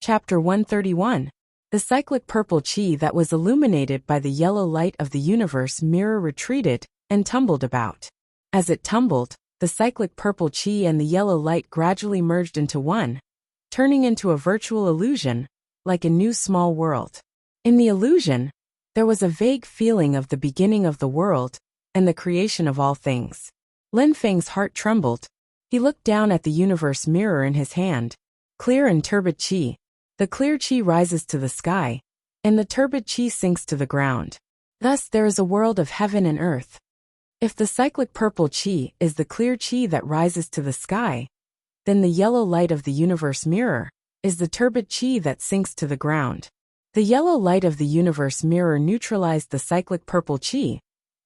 Chapter 131. The cyclic purple qi that was illuminated by the yellow light of the universe mirror retreated and tumbled about. As it tumbled, the cyclic purple qi and the yellow light gradually merged into one, turning into a virtual illusion, like a new small world. In the illusion, there was a vague feeling of the beginning of the world and the creation of all things. Lin Feng's heart trembled. He looked down at the universe mirror in his hand. Clear and turbid qi. The clear qi rises to the sky, and the turbid qi sinks to the ground. Thus there is a world of heaven and earth. If the cyclic purple qi is the clear qi that rises to the sky, then the yellow light of the universe mirror is the turbid qi that sinks to the ground. The yellow light of the universe mirror neutralized the cyclic purple qi,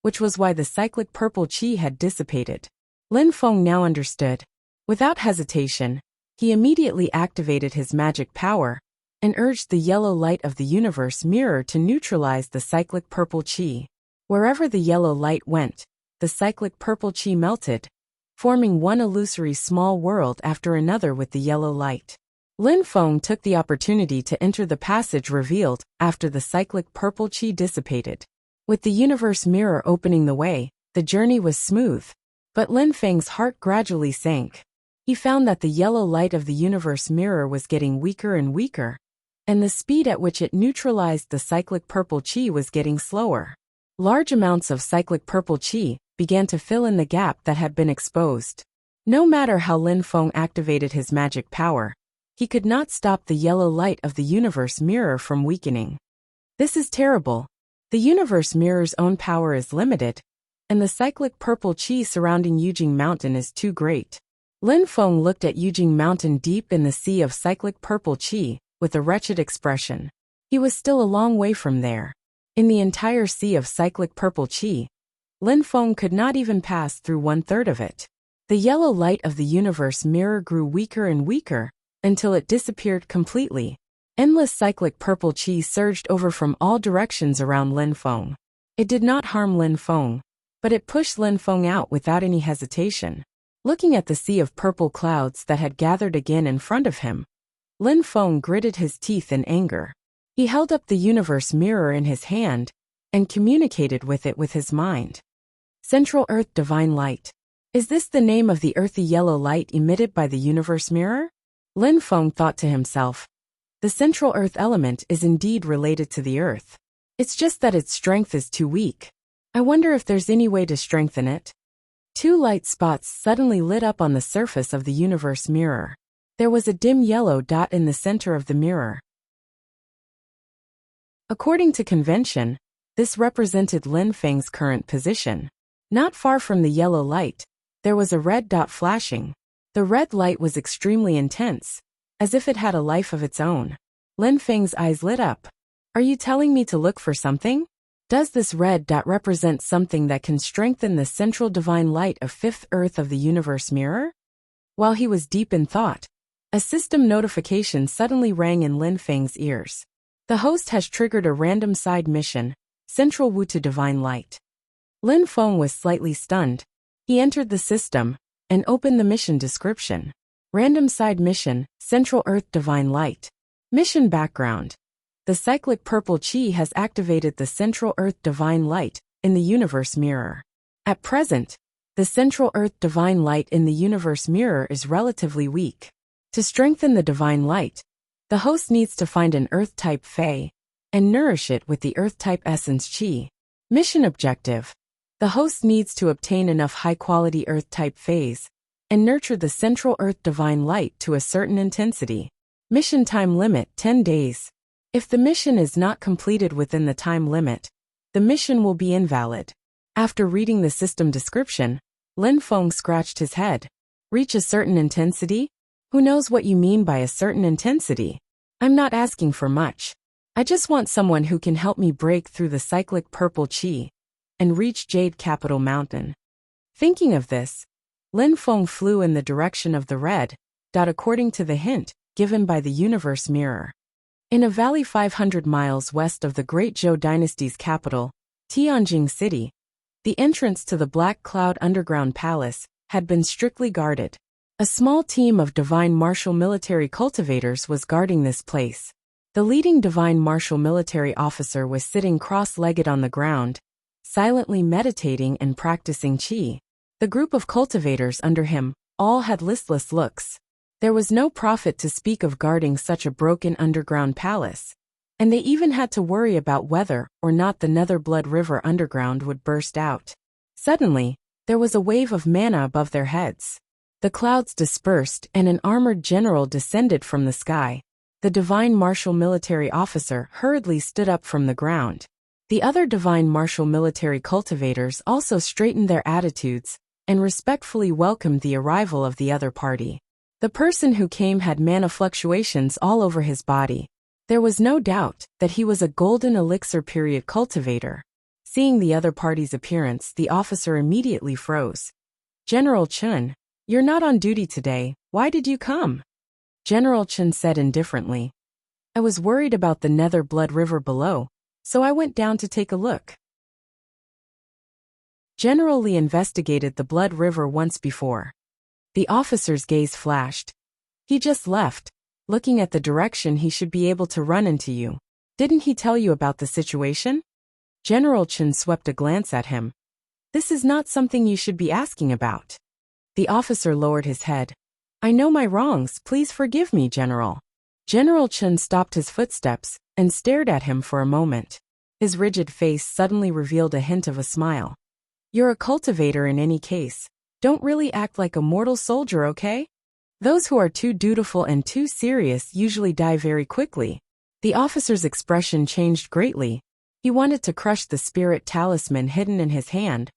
which was why the cyclic purple qi had dissipated. Lin Feng now understood. Without hesitation, he immediately activated his magic power and urged the yellow light of the universe mirror to neutralize the cyclic purple qi. Wherever the yellow light went, the cyclic purple qi melted, forming one illusory small world after another with the yellow light. Lin Feng took the opportunity to enter the passage revealed after the cyclic purple qi dissipated. With the universe mirror opening the way, the journey was smooth, but Lin Feng's heart gradually sank. He found that the yellow light of the universe mirror was getting weaker and weaker, and the speed at which it neutralized the cyclic purple qi was getting slower. Large amounts of cyclic purple qi began to fill in the gap that had been exposed. No matter how Lin Feng activated his magic power, he could not stop the yellow light of the universe mirror from weakening. This is terrible. The universe mirror's own power is limited, and the cyclic purple qi surrounding Yujing Mountain is too great. Lin Feng looked at Yujing Mountain deep in the sea of cyclic purple qi, with a wretched expression. He was still a long way from there. In the entire sea of cyclic purple qi, Lin Feng could not even pass through 1/3 of it. The yellow light of the universe mirror grew weaker and weaker, until it disappeared completely. Endless cyclic purple qi surged over from all directions around Lin Feng. It did not harm Lin Feng, but it pushed Lin Feng out without any hesitation. Looking at the sea of purple clouds that had gathered again in front of him, Lin Feng gritted his teeth in anger. He held up the universe mirror in his hand and communicated with it with his mind. Central Earth Divine Light. Is this the name of the earthy yellow light emitted by the universe mirror? Lin Feng thought to himself. The central earth element is indeed related to the earth. It's just that its strength is too weak. I wonder if there's any way to strengthen it. Two light spots suddenly lit up on the surface of the universe mirror. There was a dim yellow dot in the center of the mirror. According to convention, this represented Lin Feng's current position. Not far from the yellow light, there was a red dot flashing. The red light was extremely intense, as if it had a life of its own. Lin Feng's eyes lit up. Are you telling me to look for something? Does this red dot represent something that can strengthen the central divine light of fifth earth of the universe mirror? While he was deep in thought, a system notification suddenly rang in Lin Feng's ears. The host has triggered a random side mission, Central Wu to Divine Light. Lin Feng was slightly stunned. He entered the system and opened the mission description. Random side mission, Central Earth Divine Light. Mission background. The cyclic purple chi has activated the Central Earth Divine Light in the universe mirror. At present, the Central Earth Divine Light in the universe mirror is relatively weak. To strengthen the Divine Light, the host needs to find an Earth-type Fae and nourish it with the Earth-type Essence Chi. Mission objective. The host needs to obtain enough high-quality Earth-type Faes and nurture the Central Earth Divine Light to a certain intensity. Mission time limit 10 days. If the mission is not completed within the time limit, the mission will be invalid. After reading the system description, Lin Feng scratched his head. Reach a certain intensity? Who knows what you mean by a certain intensity? I'm not asking for much. I just want someone who can help me break through the cyclic purple chi and reach Jade Capital Mountain. Thinking of this, Lin Feng flew in the direction of the red dot according to the hint given by the universe mirror. In a valley 500 miles west of the Great Zhou Dynasty's capital, Tianjing City, the entrance to the Black Cloud Underground Palace had been strictly guarded. A small team of Divine Martial military cultivators was guarding this place. The leading Divine Martial military officer was sitting cross-legged on the ground, silently meditating and practicing qi. The group of cultivators under him all had listless looks. There was no profit to speak of guarding such a broken underground palace, and they even had to worry about whether or not the Netherblood River underground would burst out. Suddenly, there was a wave of mana above their heads. The clouds dispersed and an armored general descended from the sky. The Divine Martial military officer hurriedly stood up from the ground. The other Divine Martial military cultivators also straightened their attitudes and respectfully welcomed the arrival of the other party. The person who came had mana fluctuations all over his body. There was no doubt that he was a golden elixir period cultivator. Seeing the other party's appearance, the officer immediately froze. General Chun, you're not on duty today, why did you come? General Chun said indifferently. I was worried about the Netherblood River below, so I went down to take a look. General Li investigated the Blood River once before. The officer's gaze flashed. He just left, looking at the direction he should be able to run into you. Didn't he tell you about the situation? General Chun swept a glance at him. This is not something you should be asking about. The officer lowered his head. I know my wrongs, please forgive me, General. General Chun stopped his footsteps and stared at him for a moment. His rigid face suddenly revealed a hint of a smile. You're a cultivator in any case. Don't really act like a mortal soldier, okay? Those who are too dutiful and too serious usually die very quickly. The officer's expression changed greatly. He wanted to crush the spirit talisman hidden in his hand,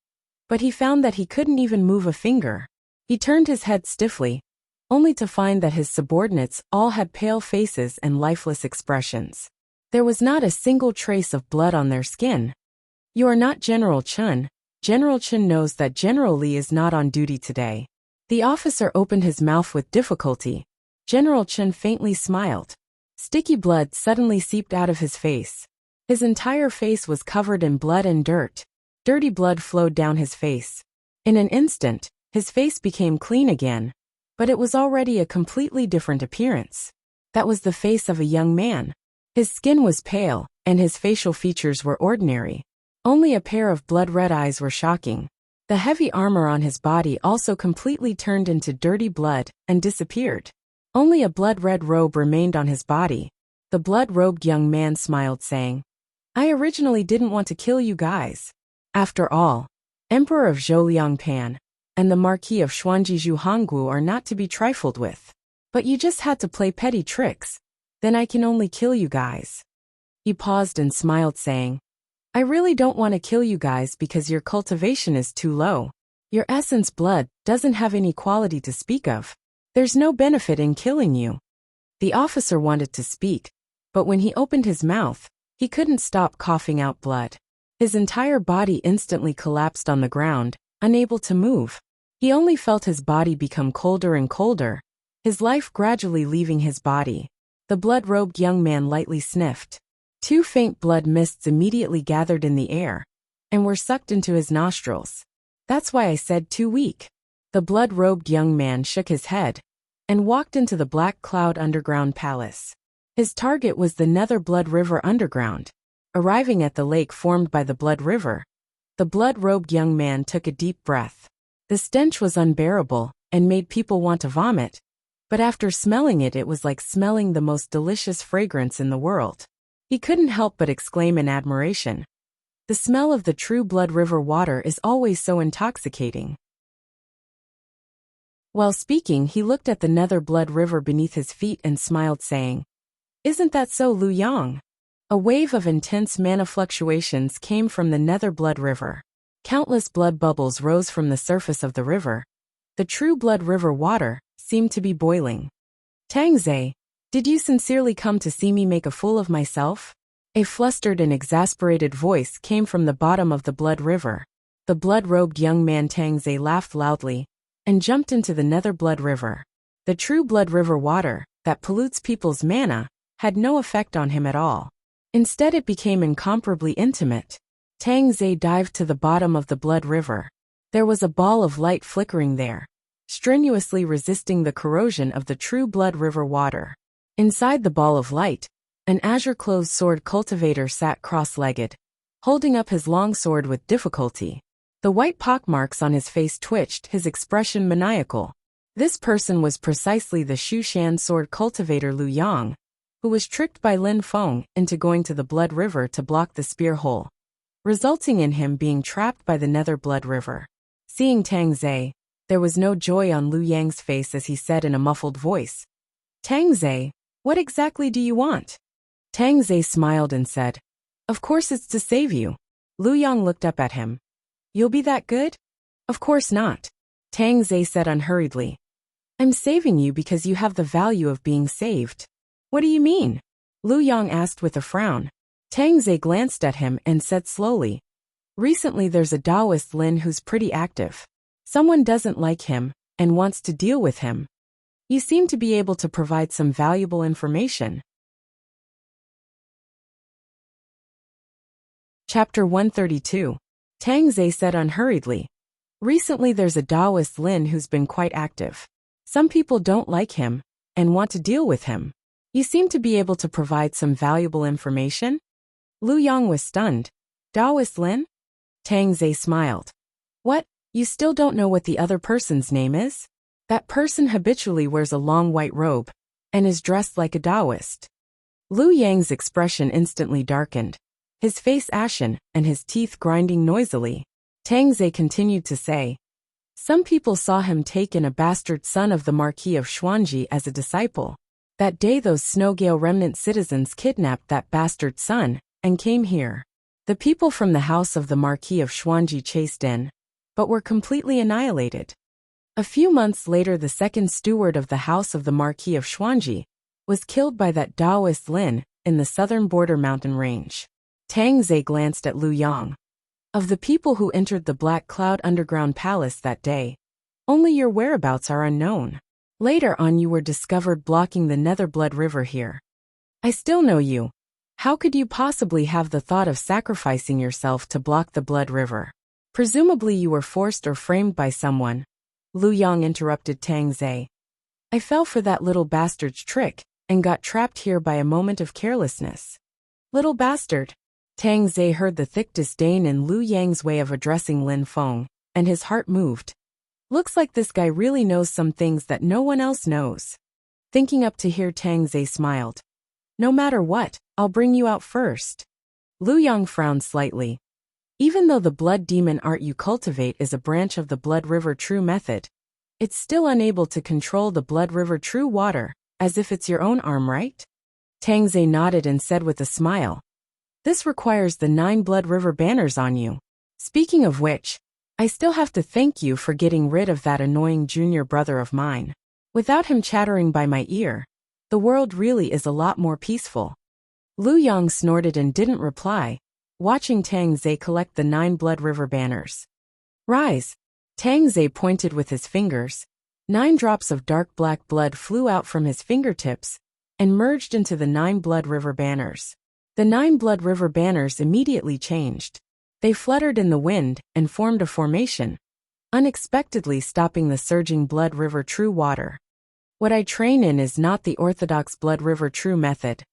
but he found that he couldn't even move a finger. He turned his head stiffly, only to find that his subordinates all had pale faces and lifeless expressions. There was not a single trace of blood on their skin. You are not General Chun. General Chun knows that General Li is not on duty today. The officer opened his mouth with difficulty. General Chun faintly smiled. Sticky blood suddenly seeped out of his face. His entire face was covered in blood and dirt. Dirty blood flowed down his face. In an instant, his face became clean again, but it was already a completely different appearance. That was the face of a young man. His skin was pale, and his facial features were ordinary. Only a pair of blood-red eyes were shocking. The heavy armor on his body also completely turned into dirty blood and disappeared. Only a blood-red robe remained on his body. The blood-robed young man smiled, saying, I originally didn't want to kill you guys. After all, Emperor of Zhouliangpan and the Marquis of Xuanjizhu Honggu are not to be trifled with. But you just had to play petty tricks. Then I can only kill you guys. He paused and smiled, saying, I really don't want to kill you guys because your cultivation is too low. Your essence blood doesn't have any quality to speak of. There's no benefit in killing you. The officer wanted to speak, but when he opened his mouth, he couldn't stop coughing out blood. His entire body instantly collapsed on the ground, unable to move. He only felt his body become colder and colder, his life gradually leaving his body. The blood-robed young man lightly sniffed. 2 faint blood mists immediately gathered in the air and were sucked into his nostrils. That's why I said too weak. The blood-robed young man shook his head and walked into the Black Cloud Underground Palace. His target was the Nether Blood River underground. Arriving at the lake formed by the Blood River, the blood-robed young man took a deep breath. The stench was unbearable and made people want to vomit, but after smelling it, it was like smelling the most delicious fragrance in the world. He couldn't help but exclaim in admiration. The smell of the true Blood River water is always so intoxicating. While speaking, he looked at the Nether Blood River beneath his feet and smiled, saying, "Isn't that so, Lu Yang?" A wave of intense mana fluctuations came from the Nether Blood River. Countless blood bubbles rose from the surface of the river. The true Blood River water seemed to be boiling. "Tangze, did you sincerely come to see me make a fool of myself?" A flustered and exasperated voice came from the bottom of the Blood River. The blood-robed young man Tangze laughed loudly and jumped into the Nether Blood River. The true Blood River water, that pollutes people's mana, had no effect on him at all. Instead, it became incomparably intimate. Tangze dived to the bottom of the Blood River. There was a ball of light flickering there, strenuously resisting the corrosion of the true Blood River water. Inside the ball of light, an azure-clothed sword cultivator sat cross-legged, holding up his long sword with difficulty. The white pockmarks on his face twitched, his expression maniacal. This person was precisely the Shushan sword cultivator Lu Yang, who was tricked by Lin Feng into going to the Blood River to block the spear hole, resulting in him being trapped by the Nether Blood River. Seeing Tangze, there was no joy on Lu Yang's face as he said in a muffled voice, "Tangze, what exactly do you want?" Tangze smiled and said, "Of course it's to save you." Lu Yang looked up at him. "You'll be that good?" "Of course not," Tangze said unhurriedly. "I'm saving you because you have the value of being saved." "What do you mean?" Lu Yang asked with a frown. Tangze glanced at him and said slowly, "Recently there's a Taoist Lin who's pretty active. Someone doesn't like him and wants to deal with him. You seem to be able to provide some valuable information." Chapter 132. Tangze said unhurriedly, "Recently there's a Taoist Lin who's been quite active. Some people don't like him and want to deal with him. You seem to be able to provide some valuable information?" Lu Yang was stunned. "Taoist Lin?" Tangze smiled. "What, you still don't know what the other person's name is?" "That person habitually wears a long white robe and is dressed like a Taoist." Lu Yang's expression instantly darkened, his face ashen and his teeth grinding noisily. Tangze continued to say, "Some people saw him take in a bastard son of the Marquis of Xuanji as a disciple. That day those Snowgale remnant citizens kidnapped that bastard son and came here. The people from the house of the Marquis of Xuanji chased in, but were completely annihilated. A few months later, the second steward of the house of the Marquis of Xuanji was killed by that Taoist Lin in the southern border mountain range." Tangze glanced at Lu Yang. "Of the people who entered the Black Cloud Underground Palace that day, only your whereabouts are unknown. Later on you were discovered blocking the Nether Blood River here. I still know you. How could you possibly have the thought of sacrificing yourself to block the Blood River? Presumably you were forced or framed by someone." Lu Yang interrupted Tangze. "I fell for that little bastard's trick and got trapped here by a moment of carelessness." "Little bastard." Tangze heard the thick disdain in Lu Yang's way of addressing Lin Feng, and his heart moved. Looks like this guy really knows some things that no one else knows. Thinking up to hear, Tangze smiled. "No matter what, I'll bring you out first." Lu Yang frowned slightly. "Even though the blood demon art you cultivate is a branch of the Blood River True method, it's still unable to control the Blood River True water, as if it's your own arm, right?" Tangze nodded and said with a smile, "This requires the 9 Blood River banners on you. Speaking of which, I still have to thank you for getting rid of that annoying junior brother of mine. Without him chattering by my ear, the world really is a lot more peaceful." Lu Yang snorted and didn't reply, watching Tangze collect the 9 Blood River banners. "Rise." Tangze pointed with his fingers. 9 drops of dark black blood flew out from his fingertips and merged into the 9 Blood River banners. The 9 Blood River banners immediately changed. They fluttered in the wind and formed a formation, unexpectedly stopping the surging Blood River True water. What I train in is not the orthodox Blood River True method,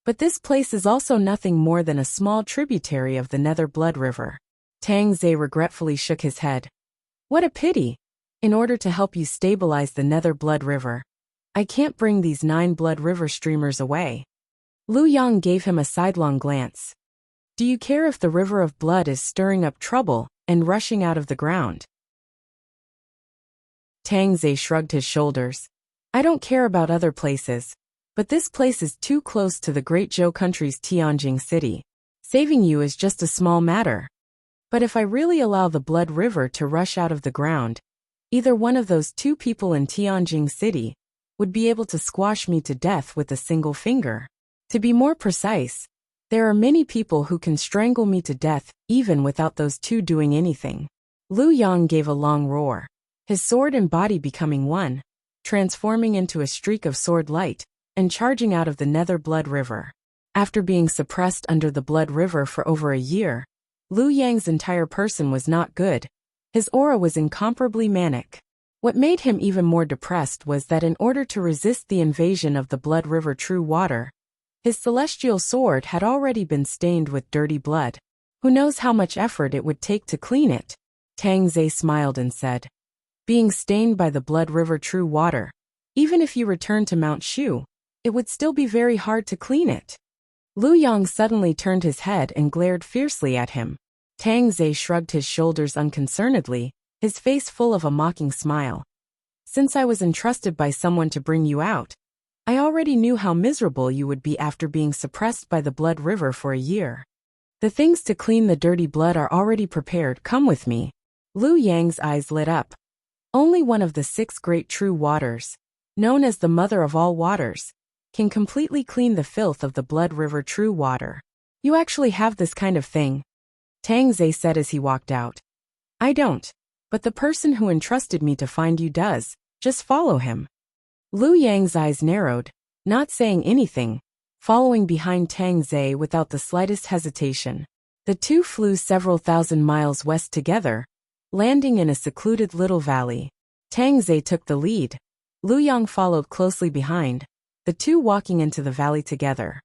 but this place is also nothing more than a small tributary of the Nether Blood River. Tang Ze regretfully shook his head. What a pity. In order to help you stabilize the Nether Blood River, I can't bring these 9 Blood River streamers away. Lu Yang gave him a sidelong glance. Do you care if the river of blood is stirring up trouble and rushing out of the ground? Tang Ze shrugged his shoulders. I don't care about other places, but this place is too close to the great Zhou country's Tianjing city. Saving you is just a small matter. But if I really allow the Blood River to rush out of the ground, either one of those 2 people in Tianjing city would be able to squash me to death with a single finger. To be more precise, there are many people who can strangle me to death even without those 2 doing anything. Lu Yang gave a long roar, his sword and body becoming one, transforming into a streak of sword light, and charging out of the Nether Blood River. After being suppressed under the Blood River for over a year, Lu Yang's entire person was not good. His aura was incomparably manic. What made him even more depressed was that in order to resist the invasion of the Blood River True water, his celestial sword had already been stained with dirty blood. Who knows how much effort it would take to clean it? Tang Ze smiled and said, being stained by the Blood River True water, even if you return to Mount Shu, it would still be very hard to clean it. Lu Yang suddenly turned his head and glared fiercely at him. Tang Ze shrugged his shoulders unconcernedly, his face full of a mocking smile. Since I was entrusted by someone to bring you out, I already knew how miserable you would be after being suppressed by the Blood River for a year. The things to clean the dirty blood are already prepared. Come with me. Lu Yang's eyes lit up. Only one of the 6 great true waters, known as the mother of all waters, can completely clean the filth of the Blood River True water. You actually have this kind of thing? Tang Ze said as he walked out. I don't, but the person who entrusted me to find you does. Just follow him. Lu Yang's eyes narrowed, not saying anything, following behind Tang Ze without the slightest hesitation. The 2 flew several thousand miles west together, landing in a secluded little valley. Tang Ze took the lead. Lu Yang followed closely behind, the 2 walking into the valley together.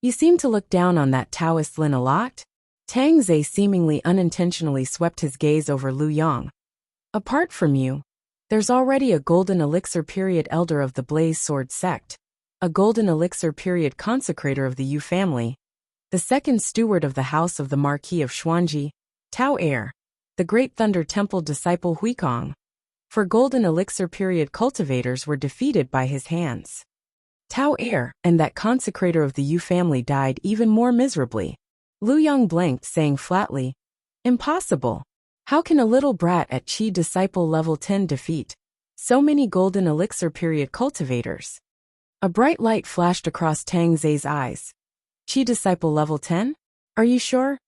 You seem to look down on that Taoist Lin a lot? Tang Ze seemingly unintentionally swept his gaze over Lu Yang. Apart from you, there's already a Golden Elixir period elder of the Blaze Sword sect, a Golden Elixir period consecrator of the Yu family, the 2nd steward of the house of the Marquis of Xuanji, Tao Heir, the Great Thunder Temple disciple Huikong. For Golden Elixir period cultivators were defeated by his hands. Tao Heir and that consecrator of the Yu family died even more miserably. Lu Yang blanked, saying flatly, impossible. How can a little brat at Qi disciple level 10 defeat so many Golden Elixir period cultivators? A bright light flashed across Tang Ze's eyes. Qi disciple level 10? Are you sure?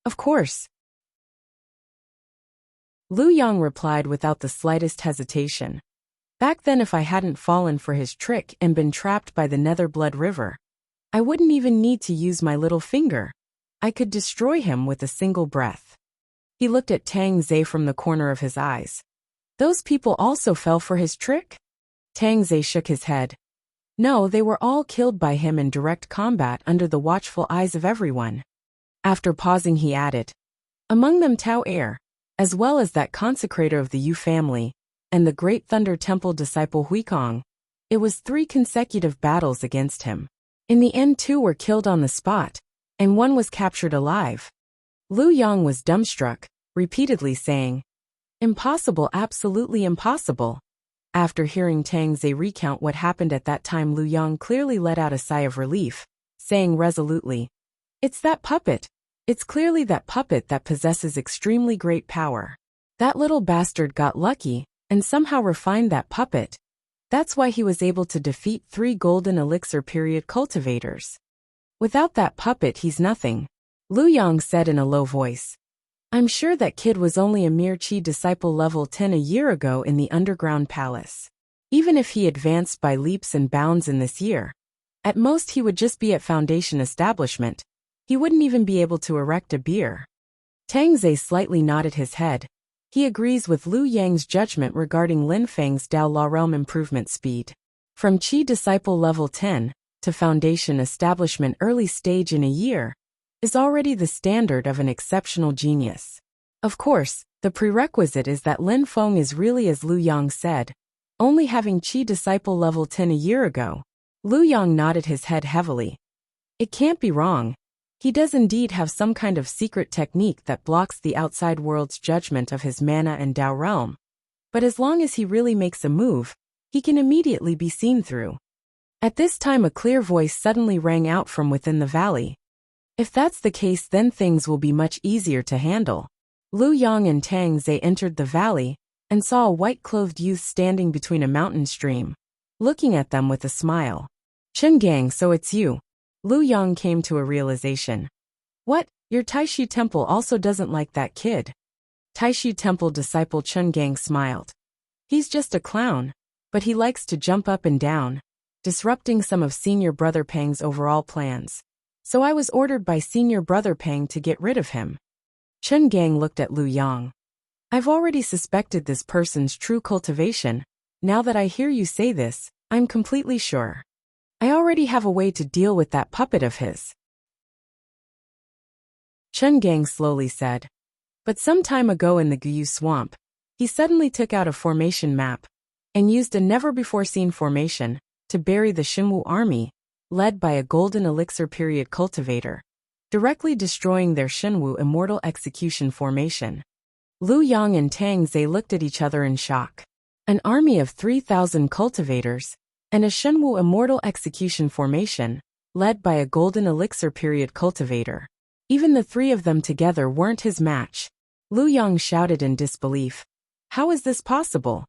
Of course. Lu Yang replied without the slightest hesitation. Back then, if I hadn't fallen for his trick and been trapped by the Nether Blood River, I wouldn't even need to use my little finger. I could destroy him with a single breath. He looked at Tang Ze from the corner of his eyes. Those people also fell for his trick? Tang Ze shook his head. No, they were all killed by him in direct combat under the watchful eyes of everyone. After pausing, he added, among them Tao Heir, as well as that consecrator of the Yu family, and the Great Thunder Temple disciple Huikong. It was 3 consecutive battles against him. In the end, 2 were killed on the spot, and 1 was captured alive. Lu Yang was dumbstruck, repeatedly saying, impossible, absolutely impossible. After hearing Tang Ze recount what happened at that time, Lu Yang clearly let out a sigh of relief, saying resolutely, it's that puppet. It's clearly that puppet that possesses extremely great power. That little bastard got lucky, and somehow refined that puppet. That's why he was able to defeat 3 Golden Elixir period cultivators. Without that puppet, he's nothing. Lu Yang said in a low voice. I'm sure that kid was only a mere Qi disciple level 10 a year ago in the underground palace. Even if he advanced by leaps and bounds in this year, at most he would just be at Foundation establishment. He wouldn't even be able to erect a bier. Tang Ze slightly nodded his head. He agrees with Liu Yang's judgment regarding Lin Feng's Dao La Realm improvement speed. From Qi Disciple Level 10 to Foundation Establishment Early Stage in a year is already the standard of an exceptional genius. Of course, the prerequisite is that Lin Feng is really as Liu Yang said, only having Qi Disciple Level 10 a year ago. Liu Yang nodded his head heavily. It can't be wrong. He does indeed have some kind of secret technique that blocks the outside world's judgment of his mana and Dao realm. But as long as he really makes a move, he can immediately be seen through. At this time a clear voice suddenly rang out from within the valley. If that's the case, then things will be much easier to handle. Liu Yang and Tang Zhe entered the valley and saw a white-clothed youth standing between a mountain stream, looking at them with a smile. Chen Gang, so it's you. Liu Yang came to a realization. What, your Taishi Temple also doesn't like that kid? Taishi Temple disciple Chen Gang smiled. He's just a clown, but he likes to jump up and down, disrupting some of Senior Brother Pang's overall plans. So I was ordered by Senior Brother Pang to get rid of him. Chen Gang looked at Liu Yang. I've already suspected this person's true cultivation. Now that I hear you say this, I'm completely sure. I already have a way to deal with that puppet of his. Chen Gang slowly said. But some time ago in the Guyu swamp, he suddenly took out a formation map and used a never-before-seen formation to bury the Xinwu army, led by a golden elixir period cultivator, directly destroying their Xinwu immortal execution formation. Liu Yang and Tang Zhe looked at each other in shock. An army of 3,000 cultivators and a Xinwu immortal execution formation, led by a golden elixir period cultivator. Even the three of them together weren't his match. Liu Yang shouted in disbelief. How is this possible?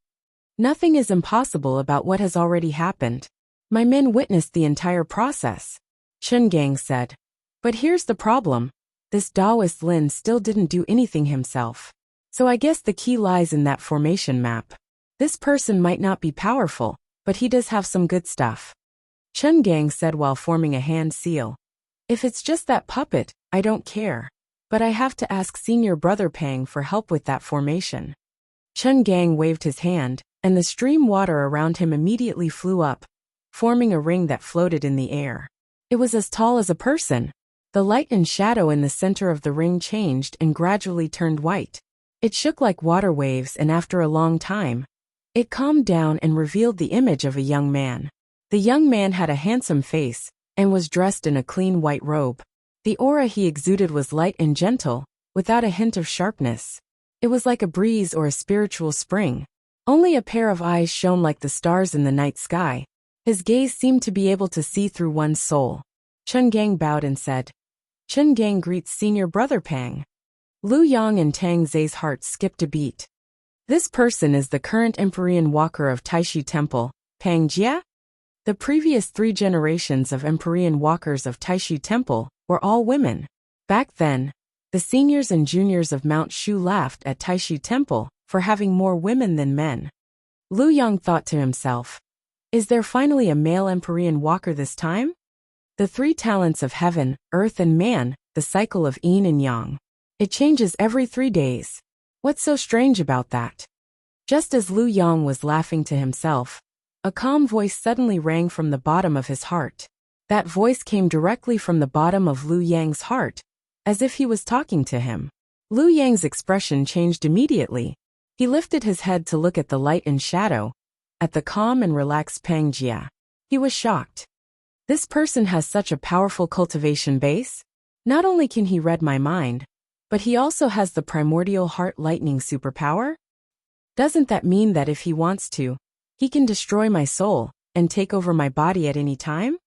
Nothing is impossible about what has already happened. My men witnessed the entire process. Chen Gang said. But here's the problem. This Taoist Lin still didn't do anything himself. So I guess the key lies in that formation map. This person might not be powerful, but he does have some good stuff. Chen Gang said while forming a hand seal. If it's just that puppet, I don't care. But I have to ask Senior Brother Pang for help with that formation. Chen Gang waved his hand, and the stream water around him immediately flew up, forming a ring that floated in the air. It was as tall as a person. The light and shadow in the center of the ring changed and gradually turned white. It shook like water waves, and after a long time, it calmed down and revealed the image of a young man. The young man had a handsome face and was dressed in a clean white robe. The aura he exuded was light and gentle, without a hint of sharpness. It was like a breeze or a spiritual spring. Only a pair of eyes shone like the stars in the night sky. His gaze seemed to be able to see through one's soul. Chen Gang bowed and said, Chen Gang greets Senior Brother Pang. Liu Yang and Tang Zhe's hearts skipped a beat. This person is the current Empyrean Walker of Taishi Temple, Pang Jia? The previous 3 generations of Empyrean Walkers of Taishi Temple were all women. Back then, the seniors and juniors of Mount Shu laughed at Taishi Temple for having more women than men. Liu Yang thought to himself, is there finally a male Empyrean Walker this time? The 3 talents of heaven, earth and man, the cycle of yin and yang. It changes every 3 days. What's so strange about that? Just as Liu Yang was laughing to himself, a calm voice suddenly rang from the bottom of his heart. That voice came directly from the bottom of Liu Yang's heart, as if he was talking to him. Liu Yang's expression changed immediately. He lifted his head to look at the light and shadow, at the calm and relaxed Pang Jia. He was shocked. This person has such a powerful cultivation base. Not only can he read my mind, but he also has the primordial heart lightning superpower? Doesn't that mean that if he wants to, he can destroy my soul and take over my body at any time?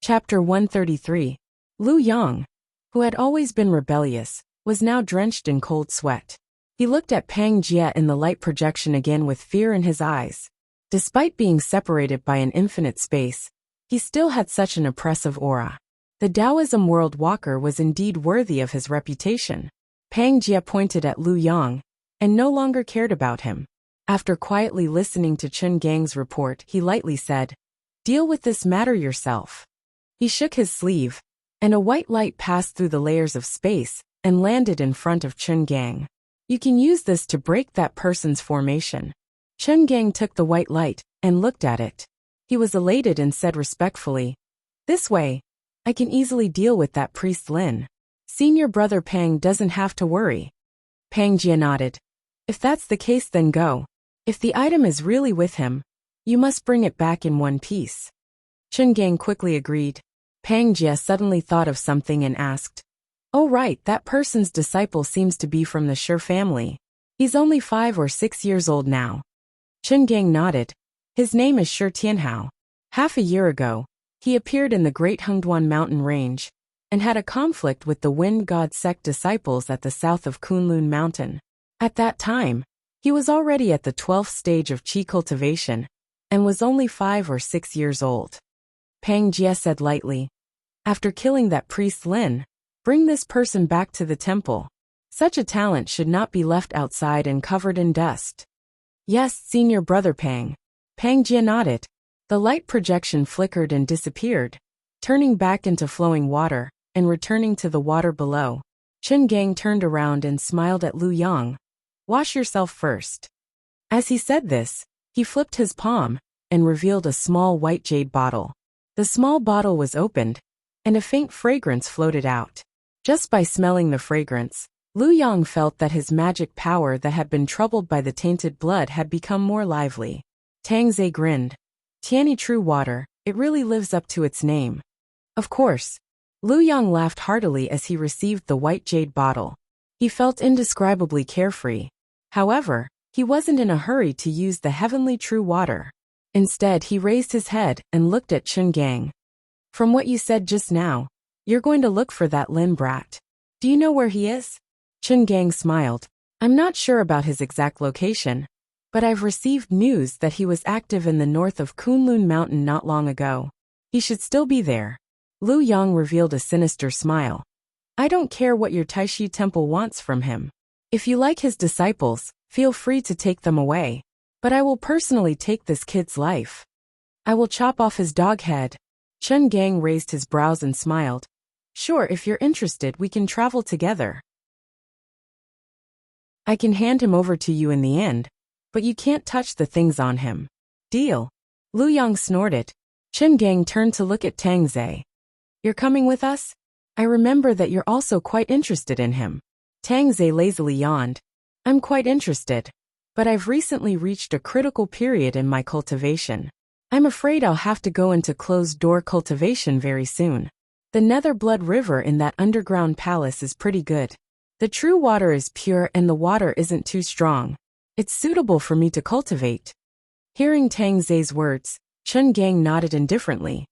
Chapter 133. Liu Yang, who had always been rebellious, was now drenched in cold sweat. He looked at Pang Jia in the light projection again with fear in his eyes. Despite being separated by an infinite space, he still had such an oppressive aura. The Taoism World Walker was indeed worthy of his reputation. Pang Jia pointed at Liu Yang, and no longer cared about him. After quietly listening to Chen Gang's report, he lightly said, "Deal with this matter yourself." He shook his sleeve, and a white light passed through the layers of space and landed in front of Chen Gang. You can use this to break that person's formation. Chen Gang took the white light and looked at it. He was elated and said respectfully, "This way, I can easily deal with that priest Lin. Senior brother Pang doesn't have to worry." Pang Jia nodded. "If that's the case, then go. If the item is really with him, you must bring it back in one piece." Chen Gang quickly agreed. Pang Jia suddenly thought of something and asked, "Oh right, that person's disciple seems to be from the Shi family. He's only 5 or 6 years old now." Chen Gang nodded. "His name is Shi Tianhao. Half a year ago, he appeared in the Great Hengduan mountain range and had a conflict with the Wind God sect disciples at the south of Kunlun Mountain. At that time, he was already at the 12th stage of qi cultivation and was only 5 or 6 years old." Pang Jia said lightly, "After killing that priest Lin, bring this person back to the temple. Such a talent should not be left outside and covered in dust." "Yes, senior brother Pang." Pang Jia nodded. The light projection flickered and disappeared, turning back into flowing water and returning to the water below. Chen Gang turned around and smiled at Lu Yang. "Wash yourself first." As he said this, he flipped his palm and revealed a small white jade bottle. The small bottle was opened, and a faint fragrance floated out. Just by smelling the fragrance, Lu Yang felt that his magic power that had been troubled by the tainted blood had become more lively. Tang Zhe grinned. "Tianyi true water, it really lives up to its name." Of course. Lu Yang laughed heartily as he received the white jade bottle. He felt indescribably carefree. However, he wasn't in a hurry to use the heavenly true water. Instead, he raised his head and looked at Chen Gang. "From what you said just now, you're going to look for that Lin brat. Do you know where he is?" Chen Gang smiled. "I'm not sure about his exact location, but I've received news that he was active in the north of Kunlun Mountain not long ago. He should still be there." Lu Yang revealed a sinister smile. "I don't care what your Taishi temple wants from him. If you like his disciples, feel free to take them away. But I will personally take this kid's life. I will chop off his dog head." Chen Gang raised his brows and smiled. "Sure, if you're interested, we can travel together. I can hand him over to you in the end, but you can't touch the things on him. Deal?" Lu Yang snorted. Chen Gang turned to look at Tang Zhe. "You're coming with us? I remember that you're also quite interested in him." Tang Zhe lazily yawned. "I'm quite interested, but I've recently reached a critical period in my cultivation. I'm afraid I'll have to go into closed-door cultivation very soon. The Nether Blood River in that underground palace is pretty good. The true water is pure and the water isn't too strong. It's suitable for me to cultivate." Hearing Tang Zhe's words, Chen Gang nodded indifferently.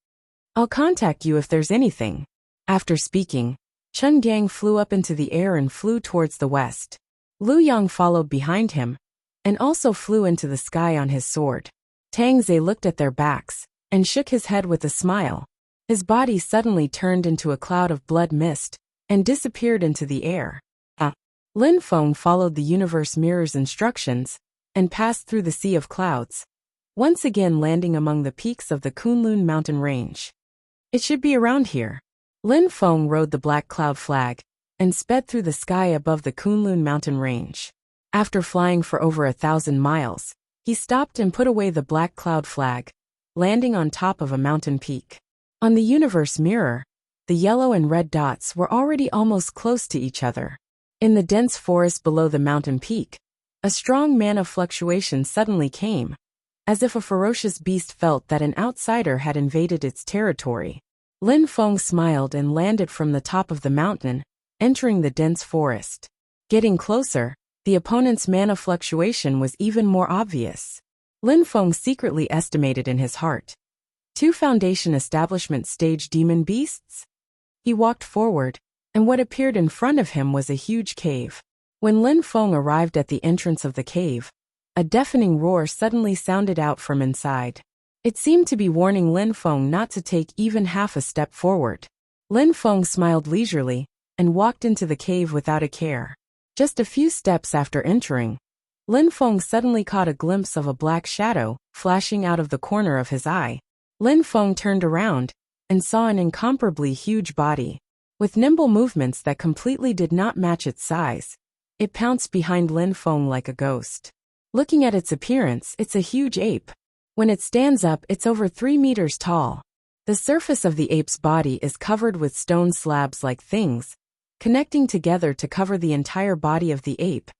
"I'll contact you if there's anything." After speaking, Chen Gang flew up into the air and flew towards the west. Lu Yang followed behind him and also flew into the sky on his sword. Tang Zhe looked at their backs and shook his head with a smile. His body suddenly turned into a cloud of blood mist and disappeared into the air. Lin Feng followed the universe mirror's instructions and passed through the sea of clouds, once again landing among the peaks of the Kunlun mountain range. "It should be around here." Lin Feng rode the black cloud flag and sped through the sky above the Kunlun mountain range. After flying for over 1,000 miles, he stopped and put away the black cloud flag, landing on top of a mountain peak. On the universe mirror, the yellow and red dots were already almost close to each other. In the dense forest below the mountain peak, a strong mana fluctuation suddenly came, as if a ferocious beast felt that an outsider had invaded its territory. Lin Feng smiled and landed from the top of the mountain, entering the dense forest. Getting closer, the opponent's mana fluctuation was even more obvious. Lin Feng secretly estimated in his heart. 2 Foundation establishment stage demon beasts? He walked forward, and what appeared in front of him was a huge cave. When Lin Feng arrived at the entrance of the cave, a deafening roar suddenly sounded out from inside. It seemed to be warning Lin Feng not to take even half a step forward. Lin Feng smiled leisurely and walked into the cave without a care. Just a few steps after entering, Lin Feng suddenly caught a glimpse of a black shadow flashing out of the corner of his eye. Lin Feng turned around and saw an incomparably huge body. With nimble movements that completely did not match its size, it pounced behind Lin Feng like a ghost. Looking at its appearance, it's a huge ape. When it stands up, it's over 3 meters tall. The surface of the ape's body is covered with stone slabs-like things, connecting together to cover the entire body of the ape,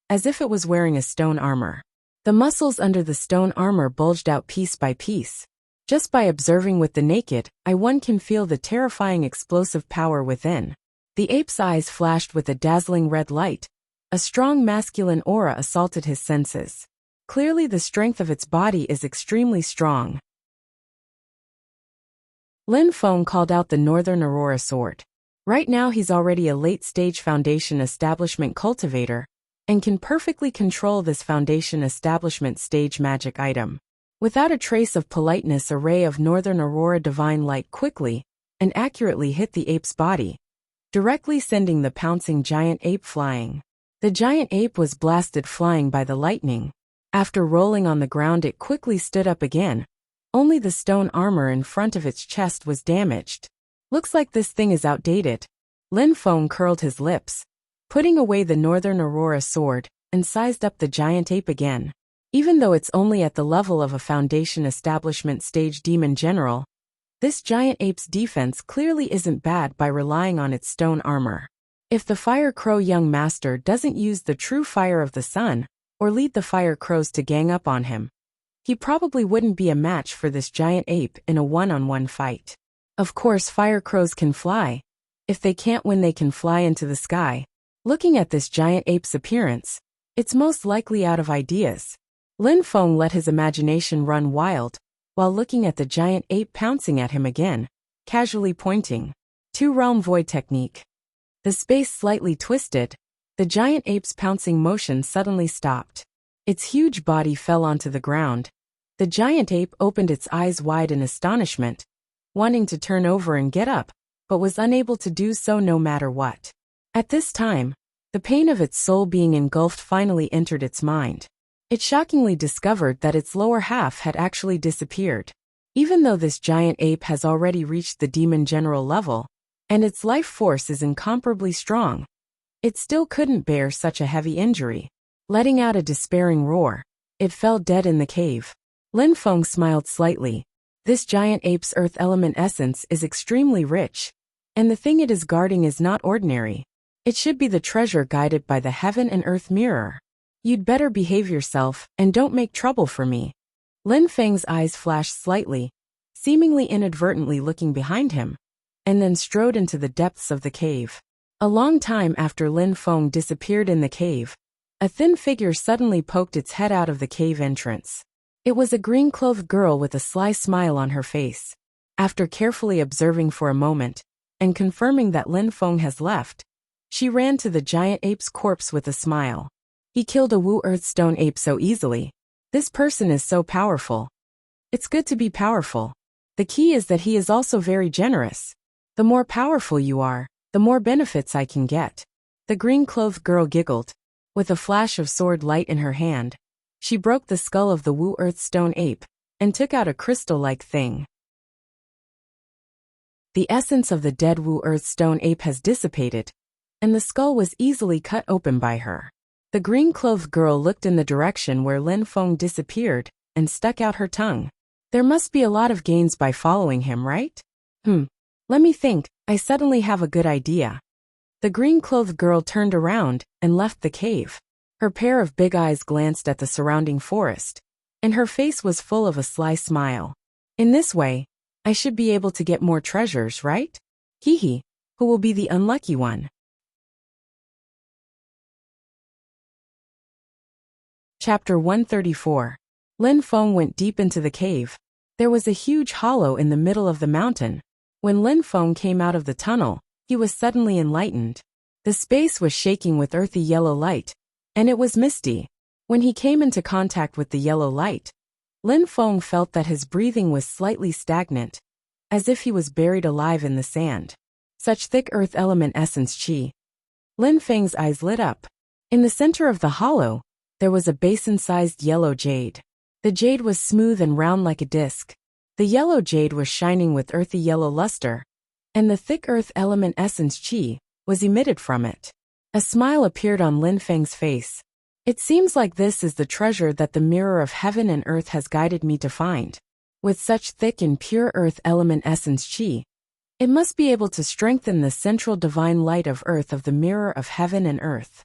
as if it was wearing a stone armor. The muscles under the stone armor bulged out piece by piece. Just by observing with the naked eye, one can feel the terrifying explosive power within. The ape's eyes flashed with a dazzling red light. A strong masculine aura assaulted his senses. Clearly, the strength of its body is extremely strong. Lin Feng called out the Northern Aurora sword. Right now he's already a late-stage Foundation Establishment cultivator, and can perfectly control this Foundation Establishment stage magic item. Without a trace of politeness, a ray of Northern Aurora divine light quickly and accurately hit the ape's body, directly sending the pouncing giant ape flying. The giant ape was blasted flying by the lightning. After rolling on the ground, it quickly stood up again. Only the stone armor in front of its chest was damaged. Looks like this thing is outdated. Lin Feng curled his lips, putting away the Northern Aurora sword, and sized up the giant ape again. Even though it's only at the level of a Foundation Establishment stage demon general, this giant ape's defense clearly isn't bad by relying on its stone armor. If the Fire Crow young master doesn't use the true fire of the sun, or lead the Fire Crows to gang up on him, he probably wouldn't be a match for this giant ape in a one-on-one fight. Of course, Fire Crows can fly. If they can't win, they can fly into the sky. Looking at this giant ape's appearance, it's most likely out of ideas. Lin Feng let his imagination run wild, while looking at the giant ape pouncing at him again, casually pointing. Two-realm void technique. The space slightly twisted. The giant ape's pouncing motion suddenly stopped. Its huge body fell onto the ground. The giant ape opened its eyes wide in astonishment, wanting to turn over and get up, but was unable to do so no matter what. At this time, the pain of its soul being engulfed finally entered its mind. It shockingly discovered that its lower half had actually disappeared. Even though this giant ape has already reached the demon general level, and its life force is incomparably strong, it still couldn't bear such a heavy injury. Letting out a despairing roar, it fell dead in the cave. Lin Feng smiled slightly. This giant ape's earth element essence is extremely rich, and the thing it is guarding is not ordinary. It should be the treasure guided by the heaven and earth mirror. You'd better behave yourself, and don't make trouble for me. Lin Feng's eyes flashed slightly, seemingly inadvertently looking behind him, and then strode into the depths of the cave. A long time after Lin Feng disappeared in the cave, a thin figure suddenly poked its head out of the cave entrance. It was a green-clothed girl with a sly smile on her face. After carefully observing for a moment, and confirming that Lin Feng has left, she ran to the giant ape's corpse with a smile. He killed a Wu Earthstone ape so easily. This person is so powerful. It's good to be powerful. The key is that he is also very generous. The more powerful you are, the more benefits I can get. The green-clothed girl giggled. With a flash of sword light in her hand, she broke the skull of the Wu Earthstone ape, and took out a crystal-like thing. The essence of the dead Wu Earthstone ape has dissipated, and the skull was easily cut open by her. The green-clothed girl looked in the direction where Lin Feng disappeared, and stuck out her tongue. There must be a lot of gains by following him, right? Let me think, I suddenly have a good idea. The green-clothed girl turned around, and left the cave. Her pair of big eyes glanced at the surrounding forest, and her face was full of a sly smile. In this way, I should be able to get more treasures, right? Hee, who will be the unlucky one? Chapter 134. Lin Feng went deep into the cave. There was a huge hollow in the middle of the mountain. When Lin Feng came out of the tunnel, he was suddenly enlightened. The space was shaking with earthy yellow light, and it was misty. When he came into contact with the yellow light, Lin Feng felt that his breathing was slightly stagnant, as if he was buried alive in the sand. Such thick earth element essence chi. Lin Feng's eyes lit up. In the center of the hollow, there was a basin-sized yellow jade. The jade was smooth and round like a disc. The yellow jade was shining with earthy yellow luster, and the thick earth element essence qi was emitted from it. A smile appeared on Lin Feng's face. It seems like this is the treasure that the mirror of heaven and earth has guided me to find. With such thick and pure earth element essence qi, it must be able to strengthen the central divine light of earth of the mirror of heaven and earth.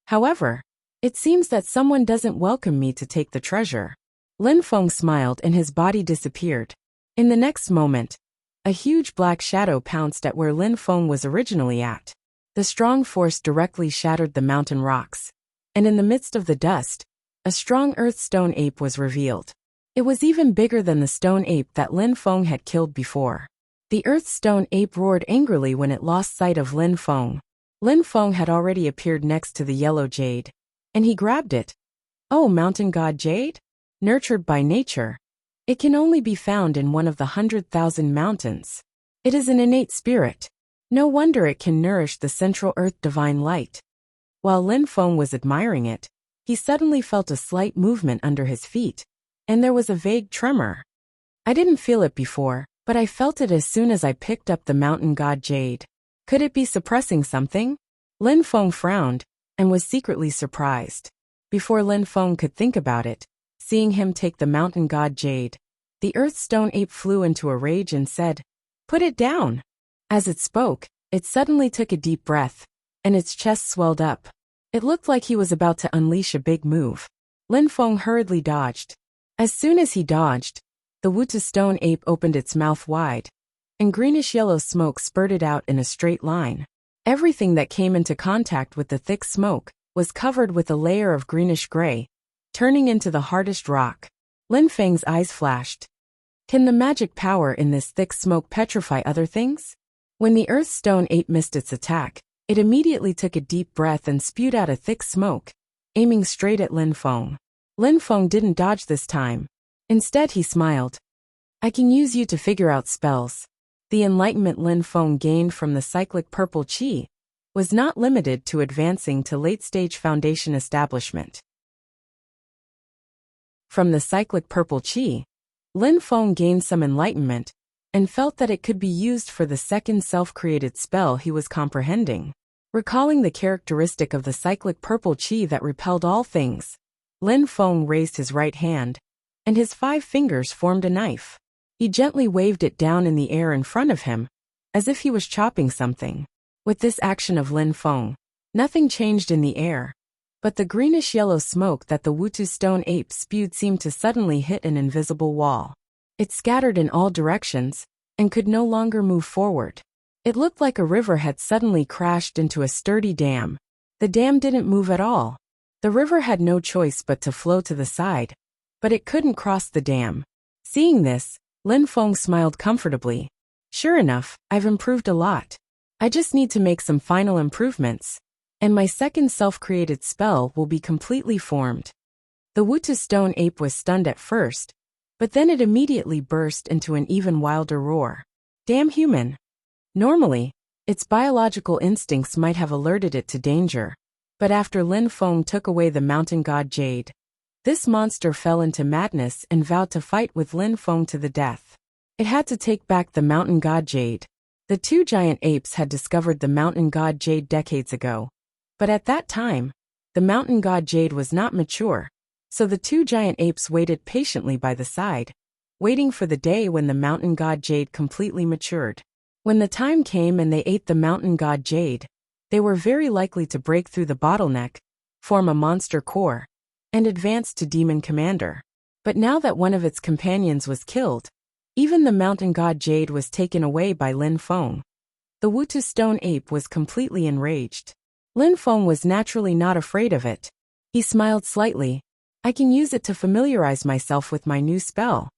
However, it seems that someone doesn't welcome me to take the treasure. Lin Feng smiled and his body disappeared. In the next moment, a huge black shadow pounced at where Lin Feng was originally at. The strong force directly shattered the mountain rocks, and in the midst of the dust, a strong earth stone ape was revealed. It was even bigger than the stone ape that Lin Feng had killed before. The earth stone ape roared angrily when it lost sight of Lin Feng. Lin Feng had already appeared next to the yellow jade, and he grabbed it. Oh, mountain god jade? Nurtured by nature, it can only be found in one of the 100,000 mountains. It is an innate spirit. No wonder it can nourish the central earth divine light. While Lin Feng was admiring it, he suddenly felt a slight movement under his feet, and there was a vague tremor. I didn't feel it before, but I felt it as soon as I picked up the mountain god jade. Could it be suppressing something? Lin Feng frowned, and was secretly surprised. Before Lin Feng could think about it, seeing him take the mountain god jade, the earth stone ape flew into a rage and said, "Put it down." As it spoke, it suddenly took a deep breath, and its chest swelled up. It looked like he was about to unleash a big move. Lin Feng hurriedly dodged. As soon as he dodged, the Wuxia stone ape opened its mouth wide, and greenish-yellow smoke spurted out in a straight line. Everything that came into contact with the thick smoke was covered with a layer of greenish-gray, turning into the hardest rock. Lin Feng's eyes flashed. Can the magic power in this thick smoke petrify other things? When the earth stone ape missed its attack, it immediately took a deep breath and spewed out a thick smoke, aiming straight at Lin Feng. Lin Feng didn't dodge this time. Instead, he smiled. I can use you to figure out spells. The enlightenment Lin Feng gained from the cyclic purple qi was not limited to advancing to late-stage foundation establishment. From the cyclic purple qi, Lin Feng gained some enlightenment and felt that it could be used for the second self-created spell he was comprehending. Recalling the characteristic of the cyclic purple qi that repelled all things, Lin Feng raised his right hand, and his 5 fingers formed a knife. He gently waved it down in the air in front of him, as if he was chopping something. With this action of Lin Feng, nothing changed in the air, but the greenish-yellow smoke that the Wuxia stone ape spewed seemed to suddenly hit an invisible wall. It scattered in all directions, and could no longer move forward. It looked like a river had suddenly crashed into a sturdy dam. The dam didn't move at all. The river had no choice but to flow to the side, but it couldn't cross the dam. Seeing this, Lin Feng smiled comfortably. Sure enough, I've improved a lot. I just need to make some final improvements, and my second self-created spell will be completely formed. The Wuxia stone ape was stunned at first, but then it immediately burst into an even wilder roar. Damn human! Normally, its biological instincts might have alerted it to danger, but after Lin Feng took away the mountain god jade, this monster fell into madness and vowed to fight with Lin Feng to the death. It had to take back the mountain god jade. The 2 giant apes had discovered the mountain god jade decades ago, but at that time, the mountain god jade was not mature, so the 2 giant apes waited patiently by the side, waiting for the day when the mountain god jade completely matured. When the time came and they ate the mountain god jade, they were very likely to break through the bottleneck, form a monster core, and advance to demon commander. But now that one of its companions was killed, even the mountain god jade was taken away by Lin Feng. The Wuxia stone ape was completely enraged. Lin Feng was naturally not afraid of it. He smiled slightly. I can use it to familiarize myself with my new spell.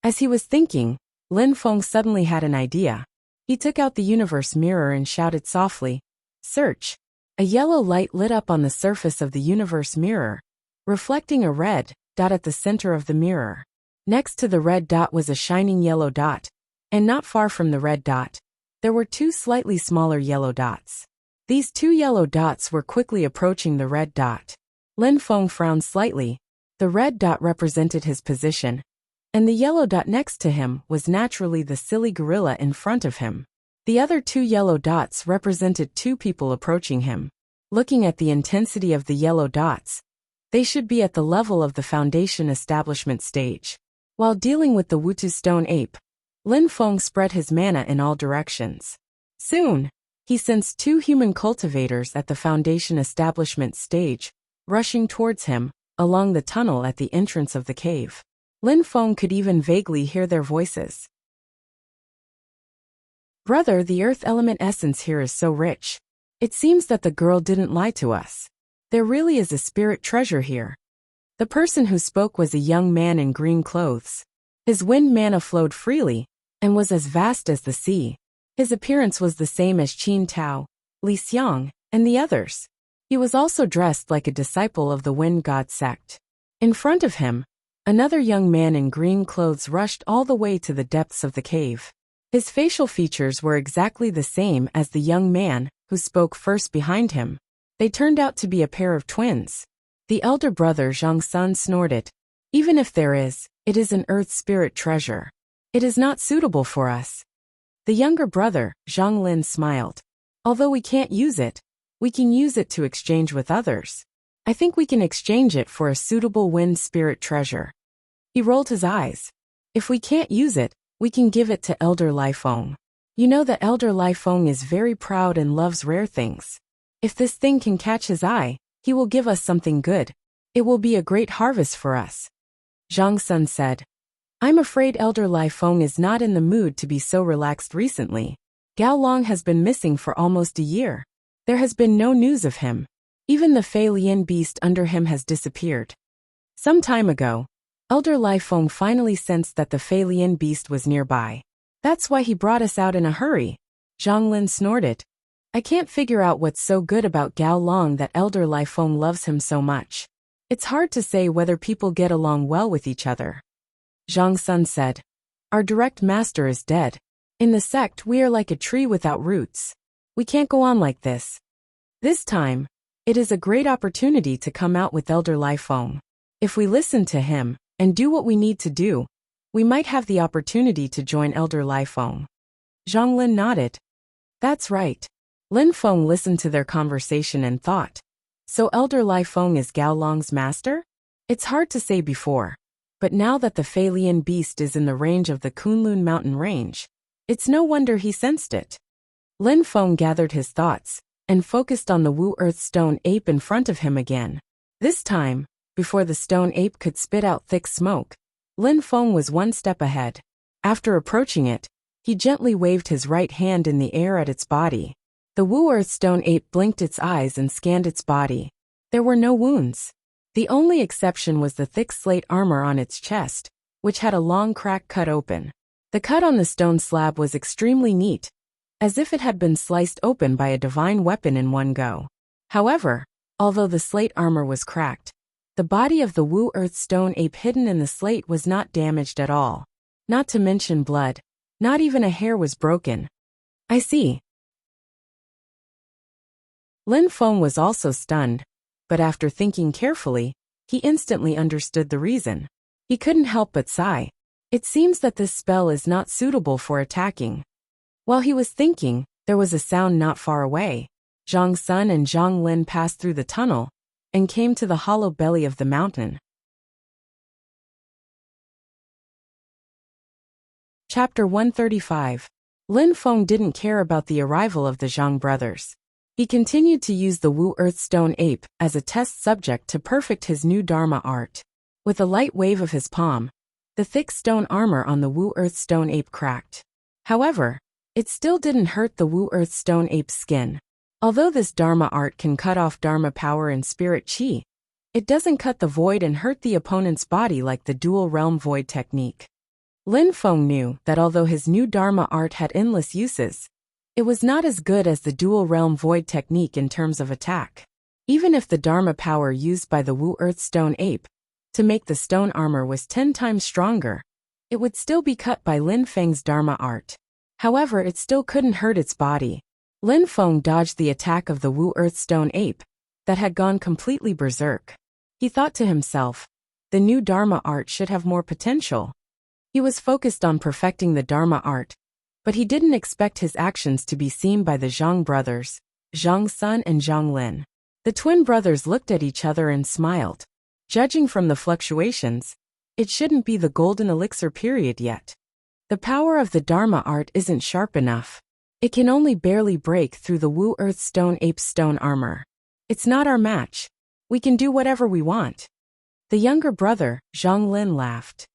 As he was thinking, Lin Feng suddenly had an idea. He took out the universe mirror and shouted softly, "Search." A yellow light lit up on the surface of the universe mirror, reflecting a red dot at the center of the mirror. Next to the red dot was a shining yellow dot, and not far from the red dot, there were 2 slightly smaller yellow dots. These 2 yellow dots were quickly approaching the red dot. Lin Feng frowned slightly. The red dot represented his position, and the yellow dot next to him was naturally the silly gorilla in front of him. The other two yellow dots represented two people approaching him. Looking at the intensity of the yellow dots, they should be at the level of the foundation establishment stage. While dealing with the Wutu stone ape, Lin Feng spread his mana in all directions. Soon, he sensed two human cultivators at the foundation establishment stage, rushing towards him, along the tunnel at the entrance of the cave. Lin Feng could even vaguely hear their voices. "Brother, the earth element essence here is so rich. It seems that the girl didn't lie to us. There really is a spirit treasure here." The person who spoke was a young man in green clothes. His wind mana flowed freely, and was as vast as the sea. His appearance was the same as Qin Tao, Li Xiang, and the others. He was also dressed like a disciple of the wind god sect. In front of him, another young man in green clothes rushed all the way to the depths of the cave. His facial features were exactly the same as the young man who spoke first behind him. They turned out to be a pair of twins. The elder brother Zhang Sun snorted. "Even if there is, it is an earth spirit treasure. It is not suitable for us." The younger brother, Zhang Lin, smiled. "Although we can't use it, we can use it to exchange with others. I think we can exchange it for a suitable wind spirit treasure." He rolled his eyes. "If we can't use it, we can give it to Elder Lai Feng. You know that Elder Lai Feng is very proud and loves rare things. If this thing can catch his eye, he will give us something good. It will be a great harvest for us." Zhang Sun said. "I'm afraid Elder Lai Feng is not in the mood to be so relaxed recently. Gao Long has been missing for almost a year. There has been no news of him. Even the Fei Lian beast under him has disappeared." Some time ago, Elder Lai Feng finally sensed that the Fei Lian beast was nearby. "That's why he brought us out in a hurry." Zhang Lin snorted. "I can't figure out what's so good about Gao Long that Elder Lai Feng loves him so much. It's hard to say whether people get along well with each other." Zhang Sun said. "Our direct master is dead. In the sect we are like a tree without roots. We can't go on like this. This time, it is a great opportunity to come out with Elder Lai Feng. If we listen to him, and do what we need to do, we might have the opportunity to join Elder Lai Feng." Zhang Lin nodded. "That's right." Lin Feng listened to their conversation and thought, "So Elder Lai Feng is Gao Long's master? It's hard to say before, but now that the Fei Lian beast is in the range of the Kunlun mountain range, it's no wonder he sensed it." Lin Feng gathered his thoughts and focused on the Wu Earth stone ape in front of him again. This time, before the stone ape could spit out thick smoke, Lin Feng was one step ahead. After approaching it, he gently waved his right hand in the air at its body. The Wu Earth stone ape blinked its eyes and scanned its body. There were no wounds. The only exception was the thick slate armor on its chest, which had a long crack cut open. The cut on the stone slab was extremely neat, as if it had been sliced open by a divine weapon in one go. However, although the slate armor was cracked, the body of the Wu Earth stone ape hidden in the slate was not damaged at all. Not to mention blood. Not even a hair was broken. "I see." Lin Feng was also stunned, but after thinking carefully, he instantly understood the reason. He couldn't help but sigh. It seems that this spell is not suitable for attacking. While he was thinking, there was a sound not far away. Zhang Sun and Zhang Lin passed through the tunnel and came to the hollow belly of the mountain. Chapter 135. Lin Feng didn't care about the arrival of the Zhang brothers. He continued to use the Wu Earth stone ape as a test subject to perfect his new Dharma art. With a light wave of his palm, the thick stone armor on the Wu Earth stone ape cracked. However, it still didn't hurt the Wu Earth stone ape's skin. Although this Dharma art can cut off Dharma power and spirit chi, it doesn't cut the void and hurt the opponent's body like the dual realm void technique. Lin Feng knew that although his new Dharma art had endless uses, it was not as good as the dual realm void technique in terms of attack. Even if the Dharma power used by the Wu Earth stone ape to make the stone armor was 10 times stronger, it would still be cut by Lin Feng's Dharma art. However, it still couldn't hurt its body. Lin Feng dodged the attack of the Wu Earth stone ape that had gone completely berserk. He thought to himself, the new Dharma art should have more potential. He was focused on perfecting the Dharma art, but he didn't expect his actions to be seen by the Zhang brothers, Zhang Sun and Zhang Lin. The twin brothers looked at each other and smiled. Judging from the fluctuations, it shouldn't be the golden elixir period yet. The power of the Dharma art isn't sharp enough. It can only barely break through the Wu Earth Stone Ape's stone armor. It's not our match. We can do whatever we want. The younger brother, Zhang Lin, laughed.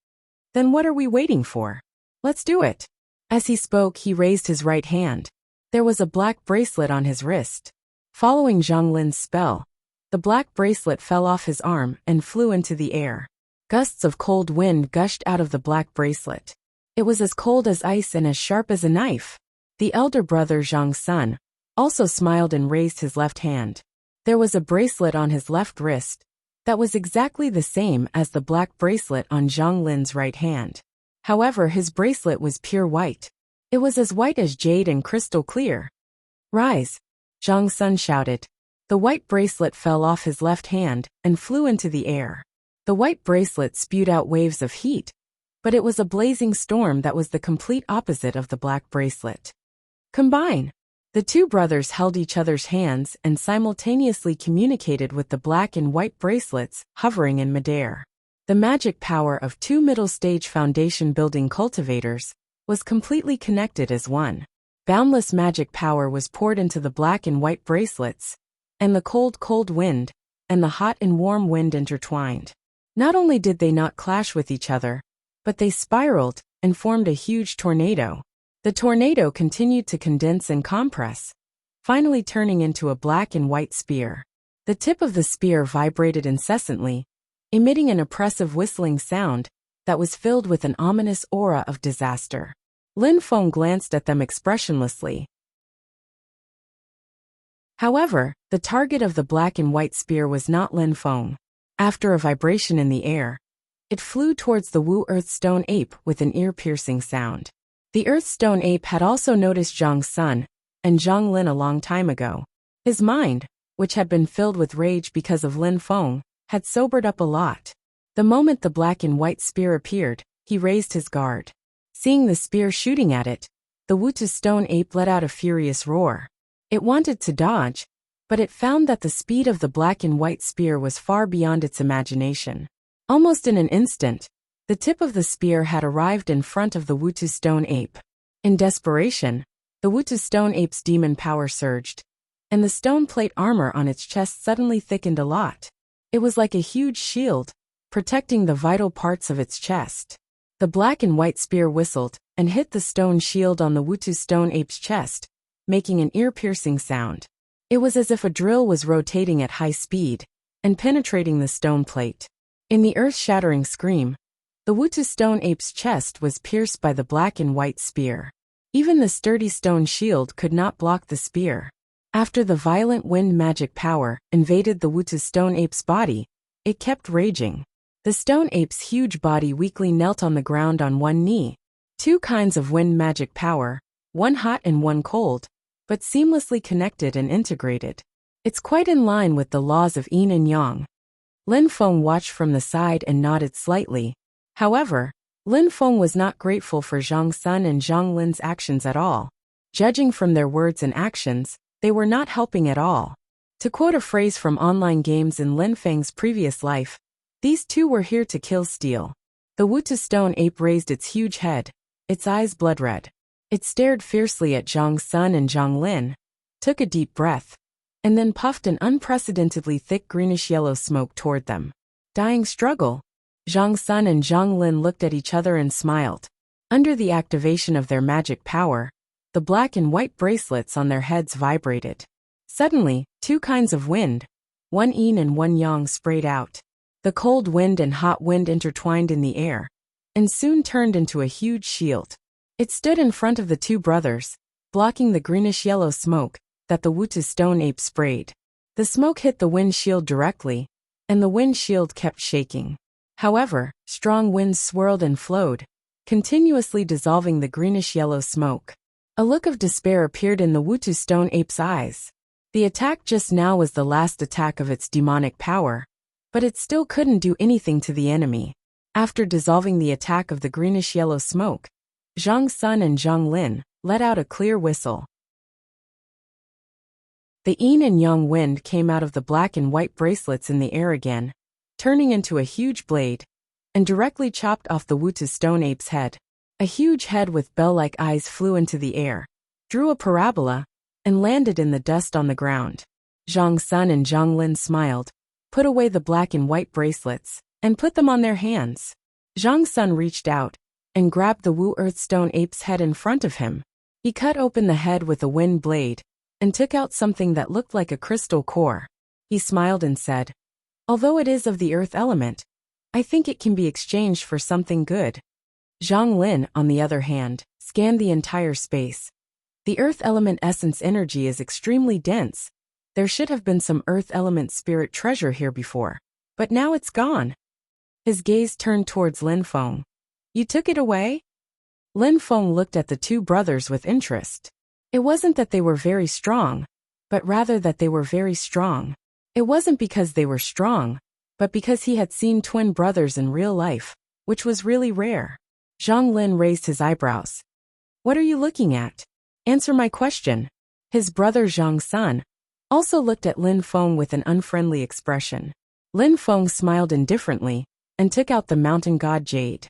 Then what are we waiting for? Let's do it. As he spoke, he raised his right hand. There was a black bracelet on his wrist. Following Zhang Lin's spell, the black bracelet fell off his arm and flew into the air. Gusts of cold wind gushed out of the black bracelet. It was as cold as ice and as sharp as a knife. The elder brother Zhang Sun also smiled and raised his left hand. There was a bracelet on his left wrist that was exactly the same as the black bracelet on Zhang Lin's right hand. However, his bracelet was pure white. It was as white as jade and crystal clear. Rise! Zhang Sun shouted. The white bracelet fell off his left hand and flew into the air. The white bracelet spewed out waves of heat, but it was a blazing storm that was the complete opposite of the black bracelet. Combine! The two brothers held each other's hands and simultaneously communicated with the black and white bracelets hovering in midair. The magic power of two middle-stage foundation-building cultivators was completely connected as one. Boundless magic power was poured into the black and white bracelets, and the cold wind and the hot and warm wind intertwined. Not only did they not clash with each other, but they spiraled and formed a huge tornado. The tornado continued to condense and compress, finally turning into a black and white spear. The tip of the spear vibrated incessantly, emitting an oppressive whistling sound that was filled with an ominous aura of disaster. Lin Feng glanced at them expressionlessly. However, the target of the black and white spear was not Lin Feng. After a vibration in the air, it flew towards the Wu Earth Stone Ape with an ear-piercing sound. The Earth Stone Ape had also noticed Zhang Sun and Zhang Lin a long time ago. His mind, which had been filled with rage because of Lin Feng, had sobered up a lot. The moment the black and white spear appeared, he raised his guard. Seeing the spear shooting at it, the Wutu Stone Ape let out a furious roar. It wanted to dodge, but it found that the speed of the black and white spear was far beyond its imagination. Almost in an instant, the tip of the spear had arrived in front of the Wutu Stone Ape. In desperation, the Wutu Stone Ape's demon power surged, and the stone plate armor on its chest suddenly thickened a lot. It was like a huge shield, protecting the vital parts of its chest. The black and white spear whistled and hit the stone shield on the Wutu Stone Ape's chest, making an ear-piercing sound. It was as if a drill was rotating at high speed and penetrating the stone plate. In the earth-shattering scream, the Wutu Stone Ape's chest was pierced by the black and white spear. Even the sturdy stone shield could not block the spear. After the violent wind magic power invaded the Wutu Stone Ape's body, it kept raging. The stone ape's huge body weakly knelt on the ground on one knee. Two kinds of wind magic power, one hot and one cold, but seamlessly connected and integrated. It's quite in line with the laws of yin and yang. Lin Feng watched from the side and nodded slightly. However, Lin Feng was not grateful for Zhang Sun and Zhang Lin's actions at all. Judging from their words and actions, they were not helping at all. To quote a phrase from online games in Lin Feng's previous life, these two were here to kill steal. The Wutu Stone Ape raised its huge head, its eyes blood red. It stared fiercely at Zhang Sun and Zhang Lin, took a deep breath, and then puffed an unprecedentedly thick greenish-yellow smoke toward them. Dying struggle. Zhang Sun and Zhang Lin looked at each other and smiled. Under the activation of their magic power, the black and white bracelets on their heads vibrated. Suddenly, two kinds of wind, one yin and one yang, sprayed out. The cold wind and hot wind intertwined in the air, and soon turned into a huge shield. It stood in front of the two brothers, blocking the greenish-yellow smoke that the Wutu Stone Ape sprayed. The smoke hit the wind shield directly, and the wind shield kept shaking. However, strong winds swirled and flowed, continuously dissolving the greenish-yellow smoke. A look of despair appeared in the Wutu Stone Ape's eyes. The attack just now was the last attack of its demonic power, but it still couldn't do anything to the enemy. After dissolving the attack of the greenish-yellow smoke, Zhang Sun and Zhang Lin let out a clear whistle. The yin and yang wind came out of the black and white bracelets in the air again, turning into a huge blade, and directly chopped off the Wuxia stone ape's head. A huge head with bell-like eyes flew into the air, drew a parabola, and landed in the dust on the ground. Zhang Sun and Zhang Lin smiled, put away the black and white bracelets, and put them on their hands. Zhang Sun reached out and grabbed the Wu Earthstone ape's head in front of him. He cut open the head with a wind blade and took out something that looked like a crystal core. He smiled and said, "Although it is of the earth element, I think it can be exchanged for something good." Zhang Lin, on the other hand, scanned the entire space. The earth element essence energy is extremely dense. There should have been some earth element spirit treasure here before, but now it's gone. His gaze turned towards Lin Feng. "You took it away?" Lin Feng looked at the two brothers with interest. It wasn't that they were very strong, but rather that they were very strong. It wasn't because they were strong, but because he had seen twin brothers in real life, which was really rare. Zhang Lin raised his eyebrows. "What are you looking at? Answer my question." His brother Zhang Sun also looked at Lin Feng with an unfriendly expression. Lin Feng smiled indifferently and took out the mountain god jade.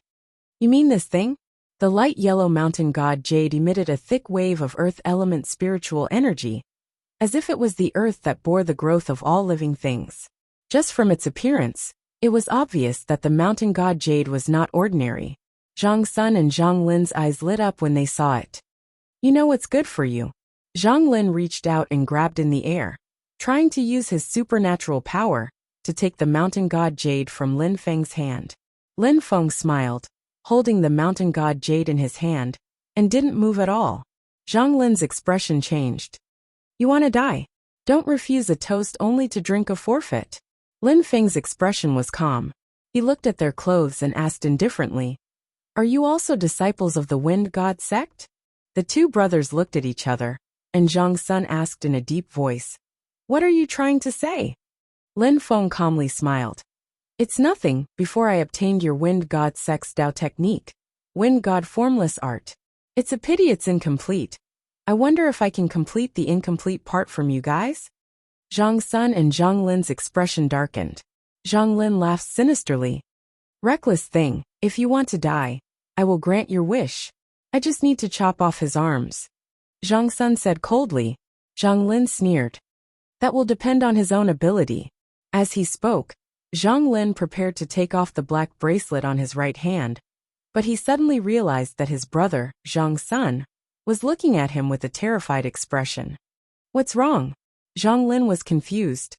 "You mean this thing?" The light yellow mountain god jade emitted a thick wave of earth element spiritual energy, as if it was the earth that bore the growth of all living things. Just from its appearance, it was obvious that the mountain god jade was not ordinary. Zhang Sun and Zhang Lin's eyes lit up when they saw it. "You know what's good for you." Zhang Lin reached out and grabbed in the air, trying to use his supernatural power to take the mountain god jade from Lin Feng's hand. Lin Feng smiled, holding the mountain god jade in his hand, and didn't move at all. Zhang Lin's expression changed. "You want to die? Don't refuse a toast only to drink a forfeit." Lin Feng's expression was calm. He looked at their clothes and asked indifferently, "Are you also disciples of the wind god sect?" The two brothers looked at each other, and Zhang Sun asked in a deep voice, "What are you trying to say?" Lin Feng calmly smiled. "It's nothing. Before I obtained your wind god sect's Dao technique, wind god formless art. It's a pity it's incomplete. I wonder if I can complete the incomplete part from you guys?" Zhang Sun and Zhang Lin's expression darkened. Zhang Lin laughed sinisterly. "Reckless thing, if you want to die, I will grant your wish. I just need to chop off his arms." Zhang Sun said coldly. Zhang Lin sneered. "That will depend on his own ability." As he spoke, Zhang Lin prepared to take off the black bracelet on his right hand, but he suddenly realized that his brother, Zhang Sun, was looking at him with a terrified expression. "What's wrong?" Zhang Lin was confused.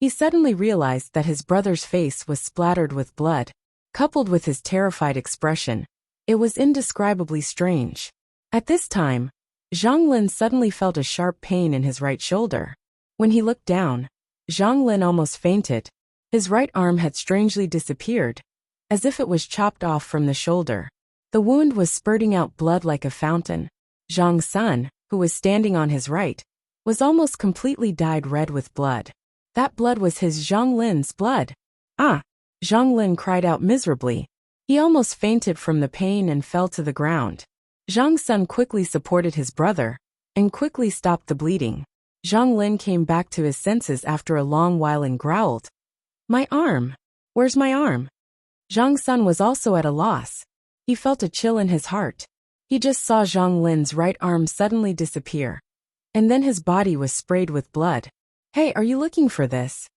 He suddenly realized that his brother's face was splattered with blood, coupled with his terrified expression. It was indescribably strange. At this time, Zhang Lin suddenly felt a sharp pain in his right shoulder. When he looked down, Zhang Lin almost fainted. His right arm had strangely disappeared, as if it was chopped off from the shoulder. The wound was spurting out blood like a fountain. Zhang Sun, who was standing on his right, was almost completely dyed red with blood. That blood was his Zhang Lin's blood. "Ah!" Zhang Lin cried out miserably. He almost fainted from the pain and fell to the ground. Zhang Sun quickly supported his brother and quickly stopped the bleeding. Zhang Lin came back to his senses after a long while and growled, "My arm! Where's my arm?" Zhang Sun was also at a loss. He felt a chill in his heart. He just saw Zhang Lin's right arm suddenly disappear, and then his body was sprayed with blood. "Hey, are you looking for this?"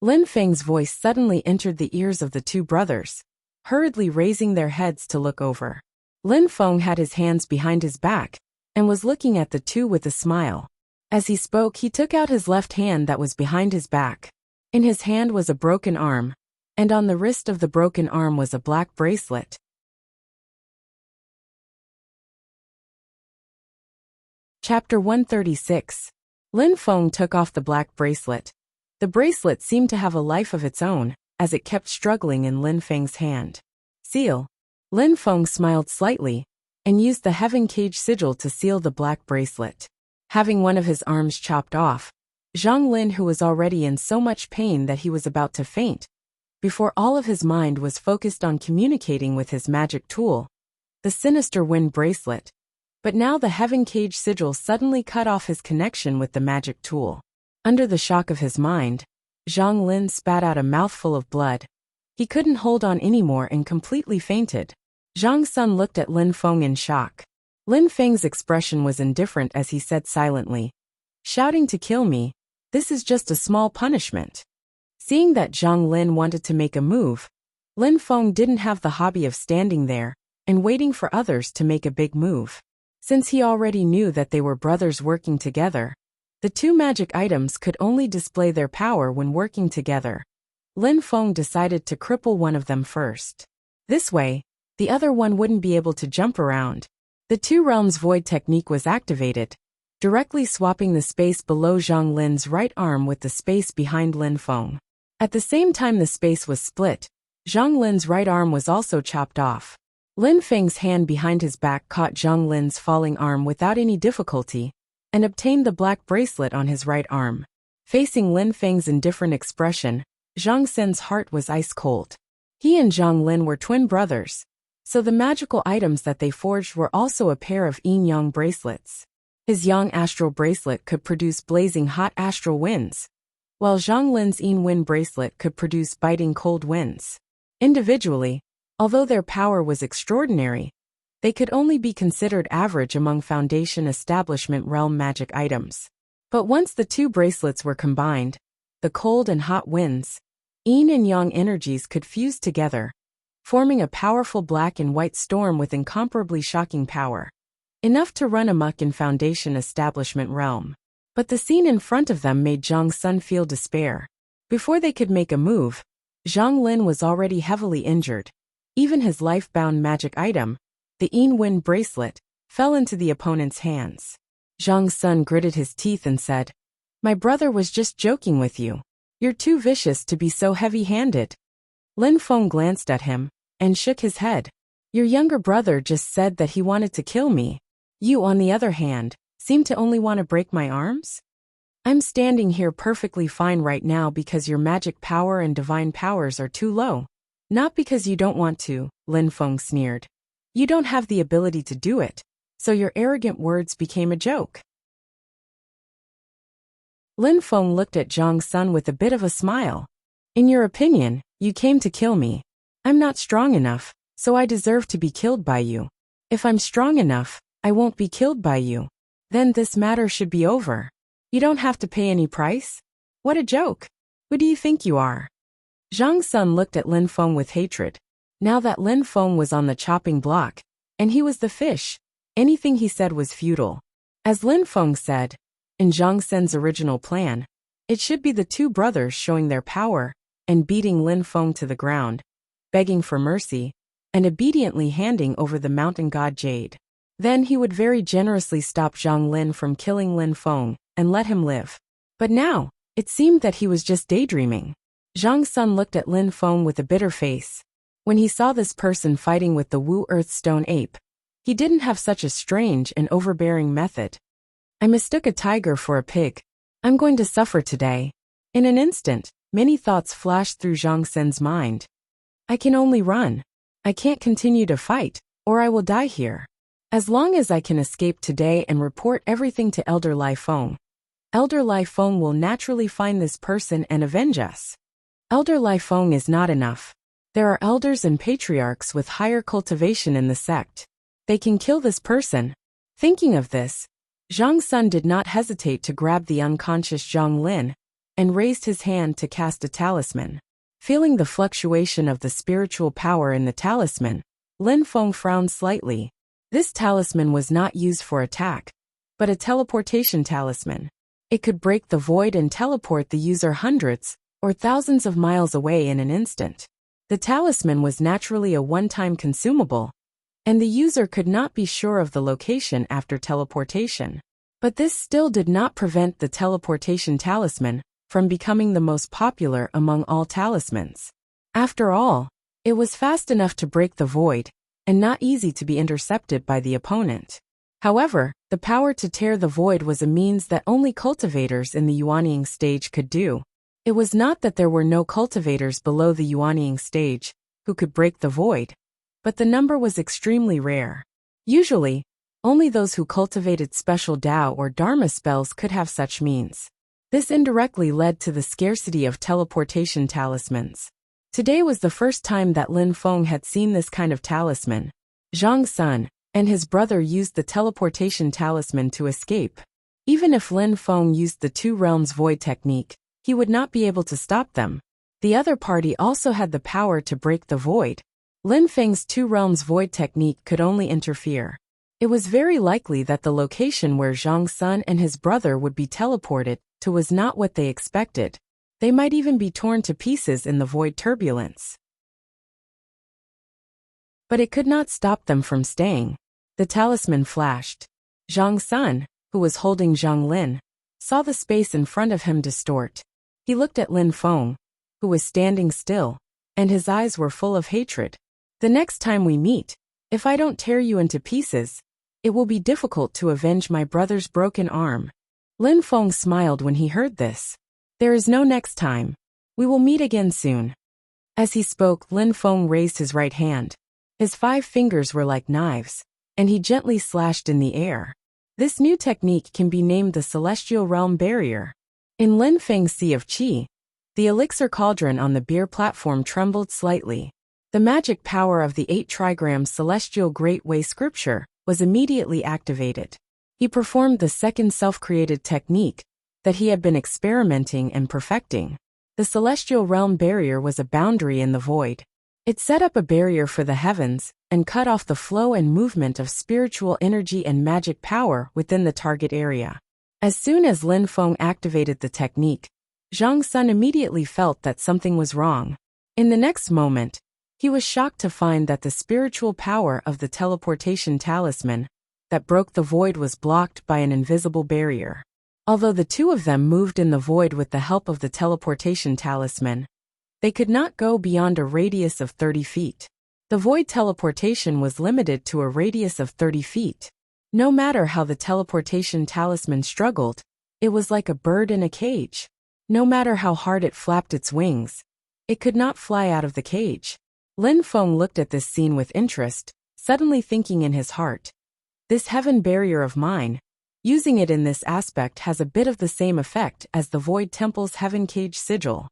Lin Feng's voice suddenly entered the ears of the two brothers, hurriedly raising their heads to look over. Lin Feng had his hands behind his back and was looking at the two with a smile. As he spoke, he took out his left hand that was behind his back. In his hand was a broken arm, and on the wrist of the broken arm was a black bracelet. Chapter 136. Lin Feng took off the black bracelet. The bracelet seemed to have a life of its own, as it kept struggling in Lin Feng's hand. "Seal." Lin Feng smiled slightly, and used the heaven cage sigil to seal the black bracelet. Having one of his arms chopped off, Zhang Lin, who was already in so much pain that he was about to faint, before all of his mind was focused on communicating with his magic tool, the sinister wind bracelet. But now the heaven cage sigil suddenly cut off his connection with the magic tool. Under the shock of his mind, Zhang Lin spat out a mouthful of blood. He couldn't hold on anymore and completely fainted. Zhang Sun looked at Lin Feng in shock. Lin Feng's expression was indifferent as he said silently, "Shouting to kill me, this is just a small punishment." Seeing that Zhang Lin wanted to make a move, Lin Feng didn't have the hobby of standing there and waiting for others to make a big move. Since he already knew that they were brothers working together, the two magic items could only display their power when working together. Lin Feng decided to cripple one of them first. This way, the other one wouldn't be able to jump around. The Two Realms Void technique was activated, directly swapping the space below Zhang Lin's right arm with the space behind Lin Feng. At the same time the space was split, Zhang Lin's right arm was also chopped off. Lin Feng's hand behind his back caught Zhang Lin's falling arm without any difficulty, and obtained the black bracelet on his right arm. Facing Lin Feng's indifferent expression, Zhang Sen's heart was ice cold. He and Zhang Lin were twin brothers, so the magical items that they forged were also a pair of yin-yang bracelets. His yang astral bracelet could produce blazing hot astral winds, while Zhang Lin's yin wind bracelet could produce biting cold winds. Individually, although their power was extraordinary, they could only be considered average among Foundation Establishment realm magic items. But once the two bracelets were combined, the cold and hot winds, yin and yang energies could fuse together, forming a powerful black and white storm with incomparably shocking power. Enough to run amok in Foundation Establishment realm. But the scene in front of them made Zhang Sun feel despair. Before they could make a move, Zhang Lin was already heavily injured. Even his life-bound magic item, the yin wind bracelet, fell into the opponent's hands. Zhang Sun gritted his teeth and said, "My brother was just joking with you. You're too vicious to be so heavy-handed." Lin Feng glanced at him and shook his head. "Your younger brother just said that he wanted to kill me. You, on the other hand, seem to only want to break my arms? I'm standing here perfectly fine right now because your magic power and divine powers are too low. Not because you don't want to," Lin Feng sneered. "You don't have the ability to do it, so your arrogant words became a joke." Lin Feng looked at Zhang Sun with a bit of a smile. "In your opinion, you came to kill me. I'm not strong enough, so I deserve to be killed by you. If I'm strong enough, I won't be killed by you. Then this matter should be over. You don't have to pay any price? What a joke. Who do you think you are?" Zhang Sun looked at Lin Feng with hatred. Now that Lin Feng was on the chopping block, and he was the fish, anything he said was futile. As Lin Feng said, in Zhang Sen's original plan, it should be the two brothers showing their power and beating Lin Feng to the ground, begging for mercy, and obediently handing over the mountain god Jade. Then he would very generously stop Zhang Lin from killing Lin Feng and let him live. But now, it seemed that he was just daydreaming. Zhang Sun looked at Lin Feng with a bitter face. When he saw this person fighting with the Wu Earthstone ape, he didn't have such a strange and overbearing method. "I mistook a tiger for a pig. I'm going to suffer today." In an instant, many thoughts flashed through Zhang Sen's mind. "I can only run. I can't continue to fight, or I will die here. As long as I can escape today and report everything to Elder Lai Feng, Elder Lai Feng will naturally find this person and avenge us. Elder Lai Feng is not enough. There are elders and patriarchs with higher cultivation in the sect. They can kill this person." Thinking of this, Zhang Sun did not hesitate to grab the unconscious Zhang Lin and raised his hand to cast a talisman. Feeling the fluctuation of the spiritual power in the talisman, Lin Feng frowned slightly. This talisman was not used for attack, but a teleportation talisman. It could break the void and teleport the user hundreds or thousands of miles away in an instant. The talisman was naturally a one-time consumable, and the user could not be sure of the location after teleportation. But this still did not prevent the teleportation talisman from becoming the most popular among all talismans. After all, it was fast enough to break the void, and not easy to be intercepted by the opponent. However, the power to tear the void was a means that only cultivators in the Yuanying stage could do. It was not that there were no cultivators below the Yuanying stage who could break the void, but the number was extremely rare. Usually, only those who cultivated special Dao or Dharma spells could have such means. This indirectly led to the scarcity of teleportation talismans. Today was the first time that Lin Feng had seen this kind of talisman. Zhang Sun and his brother used the teleportation talisman to escape. Even if Lin Feng used the Two Realms Void technique, he would not be able to stop them. The other party also had the power to break the void. Lin Feng's Two Realms Void technique could only interfere. It was very likely that the location where Zhang Sun and his brother would be teleported to was not what they expected. They might even be torn to pieces in the void turbulence. But it could not stop them from staying. The talisman flashed. Zhang Sun, who was holding Zhang Lin, saw the space in front of him distort. He looked at Lin Feng, who was standing still, and his eyes were full of hatred. The next time we meet, if I don't tear you into pieces, it will be difficult to avenge my brother's broken arm. Lin Feng smiled when he heard this. There is no next time. We will meet again soon. As he spoke, Lin Feng raised his right hand. His 5 fingers were like knives, and he gently slashed in the air. This new technique can be named the Celestial Realm Barrier. In Lin Feng's Sea of Qi, the elixir cauldron on the beer platform trembled slightly. The magic power of the 8 trigram Celestial Great Way scripture was immediately activated. He performed the second self-created technique that he had been experimenting and perfecting. The Celestial Realm Barrier was a boundary in the void. It set up a barrier for the heavens and cut off the flow and movement of spiritual energy and magic power within the target area. As soon as Lin Feng activated the technique, Zhang Sun immediately felt that something was wrong. In the next moment, he was shocked to find that the spiritual power of the teleportation talisman that broke the void was blocked by an invisible barrier. Although the two of them moved in the void with the help of the teleportation talisman, they could not go beyond a radius of 30 feet. The void teleportation was limited to a radius of 30 feet. No matter how the teleportation talisman struggled, it was like a bird in a cage. No matter how hard it flapped its wings, it could not fly out of the cage. Lin Feng looked at this scene with interest, suddenly thinking in his heart, this heaven barrier of mine, using it in this aspect has a bit of the same effect as the Void Temple's Heaven Cage sigil.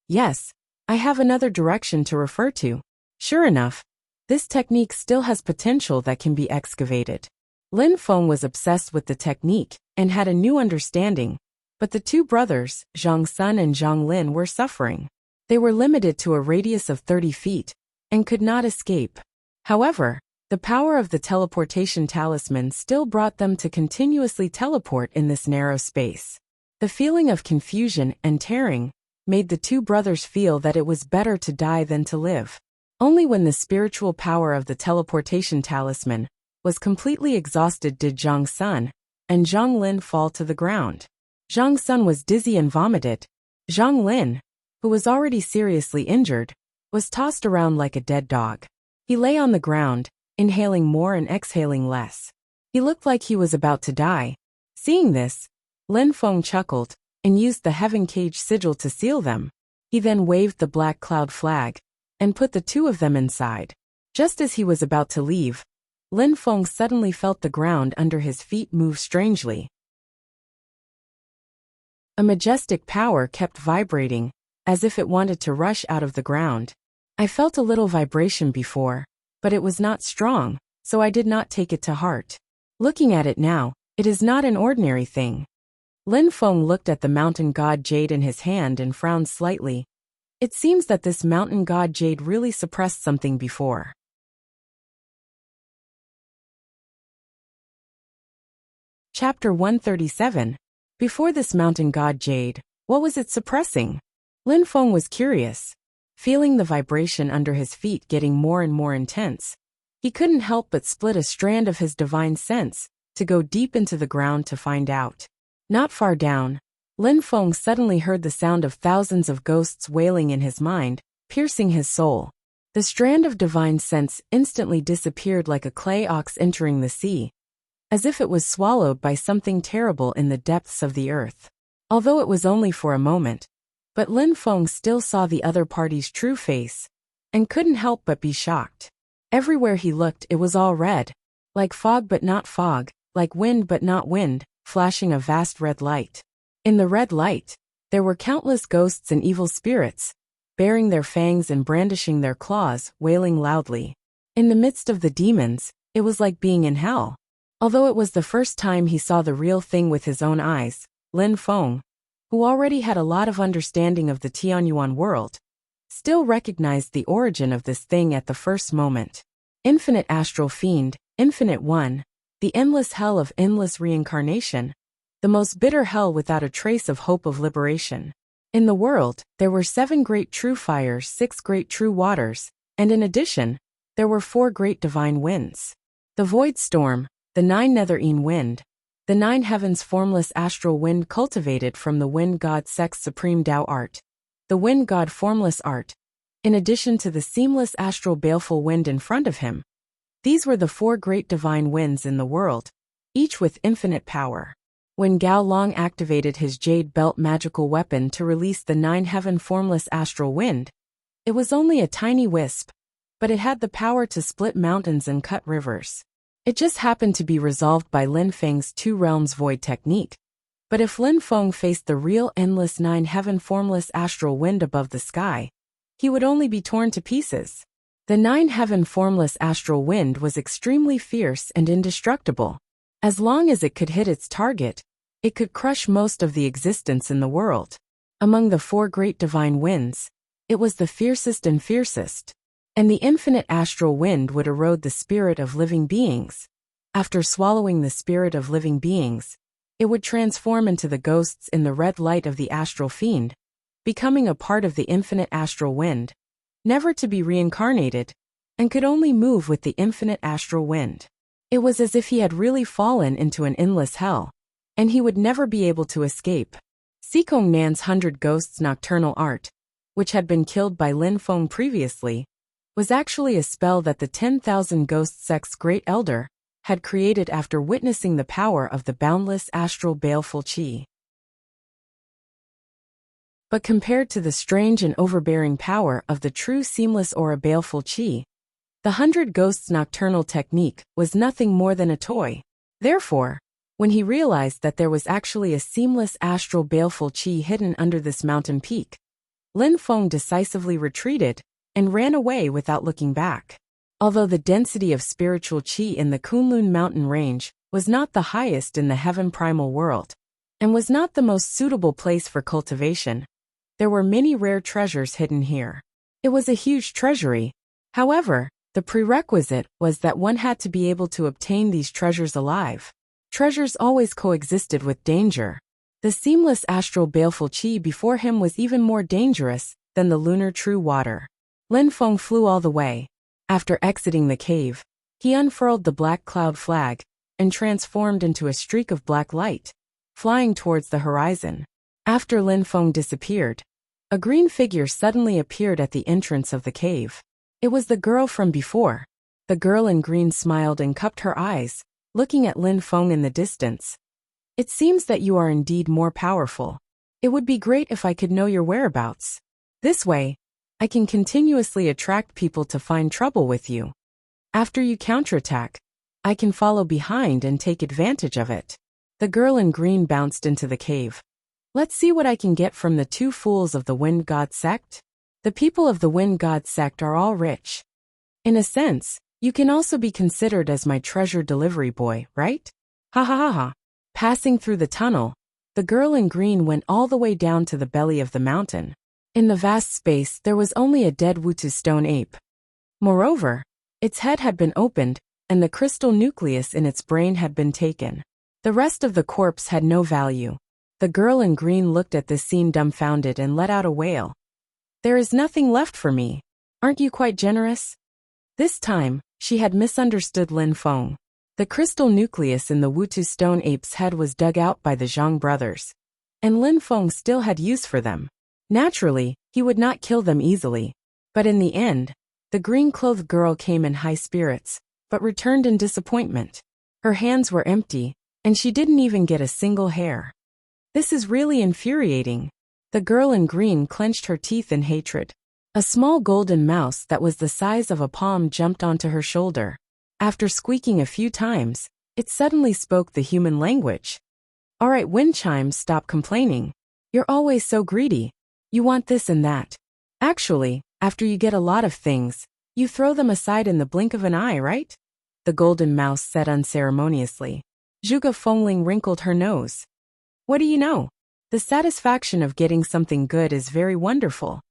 Yes, I have another direction to refer to. Sure enough, this technique still has potential that can be excavated. Lin Feng was obsessed with the technique and had a new understanding, but the two brothers, Zhang Sun and Zhang Lin, were suffering. They were limited to a radius of 30 feet and could not escape. However, the power of the teleportation talisman still brought them to continuously teleport in this narrow space. The feeling of confusion and tearing made the two brothers feel that it was better to die than to live. Only when the spiritual power of the teleportation talisman was completely exhausted did Zhang Sun and Zhang Lin fall to the ground. Zhang Sun was dizzy and vomited. Zhang Lin, who was already seriously injured, was tossed around like a dead dog. He lay on the ground, inhaling more and exhaling less. He looked like he was about to die. Seeing this, Lin Feng chuckled and used the Heaven Cage sigil to seal them. He then waved the black cloud flag and put the two of them inside. Just as he was about to leave, Lin Feng suddenly felt the ground under his feet move strangely. A majestic power kept vibrating, as if it wanted to rush out of the ground. I felt a little vibration before, but it was not strong, so I did not take it to heart. Looking at it now, it is not an ordinary thing. Lin Feng looked at the mountain god jade in his hand and frowned slightly. It seems that this mountain god jade really suppressed something before. Chapter 137. Before this mountain god jade, what was it suppressing? Lin Feng was curious. Feeling the vibration under his feet getting more and more intense, he couldn't help but split a strand of his divine sense to go deep into the ground to find out. Not far down, Lin Feng suddenly heard the sound of thousands of ghosts wailing in his mind, piercing his soul. The strand of divine sense instantly disappeared like a clay ox entering the sea, as if it was swallowed by something terrible in the depths of the earth. Although it was only for a moment, But Lin Feng still saw the other party's true face, and couldn't help but be shocked. Everywhere he looked it was all red. Like fog but not fog, like wind but not wind, flashing a vast red light. In the red light, there were countless ghosts and evil spirits, baring their fangs and brandishing their claws, wailing loudly. In the midst of the demons, it was like being in hell. Although it was the first time he saw the real thing with his own eyes, Lin Feng, who already had a lot of understanding of the Tianyuan world, still recognized the origin of this thing at the first moment. Infinite astral fiend, infinite one, the endless hell of endless reincarnation, the most bitter hell without a trace of hope of liberation. In the world, there were 7 great true fires, 6 great true waters, and in addition, there were 4 great divine winds. The void storm, the 9 netherine wind, the 9 heavens formless astral wind cultivated from the wind god sect's supreme Tao art, the wind god formless art, in addition to the seamless astral baleful wind in front of him. These were the 4 great divine winds in the world, each with infinite power. When Gao Long activated his jade belt magical weapon to release the 9 heaven formless astral wind, it was only a tiny wisp, but it had the power to split mountains and cut rivers. It just happened to be resolved by Lin Feng's 2 realms void technique. But if Lin Feng faced the real endless 9 heaven formless astral wind above the sky, he would only be torn to pieces. The 9 heaven formless astral wind was extremely fierce and indestructible. As long as it could hit its target, it could crush most of the existence in the world. Among the 4 great divine winds, it was the fiercest and fiercest. And the infinite astral wind would erode the spirit of living beings. After swallowing the spirit of living beings, it would transform into the ghosts in the red light of the astral fiend, becoming a part of the infinite astral wind, never to be reincarnated, and could only move with the infinite astral wind. It was as if he had really fallen into an endless hell, and he would never be able to escape. Sikong Nan's 100 Ghosts nocturnal art, which had been killed by Lin Feng previously, was actually a spell that the 10,000 Ghost sect's great elder had created after witnessing the power of the boundless astral baleful qi. But compared to the strange and overbearing power of the true seamless aura baleful qi, the 100 Ghosts nocturnal technique was nothing more than a toy. Therefore, when he realized that there was actually a seamless astral baleful qi hidden under this mountain peak, Lin Feng decisively retreated and ran away without looking back. Although the density of spiritual qi in the Kunlun mountain range was not the highest in the heaven primal world, and was not the most suitable place for cultivation, there were many rare treasures hidden here. It was a huge treasury. However, the prerequisite was that one had to be able to obtain these treasures alive. Treasures always coexisted with danger. The seamless astral baleful qi before him was even more dangerous than the lunar true water. Lin Feng flew all the way. After exiting the cave, he unfurled the black cloud flag and transformed into a streak of black light, flying towards the horizon. After Lin Feng disappeared, a green figure suddenly appeared at the entrance of the cave. It was the girl from before. The girl in green smiled and cupped her eyes, looking at Lin Feng in the distance. It seems that you are indeed more powerful. It would be great if I could know your whereabouts. This way, I can continuously attract people to find trouble with you. After you counterattack, I can follow behind and take advantage of it. The girl in green bounced into the cave. Let's see what I can get from the 2 fools of the Wind God sect. The people of the Wind God sect are all rich. In a sense, you can also be considered as my treasure delivery boy, right? Ha ha ha ha. Passing through the tunnel, the girl in green went all the way down to the belly of the mountain. In the vast space there was only a dead Wuxia stone ape. Moreover, its head had been opened, and the crystal nucleus in its brain had been taken. The rest of the corpse had no value. The girl in green looked at this scene dumbfounded and let out a wail. There is nothing left for me. Aren't you quite generous? This time, she had misunderstood Lin Feng. The crystal nucleus in the Wuxia stone ape's head was dug out by the Zhang brothers, and Lin Feng still had use for them. Naturally, he would not kill them easily. But in the end, the green-clothed girl came in high spirits, but returned in disappointment. Her hands were empty, and she didn't even get a single hair. This is really infuriating. The girl in green clenched her teeth in hatred. A small golden mouse that was the size of a palm jumped onto her shoulder. After squeaking a few times, it suddenly spoke the human language. "All right, wind chimes, stop complaining. You're always so greedy. You want this and that. Actually, after you get a lot of things, you throw them aside in the blink of an eye, right?" the golden mouse said unceremoniously. Zhuge Fengling wrinkled her nose. "What do you know? The satisfaction of getting something good is very wonderful."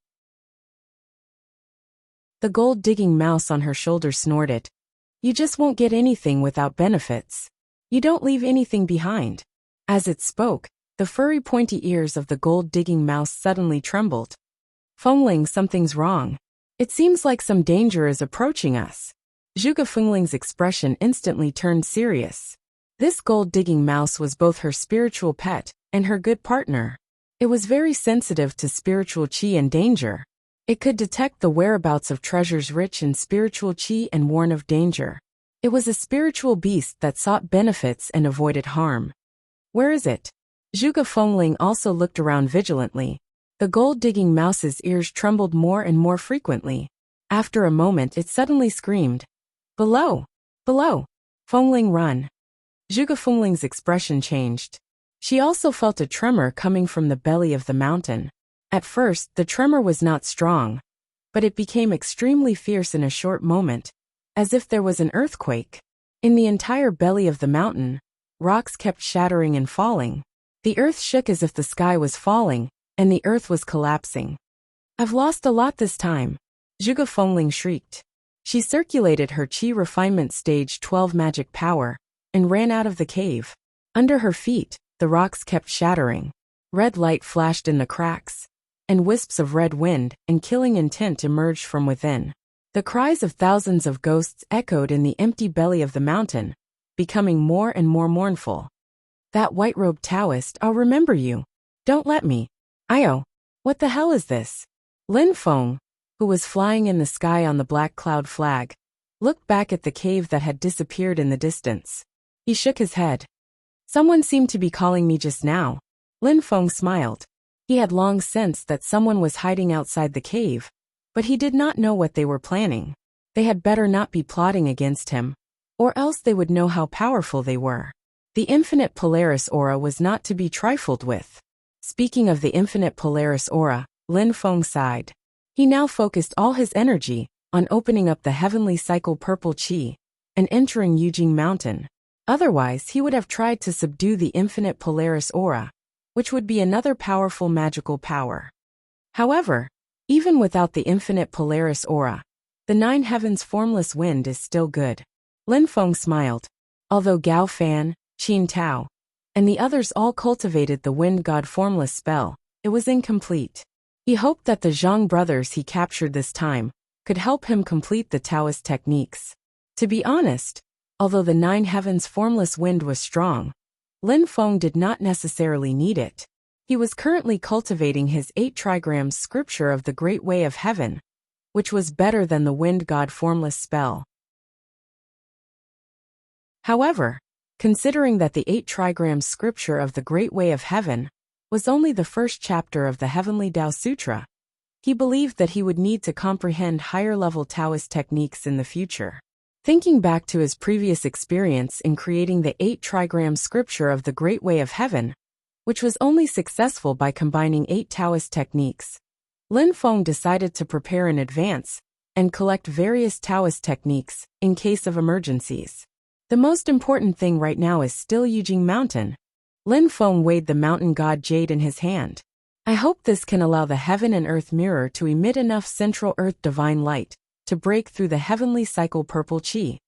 The gold-digging mouse on her shoulder snorted. "You just won't get anything without benefits. You don't leave anything behind." As it spoke, the furry pointy ears of the gold-digging mouse suddenly trembled. "Fengling, something's wrong. It seems like some danger is approaching us." Zhuge Fengling's expression instantly turned serious. This gold-digging mouse was both her spiritual pet and her good partner. It was very sensitive to spiritual qi and danger. It could detect the whereabouts of treasures rich in spiritual qi and warn of danger. It was a spiritual beast that sought benefits and avoided harm. "Where is it?" Zhuge Fengling also looked around vigilantly. The gold-digging mouse's ears trembled more and more frequently. After a moment it suddenly screamed, "Below! Below! Fengling, run!" Zhuge Fengling's expression changed. She also felt a tremor coming from the belly of the mountain. At first, the tremor was not strong, but it became extremely fierce in a short moment, as if there was an earthquake. In the entire belly of the mountain, rocks kept shattering and falling. The earth shook as if the sky was falling, and the earth was collapsing. "I've lost a lot this time," Zhuge Fengling shrieked. She circulated her Qi Refinement Stage 12 magic power and ran out of the cave. Under her feet, the rocks kept shattering. Red light flashed in the cracks, and wisps of red wind and killing intent emerged from within. The cries of thousands of ghosts echoed in the empty belly of the mountain, becoming more and more mournful. "That white-robed Taoist, I'll remember you. Don't let me. Io, what the hell is this?" Lin Feng, who was flying in the sky on the black cloud flag, looked back at the cave that had disappeared in the distance. He shook his head. "Someone seemed to be calling me just now." Lin Feng smiled. He had long sensed that someone was hiding outside the cave, but he did not know what they were planning. They had better not be plotting against him, or else they would know how powerful they were. The infinite Polaris aura was not to be trifled with. Speaking of the infinite Polaris aura, Lin Feng sighed. He now focused all his energy on opening up the heavenly cycle purple qi and entering Yujing Mountain. Otherwise, he would have tried to subdue the infinite Polaris aura, which would be another powerful magical power. However, even without the infinite Polaris aura, the nine heavens formless wind is still good. Lin Feng smiled. Although Gao Fan, Qin Tao, and the others all cultivated the wind god formless spell, it was incomplete. He hoped that the Zhang brothers he captured this time could help him complete the Taoist techniques. To be honest, although the nine heavens formless wind was strong, Lin Feng did not necessarily need it. He was currently cultivating his 8 trigrams scripture of the Great Way of Heaven, which was better than the wind god formless spell. However, considering that the 8 trigrams scripture of the Great Way of Heaven was only the first chapter of the Heavenly Tao Sutra, he believed that he would need to comprehend higher-level Taoist techniques in the future. Thinking back to his previous experience in creating the 8 trigram scripture of the Great Way of Heaven, which was only successful by combining 8 Taoist techniques, Lin Feng decided to prepare in advance and collect various Taoist techniques in case of emergencies. The most important thing right now is still Yujing Mountain. Lin Feng weighed the mountain god jade in his hand. "I hope this can allow the heaven and earth mirror to emit enough central earth divine light to break through the heavenly cycle purple qi."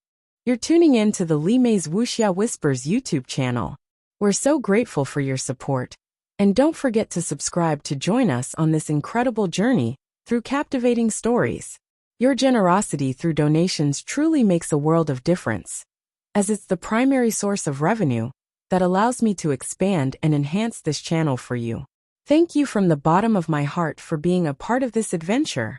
You're tuning in to the Li Mei's Wuxia Whispers YouTube channel. We're so grateful for your support. And don't forget to subscribe to join us on this incredible journey through captivating stories. Your generosity through donations truly makes a world of difference, as it's the primary source of revenue that allows me to expand and enhance this channel for you. Thank you from the bottom of my heart for being a part of this adventure.